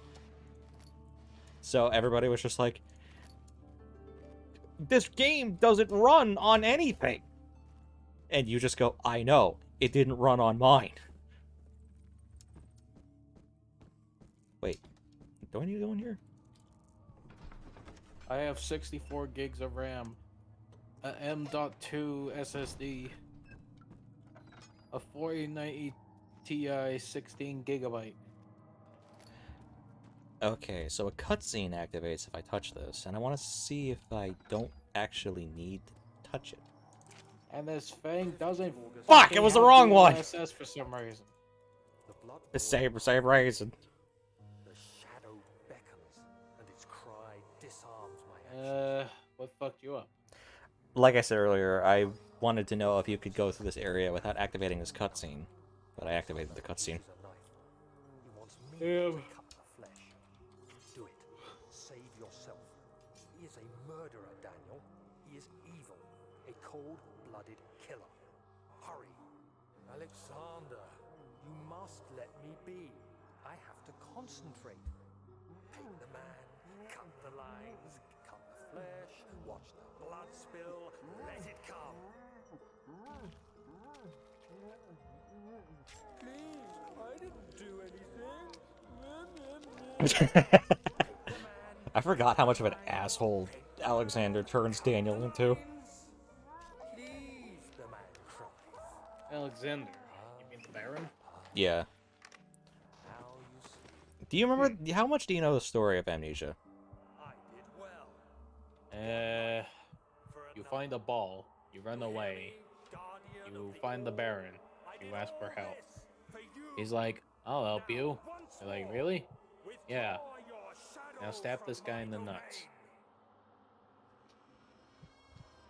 So everybody was just like, this game doesn't run on anything. And you just go, I know, it didn't run on mine. Wait, do I need to go in here? I have 64 gigs of RAM, a M.2 SSD, a 4090 Ti 16 gigabyte. Okay, so a cutscene activates if I touch this, and I want to see if I don't actually need to touch it. And this thing doesn't. Fuck! It was the wrong one. DLSS for some reason. The same reason. The shadow beckons, and its cry disarms my action. What fucked you up? Like I said earlier, I wanted to know if you could go through this area without activating this cutscene, but I activated the cutscene. He wants me to cut the flesh. Do it. Save yourself. He is a murderer, Daniel. He is evil. A cold-blooded killer. Hurry. Alexander, you must let me be. I have to concentrate. Paint the man, cut the lines, cut the flesh, watch the blood spill, let it come. Please, I didn't do anything. I forgot how much of an asshole Alexander turns Daniel into. Please, the man cries. Alexander. You mean the Baron? Yeah. How you sleep. Do you remember, how much do you know the story of Amnesia? I did well. You find a ball, you run away, you find the Baron, you ask for help. He's like, I'll help you. You're like, really? Yeah. Now stab this guy in the nuts.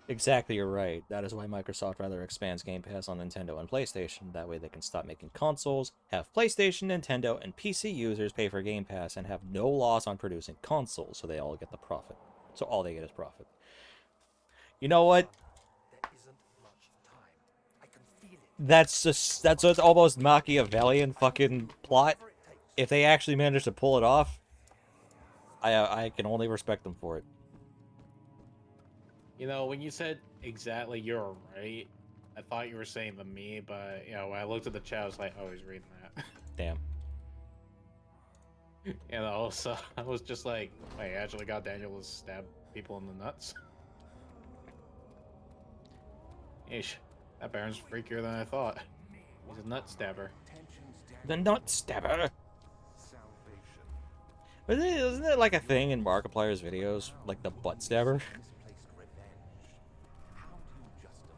Exactly, you're right. That is why Microsoft rather expands Game Pass on Nintendo and PlayStation. That way they can stop making consoles, have PlayStation, Nintendo, and PC users pay for Game Pass, and have no loss on producing consoles, so they all get the profit. So all they get is profit. You know what? There isn't much time. I can feel it. That's an almost Machiavellian fucking plot. If they actually manage to pull it off, I can only respect them for it. You know, when you said exactly you're right, I thought you were saying the me, but, when I looked at the chat, I was like, oh, he's reading that. Damn. So I was just like, wait, I actually got Daniel to stab people in the nuts? Ish, that Baron's freakier than I thought. He's a nut stabber. The nut stabber. Isn't it like a thing in Markiplier's videos? Like the butt stabber?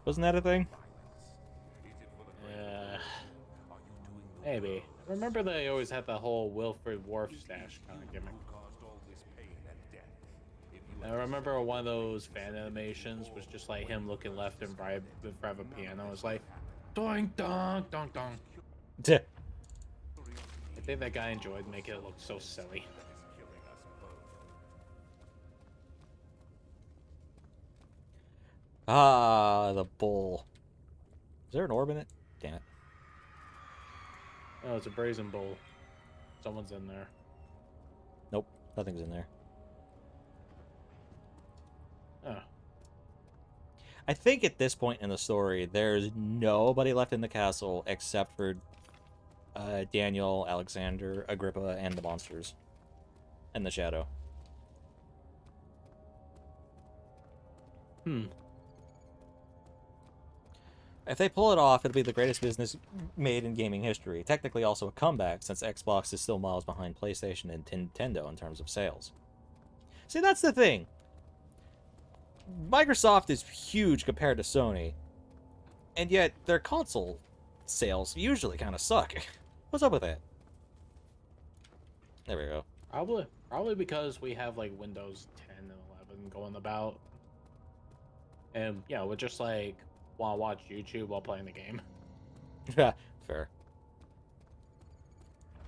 Wasn't that a thing? Maybe. Remember they always had the whole Wilfred Wharf stash kind of gimmick. I remember one of those fan animations was just like him looking left and right in front of a piano. It's like, doink, donk, donk, donk. I think that guy enjoyed making it look so silly. Ah, the bull. Is there an orb in it? Damn it. Oh, it's a brazen bull. Someone's in there. Nope, nothing's in there. Oh. I think at this point in the story, there's nobody left in the castle except for Daniel, Alexander, Agrippa, and the monsters. And the shadow. If they pull it off, it'll be the greatest business made in gaming history. Technically also a comeback, since Xbox is still miles behind PlayStation and Nintendo in terms of sales. See, that's the thing. Microsoft is huge compared to Sony, and yet their console sales usually kind of suck. What's up with that? There we go. Probably because we have like Windows 10 and 11 going about, and yeah, we're just like want to watch YouTube while playing the game. Fair.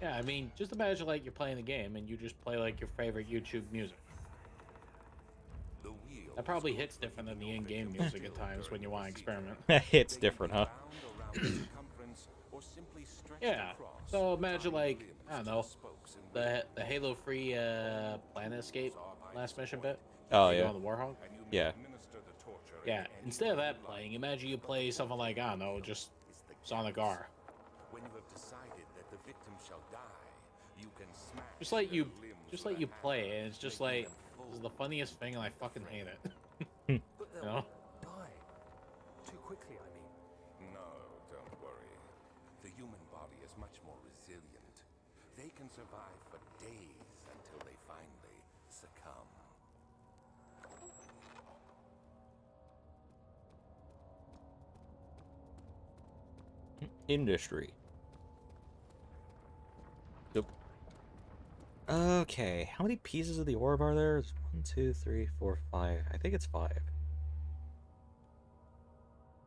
Yeah, I mean, just imagine like you're playing the game and you just play like your favorite YouTube music. That probably hits different than the in-game music at times when you want to experiment. It's different, huh? Yeah. So imagine like, I don't know, the Halo free Planet Escape last mission bit. Oh yeah. On the Warhawk. Yeah. Yeah. Instead of that playing, imagine you play something like, I don't know, just Sonic R. When you have decided that the victim shall die, you can smash Just let you play it, and it's just like, this is the funniest thing, and I fucking hate it. But they'll You know? die. Too quickly, I mean. No, don't worry. The human body is much more resilient. They can survive for days until they finally succumb. Industry. Nope. Okay, how many pieces of the orb are there? It's 1, 2, 3, 4, 5. I think it's 5.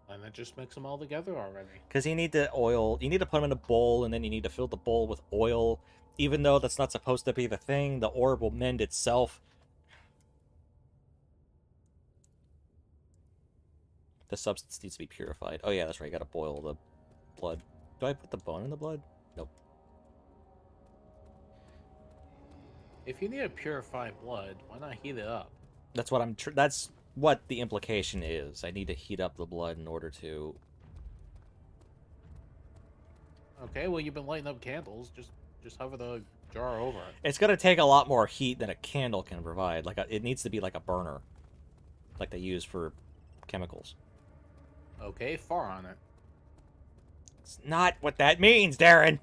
And then just mix them all together already. Because you need to put them in a bowl, and then you need to fill the bowl with oil. Even though that's not supposed to be the thing, the orb will mend itself. The substance needs to be purified. Oh yeah, that's right, you gotta boil the blood. Do I put the bone in the blood? Nope. If you need to purify blood, why not heat it up? That's what that's what the implication is. I need to heat up the blood in order to... Okay, well you've been lighting up candles. Just hover the jar over it. It's gonna take a lot more heat than a candle can provide. It needs to be like a burner, like they use for chemicals. Okay, far on it. It's not what that means, Darren!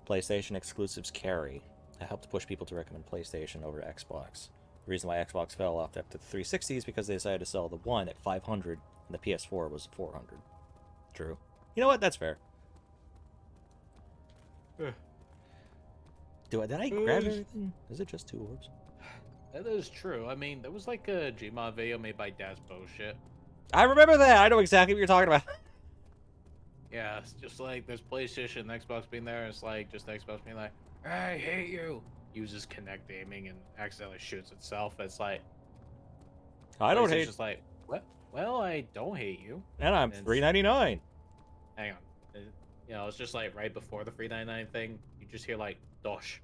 PlayStation exclusives carry. That helped push people to recommend PlayStation over Xbox. The reason why Xbox fell off after the 360 is because they decided to sell the One at $500 and the PS4 was $400. True. You know what? That's fair. Did I grab everything? Is it just 2 orbs? That is true. I mean, there was like a Gmod video made by Das Bullshit. I remember that! I know exactly what you're talking about. Yeah, it's just like there's PlayStation and Xbox being there, and it's like just Xbox being like, I hate you. Uses Kinect aiming and accidentally shoots itself. It's like, I don't hate... just like, what? Well, I don't hate you. And I'm $3.99. Hang on. You know, it's just like right before the $3.99 thing, you just hear like, dosh.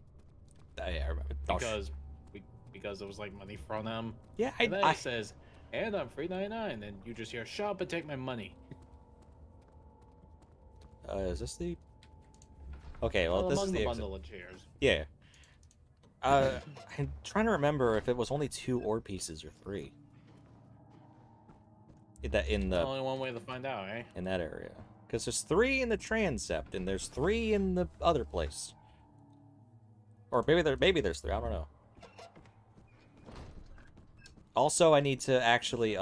Yeah, I remember. Dosh. Because there was like money from them. Yeah, And then it says, and I'm $3.99, and you just hear, shut up and take my money. Is this the... Okay, well, Well, this among is the the bundle of chairs. Yeah. I'm trying to remember if it was only 2 orb pieces or 3. Only one way to find out, eh? In that area. Because there's 3 in the transept, and there's 3 in the other place. Or maybe there's 3, I don't know. Also, I need to actually,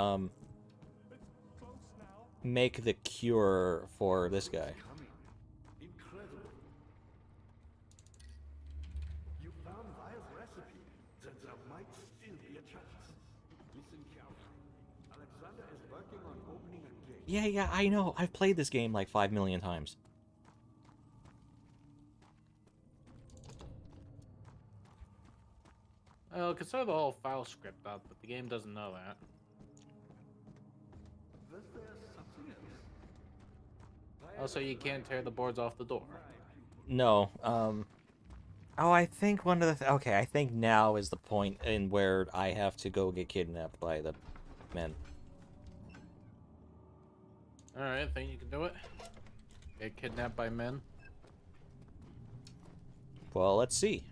make the cure for this guy. Incredible. You found Vile's recipe. The might chance. Listen carefully. Alexander is working on opening a gate. Yeah, I know. I've played this game like 5 million times. Well, consider the whole file script up, but the game doesn't know that. Was there something else? Also, you can't tear the boards off the door. No, Oh, I think one of the... okay, I think now is the point in where I have to go get kidnapped by the men. Alright, think you can do it? Get kidnapped by men? Well, let's see.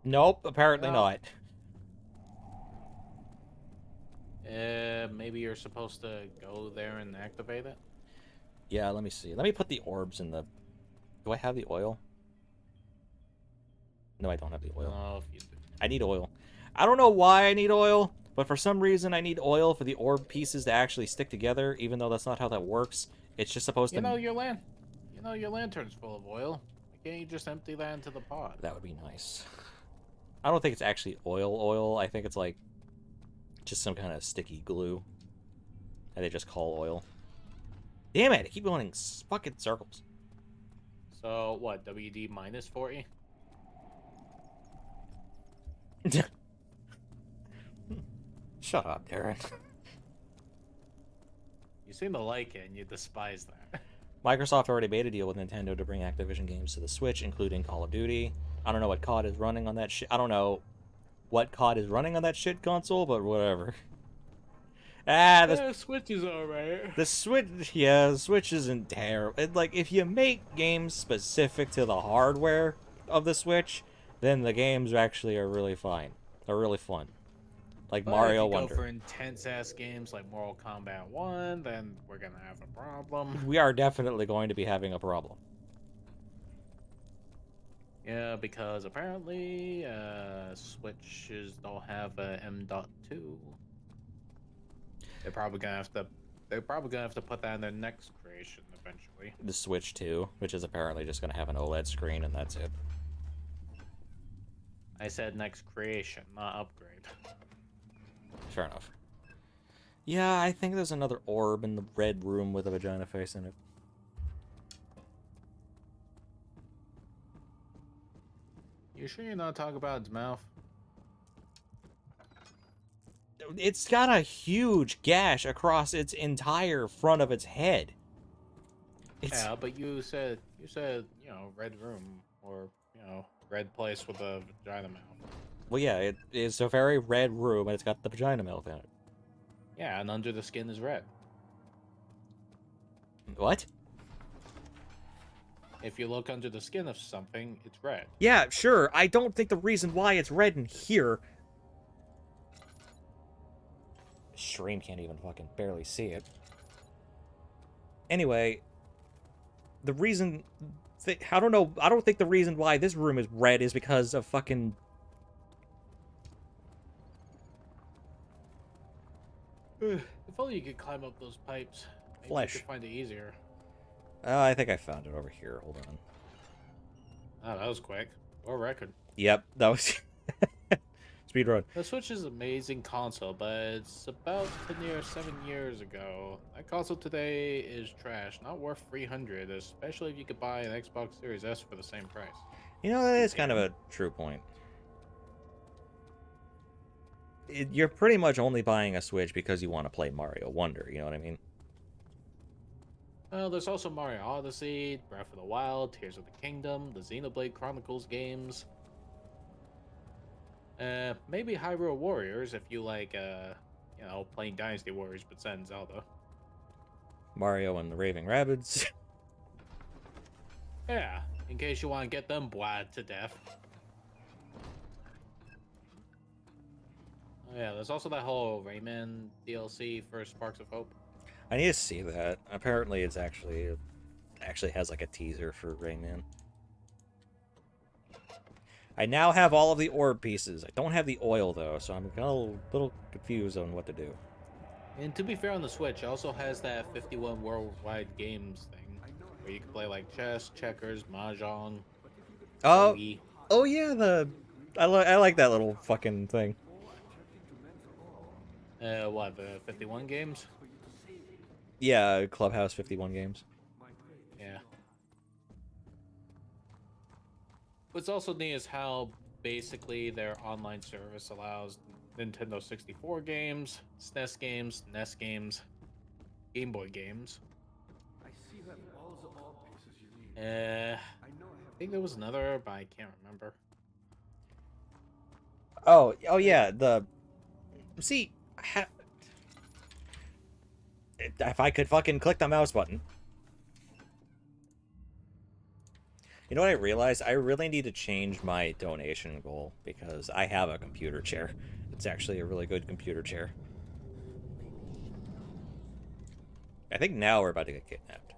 Nope, apparently No. not. Maybe you're supposed to go there and activate it? Yeah, let me see. Let me put the orbs in the... do I have the oil? No, I don't have the oil. No, if you do. I need oil. I don't know why I need oil, but for some reason I need oil for the orb pieces to actually stick together, even though that's not how that works. It's just supposed to... You know your lantern's full of oil. Why can't you just empty that into the pot? That would be nice. I don't think it's actually oil. I think it's like just some kind of sticky glue that they just call oil. Damn it! I keep going in fucking circles. So, what, WD minus 40? Shut up, Darren. You seem to like it, and you despise that. Microsoft already made a deal with Nintendo to bring Activision games to the Switch, including Call of Duty. I don't know what COD is running on that shit. I don't know what COD is running on that shit console, but whatever. The Switch is alright. The Switch, yeah, the Switch isn't terrible. Like, if you make games specific to the hardware of the Switch, then the games actually are really fine. They're really fun. Like But Mario if you Wonder. go for intense-ass games like Mortal Kombat 1, then we're gonna have a problem. We are definitely going to be having a problem. Yeah, because apparently, Switches don't have a M.2. They're probably gonna have to put that in their next creation eventually. The Switch 2, which is apparently just going to have an OLED screen, and that's it. I said next creation, not upgrade. Fair enough. Yeah, I think there's another orb in the red room with a vagina face in it. You sure you're not talking about its mouth? It's got a huge gash across its entire front of its head. Yeah, but you said, you know, red room, or, you know, red place with a vagina mouth. Well, yeah, it is a very red room, and it's got the vagina mouth in it. Yeah, and under the skin is red. What? If you look under the skin of something, it's red. Yeah, sure. I don't think the reason why it's red in here... Stream can't even fucking barely see it. Anyway, the reason... I don't know. I don't think the reason why this room is red is because of fucking... If only you could climb up those pipes. Maybe Flesh. you could find it easier. Oh, I think I found it over here. Hold on. Oh, that was quick. Or record. Yep, that was... Speedrun. The Switch is an amazing console, but it's about near 7 years ago. That console today is trash, not worth $300, especially if you could buy an Xbox Series S for the same price. You know, that is kind of a true point. You're pretty much only buying a Switch because you want to play Mario Wonder, you know what I mean? Well, there's also Mario Odyssey, Breath of the Wild, Tears of the Kingdom, the Xenoblade Chronicles games. Maybe Hyrule Warriors if you like, you know, playing Dynasty Warriors but set in Zelda. Mario and the Raving Rabbids. Yeah, in case you want to get them bled to death. Oh yeah, there's also that whole Rayman DLC for Sparks of Hope. I need to see that. Apparently, it's actually has like a teaser for Rayman. I now have all of the orb pieces. I don't have the oil though, so I'm kind of a little confused on what to do. And to be fair, on the Switch, it also has that 51 worldwide games thing. where you can play like chess, checkers, mahjong, Oh, shogi. oh yeah, I like that little fucking thing. What, the 51 games? Yeah, Clubhouse 51 games. Yeah. What's also neat is how basically their online service allows Nintendo 64 games, SNES games, NES games, Game Boy games. I see you have all the art pieces you need. I I know I have think there was another, but I can't remember. Oh, yeah, see, if I could fucking click the mouse button. You know what I realized? I really need to change my donation goal because I have a computer chair. It's actually a really good computer chair. I think now we're about to get kidnapped.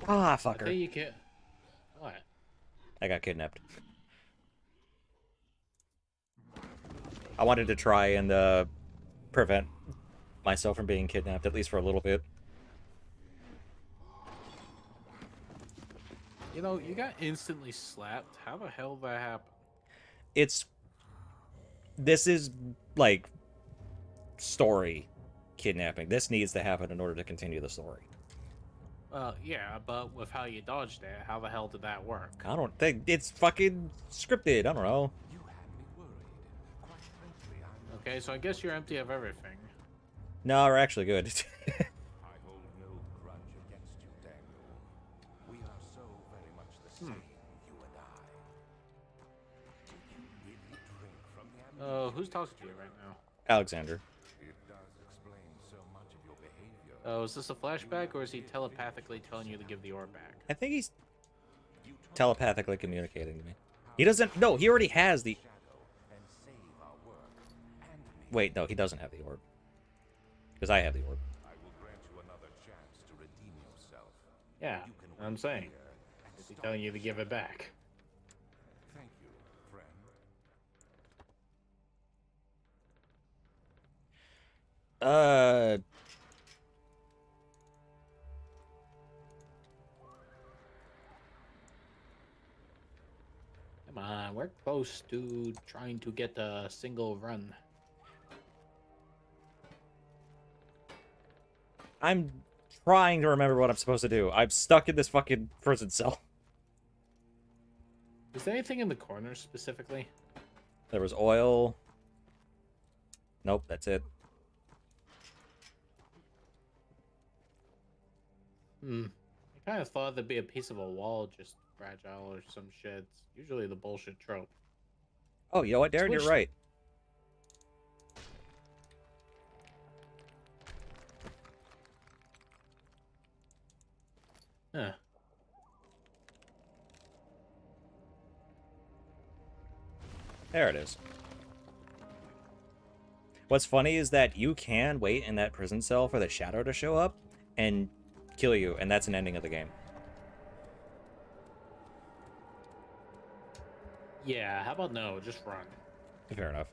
Ah, I fucker. think you can. What? I got kidnapped. I wanted to try and prevent myself from being kidnapped, at least for a little bit. You know, you got instantly slapped. How the hell did that happen? This is, like, story kidnapping. This needs to happen in order to continue the story. Yeah, but with how you dodged it, how the hell did that work? I don't think it's fucking scripted. I don't know. You had me worried. Quite frankly, I'm Okay, so I guess you're empty of everything. No, we're actually good. I hold no grudge against you, Daniel. We are so very much the same, you and I. Did you really drink from the amnesia? Who's talking to you right now? Alexander. It does explain so much of your behavior. Oh, is this a flashback, or is he telepathically telling you to give the orb back? I think he's telepathically communicating to me. He doesn't... No, he already has the... Shadow and save our work and me. Wait, no, he doesn't have the orb. Because I have the orb. I will grant you another chance to redeem yourself. Yeah, You can I'm wait saying. here and Is he stop telling you to this. give it back? Thank you, friend. Come on, we're close to trying to get a single run. I'm trying to remember what I'm supposed to do. I'm stuck in this fucking prison cell. Is there anything in the corners specifically? There was oil. Nope, that's it. I kind of thought there'd be a piece of a wall just fragile or some shit. It's usually the bullshit trope. Oh, you know what, Darren? You're Switch- right. Huh. There it is. What's funny is that you can wait in that prison cell for the shadow to show up and kill you, and that's an ending of the game. Yeah, how about no? Just run. Fair enough.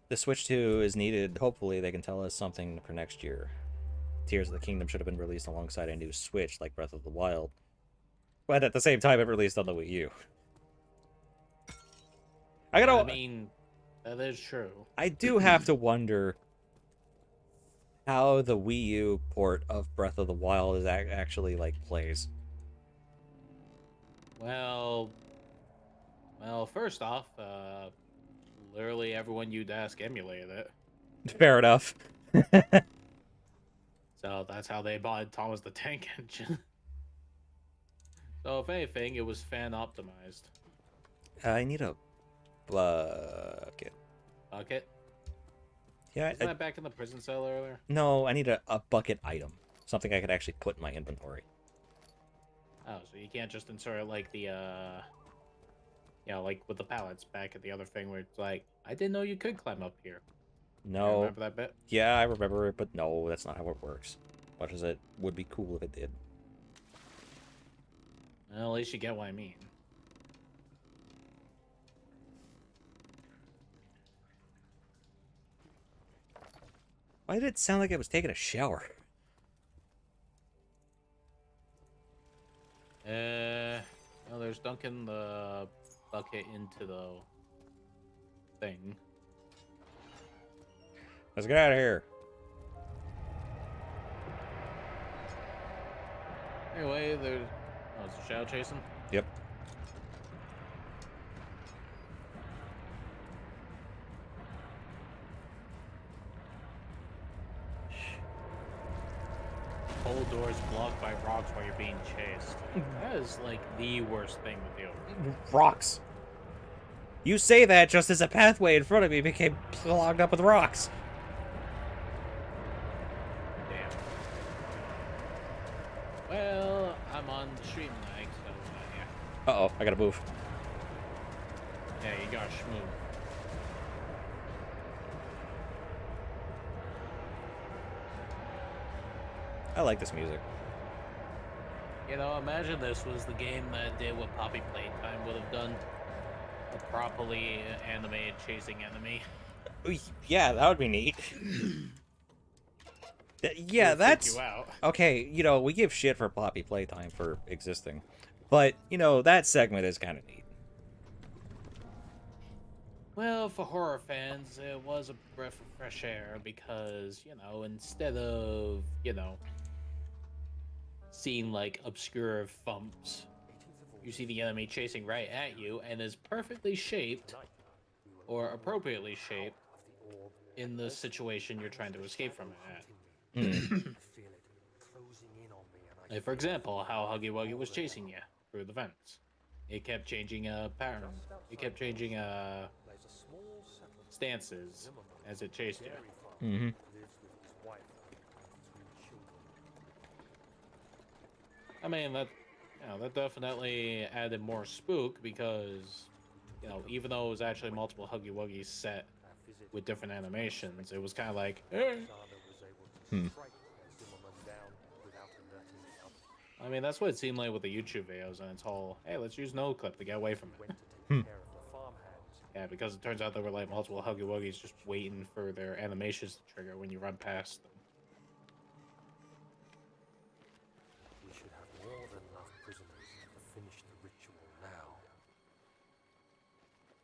The Switch 2 is needed. Hopefully they can tell us something for next year. Tears of the Kingdom should have been released alongside a new Switch like Breath of the Wild. But at the same time, it released on the Wii U. I mean, that is true. I do have to wonder how the Wii U port of Breath of the Wild is actually, like, plays. Well, first off, literally everyone you'd ask emulated it. Fair enough. So that's how they bought Thomas the Tank Engine. So if anything, it was fan optimized. I need a bucket. Bucket? Yeah, Wasn't that back in the prison cell earlier? no, I need a bucket item. Something I could actually put in my inventory. Oh, so you can't just insert like the like with the pallets back at the other thing where it's like, I didn't know you could climb up here. You No. remember that bit? Yeah, I remember it, but no, that's not how it works. Much as it would be cool if it did. Well, at least you get what I mean. Why did it sound like it was taking a shower? Well, there's dunking the bucket into the thing. Let's get out of here. Anyway, there's... Oh, it's a shadow chasing? Yep. Whole doors blocked by rocks while you're being chased. That is, like, the worst thing to do. Rocks. You say that just as a pathway in front of me became clogged up with rocks. Damn. Well, I'm on the stream lag, so, yeah. Uh-oh, I gotta move. Yeah, you gotta schmoo. I like this music. You know, imagine this was the game that did what Poppy Playtime would have done. A properly animated chasing enemy. Yeah, that would be neat. Yeah, Freak that's... you out. Okay, you know, we give shit for Poppy Playtime for existing. But, you know, that segment is kind of neat. Well, for horror fans, it was a breath of fresh air because, you know, instead of, you know, seeing like obscure thumps, you see the enemy chasing right at you and is perfectly shaped or appropriately shaped in the situation you're trying to escape from it at. Like, for example, how Huggy Wuggy was chasing you through the vents. It kept changing pattern. It kept changing stances as it chased you. Mm-hmm. I mean, that, you know, that definitely added more spook because, you know, even though it was actually multiple Huggy Wuggies set with different animations, it was kind of like, eh. I mean, that's what it seemed like with the YouTube videos, and it's all, hey, let's use no clip to get away from it. Yeah, because it turns out there were like multiple Huggy Wuggies just waiting for their animations to trigger when you run past them. We should have more than enough prisoners to finish the ritual now.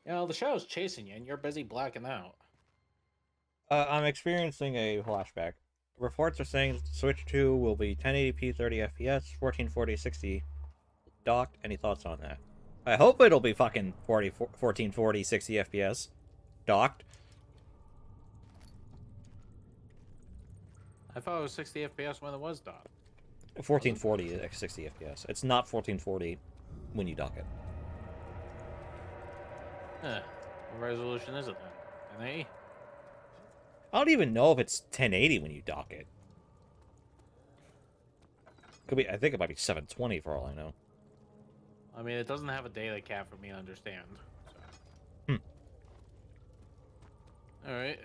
You know, the shadow's chasing you, and you're busy blacking out. I'm experiencing a flashback. Reports are saying Switch 2 will be 1080p 30 FPS, 1440 60 docked. Any thoughts on that? I hope it'll be fucking 1440 60 FPS docked. I thought it was 60 FPS when it was docked. 1440 is 60 FPS. It's not 1440 when you dock it. Huh. What resolution is it then? 1080? I don't even know if it's 1080 when you dock it. Could be. I think it might be 720 for all I know. I mean, it doesn't have a data cap for me to understand. So. Alright.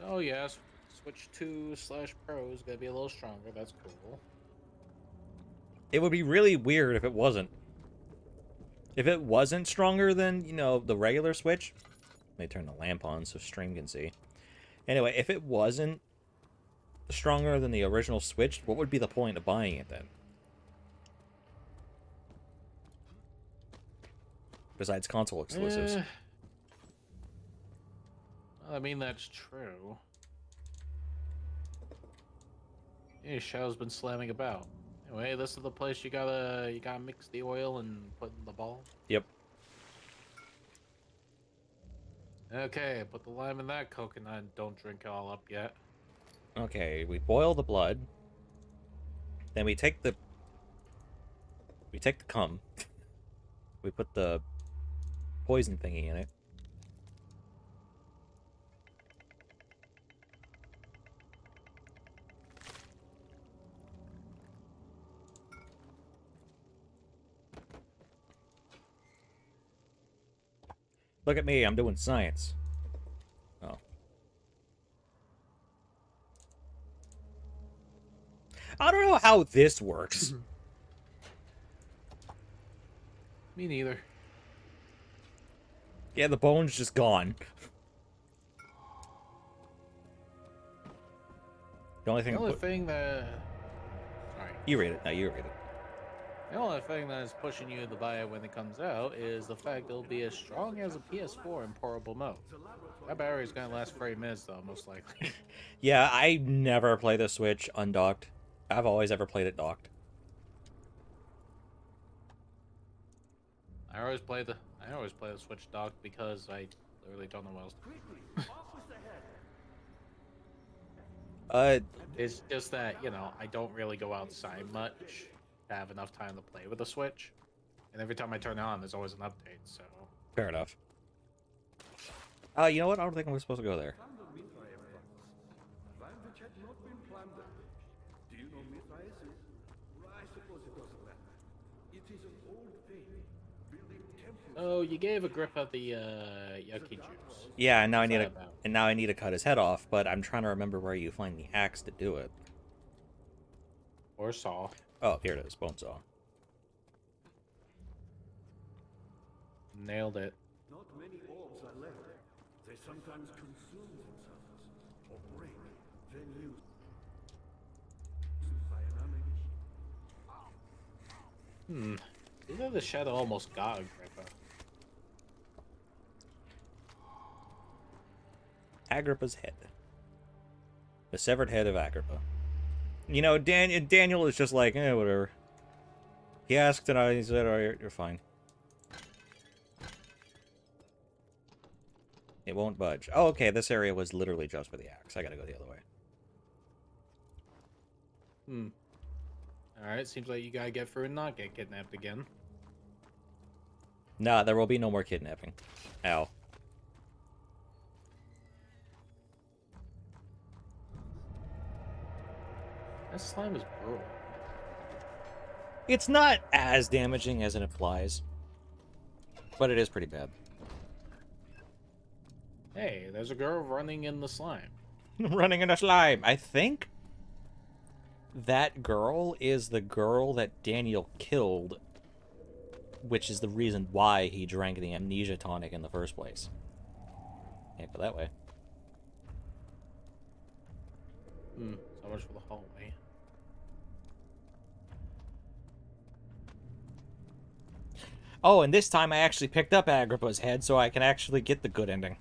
Oh, yes. Switch 2/Pro is going to be a little stronger. That's cool. It would be really weird if it wasn't. If it wasn't stronger than, you know, the regular Switch, let me turn the lamp on so stream can see. Anyway, if it wasn't stronger than the original Switch, what would be the point of buying it then? Besides console exclusives. I mean, that's true. Yeah, Shadow's been slamming about. Anyway, this is the place you gotta mix the oil and put in the ball. Yep. Okay, put the lime in that coconut and don't drink it all up yet. Okay, we boil the blood. Then we take the cum. We put the poison thingy in it. Look at me, I'm doing science. Oh. I don't know how this works. Me neither. Yeah, the bone's just gone. The only thing... The only thing that... Sorry. You read it. No, you read it. The only thing that is pushing you to buy it when it comes out is the fact it'll be as strong as a PS4 in portable mode. That battery's gonna last 30 minutes though, most likely. Yeah, I never play the Switch undocked. I've always ever played it docked. I always play the Switch docked because I literally don't know what else to do. It's just that, you know, I don't really go outside much to have enough time to play with the Switch. And every time I turn it on, there's always an update, so... Fair enough. You know what? I don't think I'm supposed to go there. Which had not been plundered. Do you know Mithraeus is? I suppose it doesn't matter. It is an old thing. Building temples. Oh, you gave Agrippa the yucky juice. Yeah, and now I What's need that to about? and now I need to cut his head off, but I'm trying to remember where you find the axe to do it. Or saw. Oh, here it is, bone saw. Nailed it. Not many orbs are left. They sometimes consume themselves or break, then used by an enemy. Either the shadow almost got Agrippa. Agrippa's head. The severed head of Agrippa. You know, Daniel is just like, whatever. He asked and I said, oh, you're fine. It won't budge. Oh, okay, this area was literally just for the axe. I gotta go the other way. Alright, seems like you gotta get through and not get kidnapped again. Nah, there will be no more kidnapping. Ow. That slime is brutal. It's not as damaging as it implies, but it is pretty bad. Hey, there's a girl running in the slime. Running in a slime. I think that girl is the girl that Daniel killed, which is the reason why he drank the amnesia tonic in the first place. Can't go that way. So much for the hallway. Oh, and this time I actually picked up Agrippa's head, so I can actually get the good ending.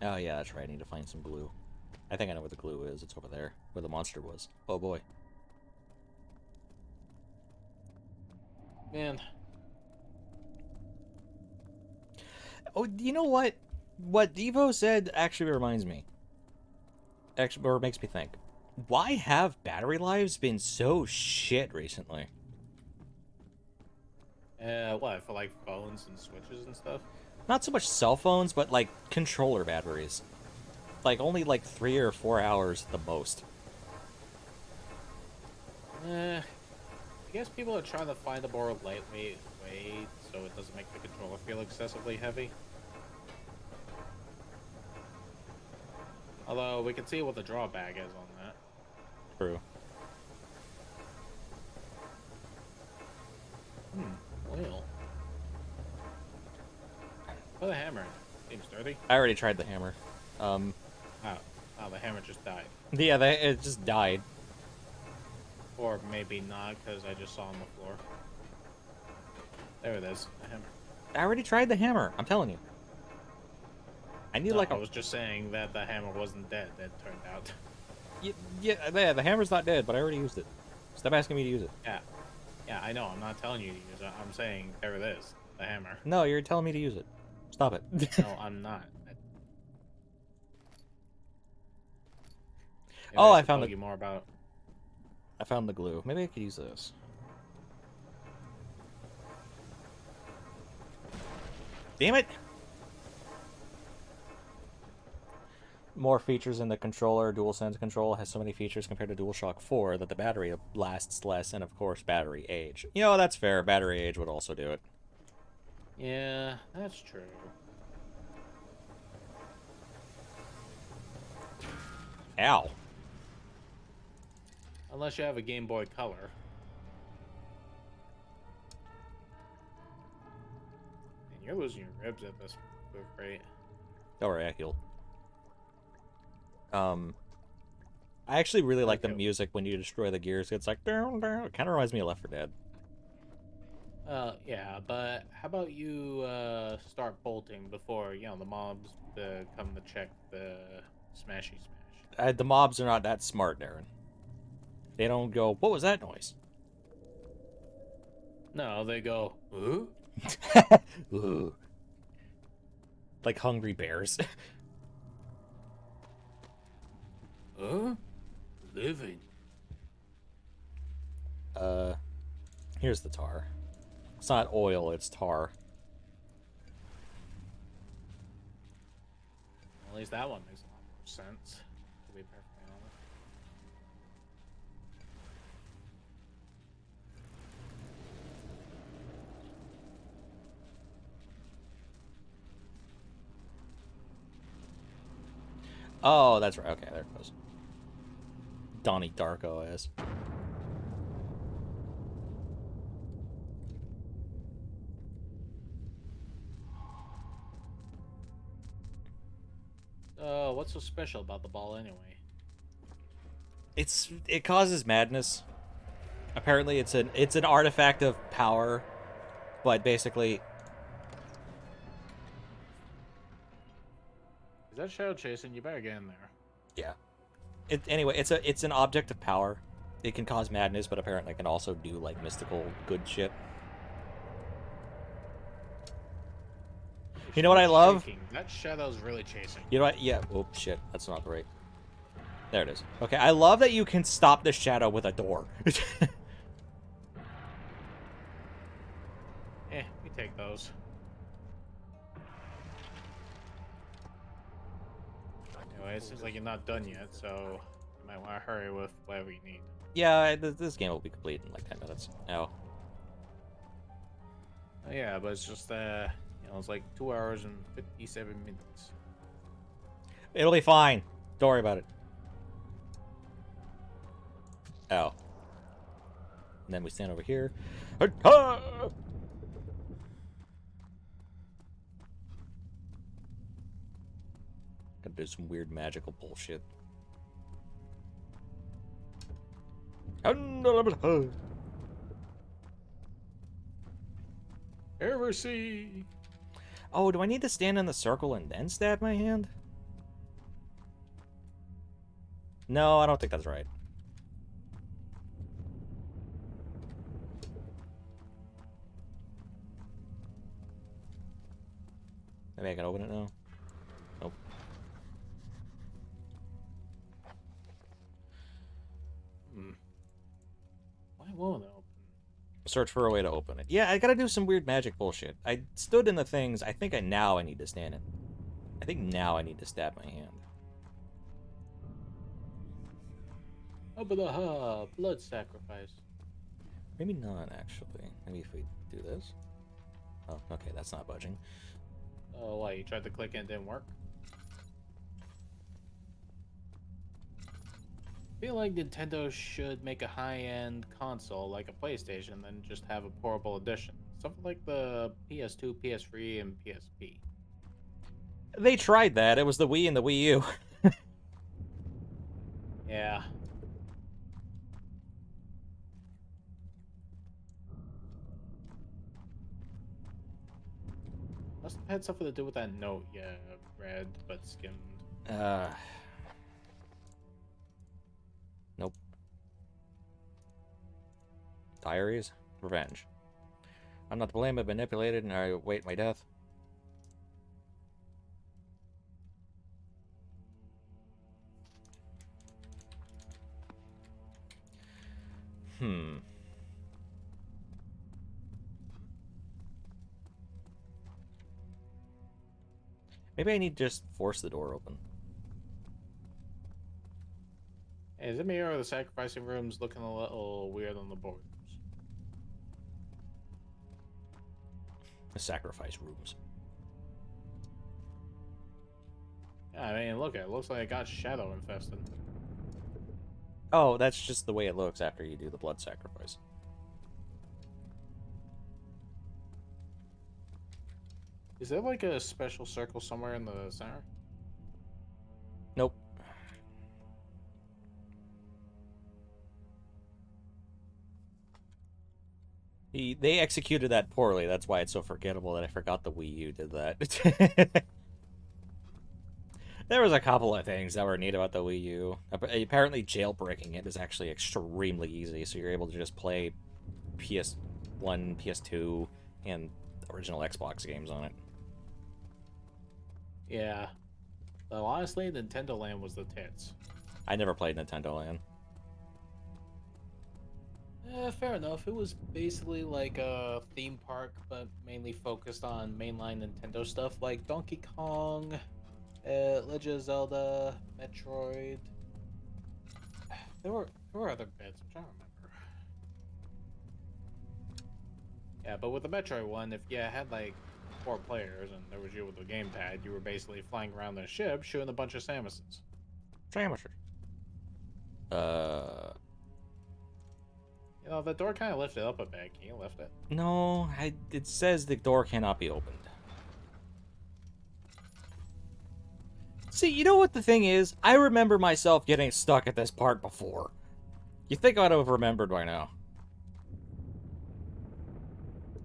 Oh yeah, that's right, I need to find some glue. I think I know where the glue is. It's over there, where the monster was. Oh boy. Man. Oh, you know what? What Devo said actually reminds me. Actually, or makes me think. Why have battery lives been so shit recently? What, for like phones and switches and stuff? Not so much cell phones, but like controller batteries. Like only like 3 or 4 hours at the most. I guess people are trying to find a more lightweight way so it doesn't make the controller feel excessively heavy. Although we can see what the drawback is on that. True. Oil. Oh, the hammer. Seems dirty. I already tried the hammer. Oh, the hammer just died. Yeah, it just died. Or maybe not, because I just saw on the floor. There it is, the hammer. I already tried the hammer. I'm telling you. I need No, like I a... was just saying that the hammer wasn't dead, it turned out. Yeah, the hammer's not dead, but I already used it. Stop asking me to use it. Yeah, I know, I'm not telling you to use it. I'm saying, there it is, the hammer. No, you're telling me to use it. Stop it. No, I'm not. Maybe Oh, I should found tell the... you more about... I found the glue. Maybe I could use this. Damn it! More features in the controller. DualSense control has so many features compared to DualShock 4 that the battery lasts less, and of course, battery age. You know, that's fair. Battery age would also do it. Yeah, that's true. Ow. Unless you have a Game Boy Color. And you're losing your ribs at this Feel free. Don't worry, I healed. I actually really like the music when you destroy the gears. It's like, down, down. It kind of reminds me of Left 4 Dead. Yeah, but how about you start bolting before, you know, the mobs come to check the smashy smash? The mobs are not that smart, Darren. They don't go, what was that noise? No, they go, huh? Ooh. Like hungry bears. Huh? Living. Here's the tar. It's not oil, it's tar. At least that one makes a lot more sense, to be perfectly honest. Oh, that's right. Okay, there it goes. Donnie Darko is. What's so special about the ball anyway? It causes madness. Apparently it's an artifact of power, but basically Is that shadow chasing? You better get in there. yeah. Anyway, it's an object of power. It can cause madness, but apparently it can also do like mystical good shit. You know what I love? Shaking. That shadow's really chasing. You know what? Yeah. Oh shit, that's not right. There it is. Okay, I love that you can stop the shadow with a door. We take those. Anyway, it seems like you're not done yet, so you might want to hurry with whatever you need. Yeah, this game will be complete in like 10 minutes. Oh. Oh, yeah, but it's just it's like 2 hours and 57 minutes. It'll be fine. Don't worry about it. Oh. And then we stand over here. Gotta do some weird magical bullshit. Heresy! Oh, do I need to stand in the circle and then stab my hand? No, I don't think that's right. Maybe I can open it now. Nope. Why won't it open? Search for a way to open it. Yeah, I gotta do some weird magic bullshit. I stood in the things. I think now I need to stand it. I think now I need to stab my hand. Blood sacrifice. Maybe not, actually. Maybe if we do this. Oh, okay, that's not budging. Oh, why? You tried to click and it didn't work? I feel like Nintendo should make a high-end console like a PlayStation, then just have a portable edition. Something like the PS2, PS3, and PSP. They tried that. It was the Wii and the Wii U. Yeah. Must have had something to do with that note, yeah, read but skimmed. Nope. Diaries? Revenge. I'm not to blame, but manipulated and I await my death. Maybe I need to just force the door open. Hey, is it me or are the sacrificing rooms looking a little weird on the boards? The sacrifice rooms. Yeah, I mean, look, it looks like it got shadow infested. Oh, that's just the way it looks after you do the blood sacrifice. Is there like a special circle somewhere in the center? Nope. They executed that poorly. That's why it's so forgettable that I forgot the Wii U did that. There was a couple of things that were neat about the Wii U. Apparently, jailbreaking it is actually extremely easy, so you're able to just play PS1, PS2, and original Xbox games on it. Yeah. Though honestly, Nintendo Land was the tits. I never played Nintendo Land. Fair enough. It was basically like a theme park, but mainly focused on mainline Nintendo stuff like Donkey Kong, Legend of Zelda, Metroid. There were other bits. I'm trying to remember. Yeah, but with the Metroid one, if you had like 4 players and there was you with the gamepad, you were basically flying around the ship shooting a bunch of Samuses. Samus. You know, the door kind of lifted up a bit. Can you lift it? No, it says the door cannot be opened. See, you know what the thing is? I remember myself getting stuck at this part before. You think I'd have remembered by now.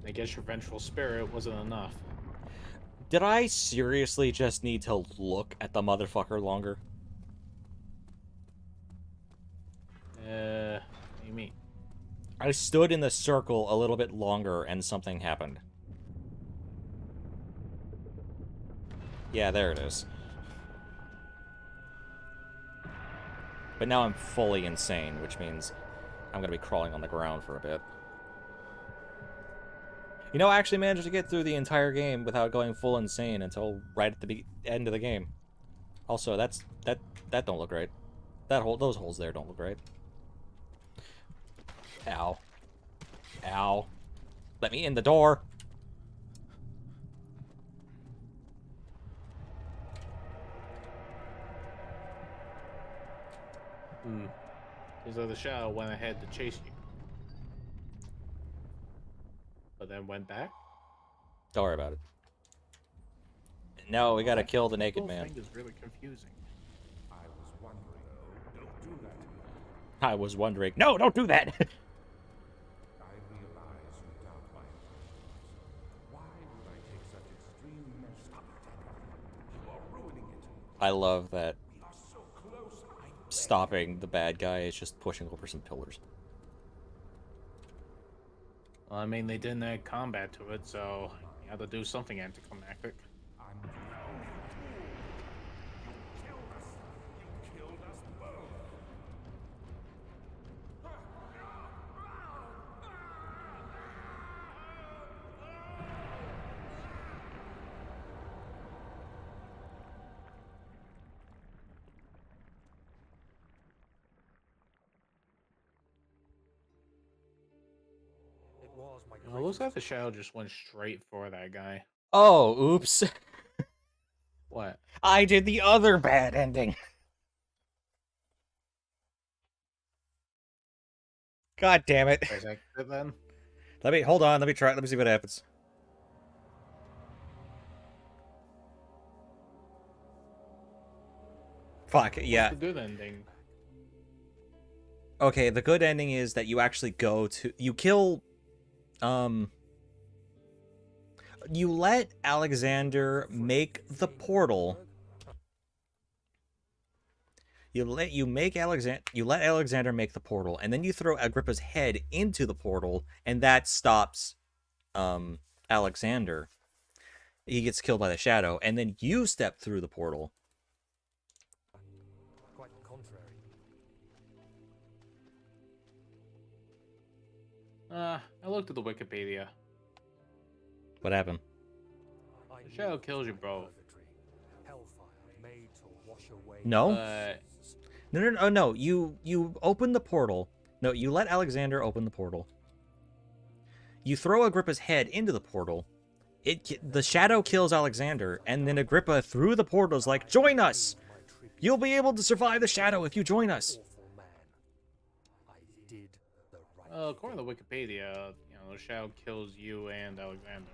I guess your vengeful spirit wasn't enough. Did I seriously just need to look at the motherfucker longer? What do you mean? I stood in the circle a little bit longer and something happened. Yeah, there it is. But now I'm fully insane, which means I'm going to be crawling on the ground for a bit. You know, I actually managed to get through the entire game without going full insane until right at the end of the game. Also, that don't look right. Those holes there don't look right. Ow. Ow. Let me in the door. As though the shadow went ahead to chase you. But then went back? Don't worry about it. No, we gotta kill the naked man. This thing is really confusing. I was wondering. Don't do that to me. I was wondering. No, don't do that! I realize you doubt my intelligence. Why would I take such extreme measures? Stop it, Daniel. You are ruining it. I love that We are so close. I stopping the bad guy is just pushing over some pillars. Well, I mean, they didn't add combat to it, so you had to do something anticlimactic. I'm no, you killed us. You killed us both. It was my It looks greatest like the shadow just went straight for that guy. Oh, oops. What? I did the other bad ending. God damn it. Is that good then? Hold on, let me try it, let me see what happens. Fuck, yeah. What's the good ending? Okay, the good ending is that you actually go to... You kill... You let Alexander make the portal. You let Alexander make the portal, and then you throw Agrippa's head into the portal, and that stops Alexander. He gets killed by the shadow, and then you step through the portal. quite the contrary. I looked at the Wikipedia. What happened? I The shadow knew kills you it was both. purgatory, hellfire made to wash away. No? No. You open the portal. No, you let Alexander open the portal. You throw Agrippa's head into the portal. The shadow kills Alexander, and then Agrippa through the portal is like, "Join us! You'll be able to survive the shadow if you join us." Awful man. I did the right According to Wikipedia, the shadow kills you and Alexander.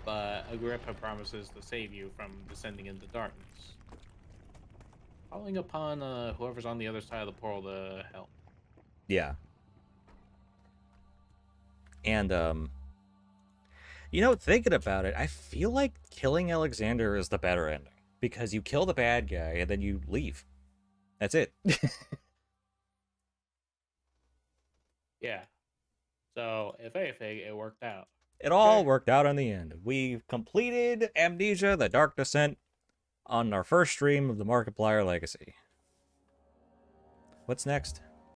but Agrippa promises to save you from descending into darkness, calling upon whoever's on the other side of the portal to help. Yeah. And, you know, thinking about it, I feel like killing Alexander is the better ending. Because you kill the bad guy and then you leave. That's it. Yeah. So, if anything, it worked out. It all worked out in the end. We completed Amnesia, The Dark Descent, on our first stream of the Markiplier Legacy. What's next?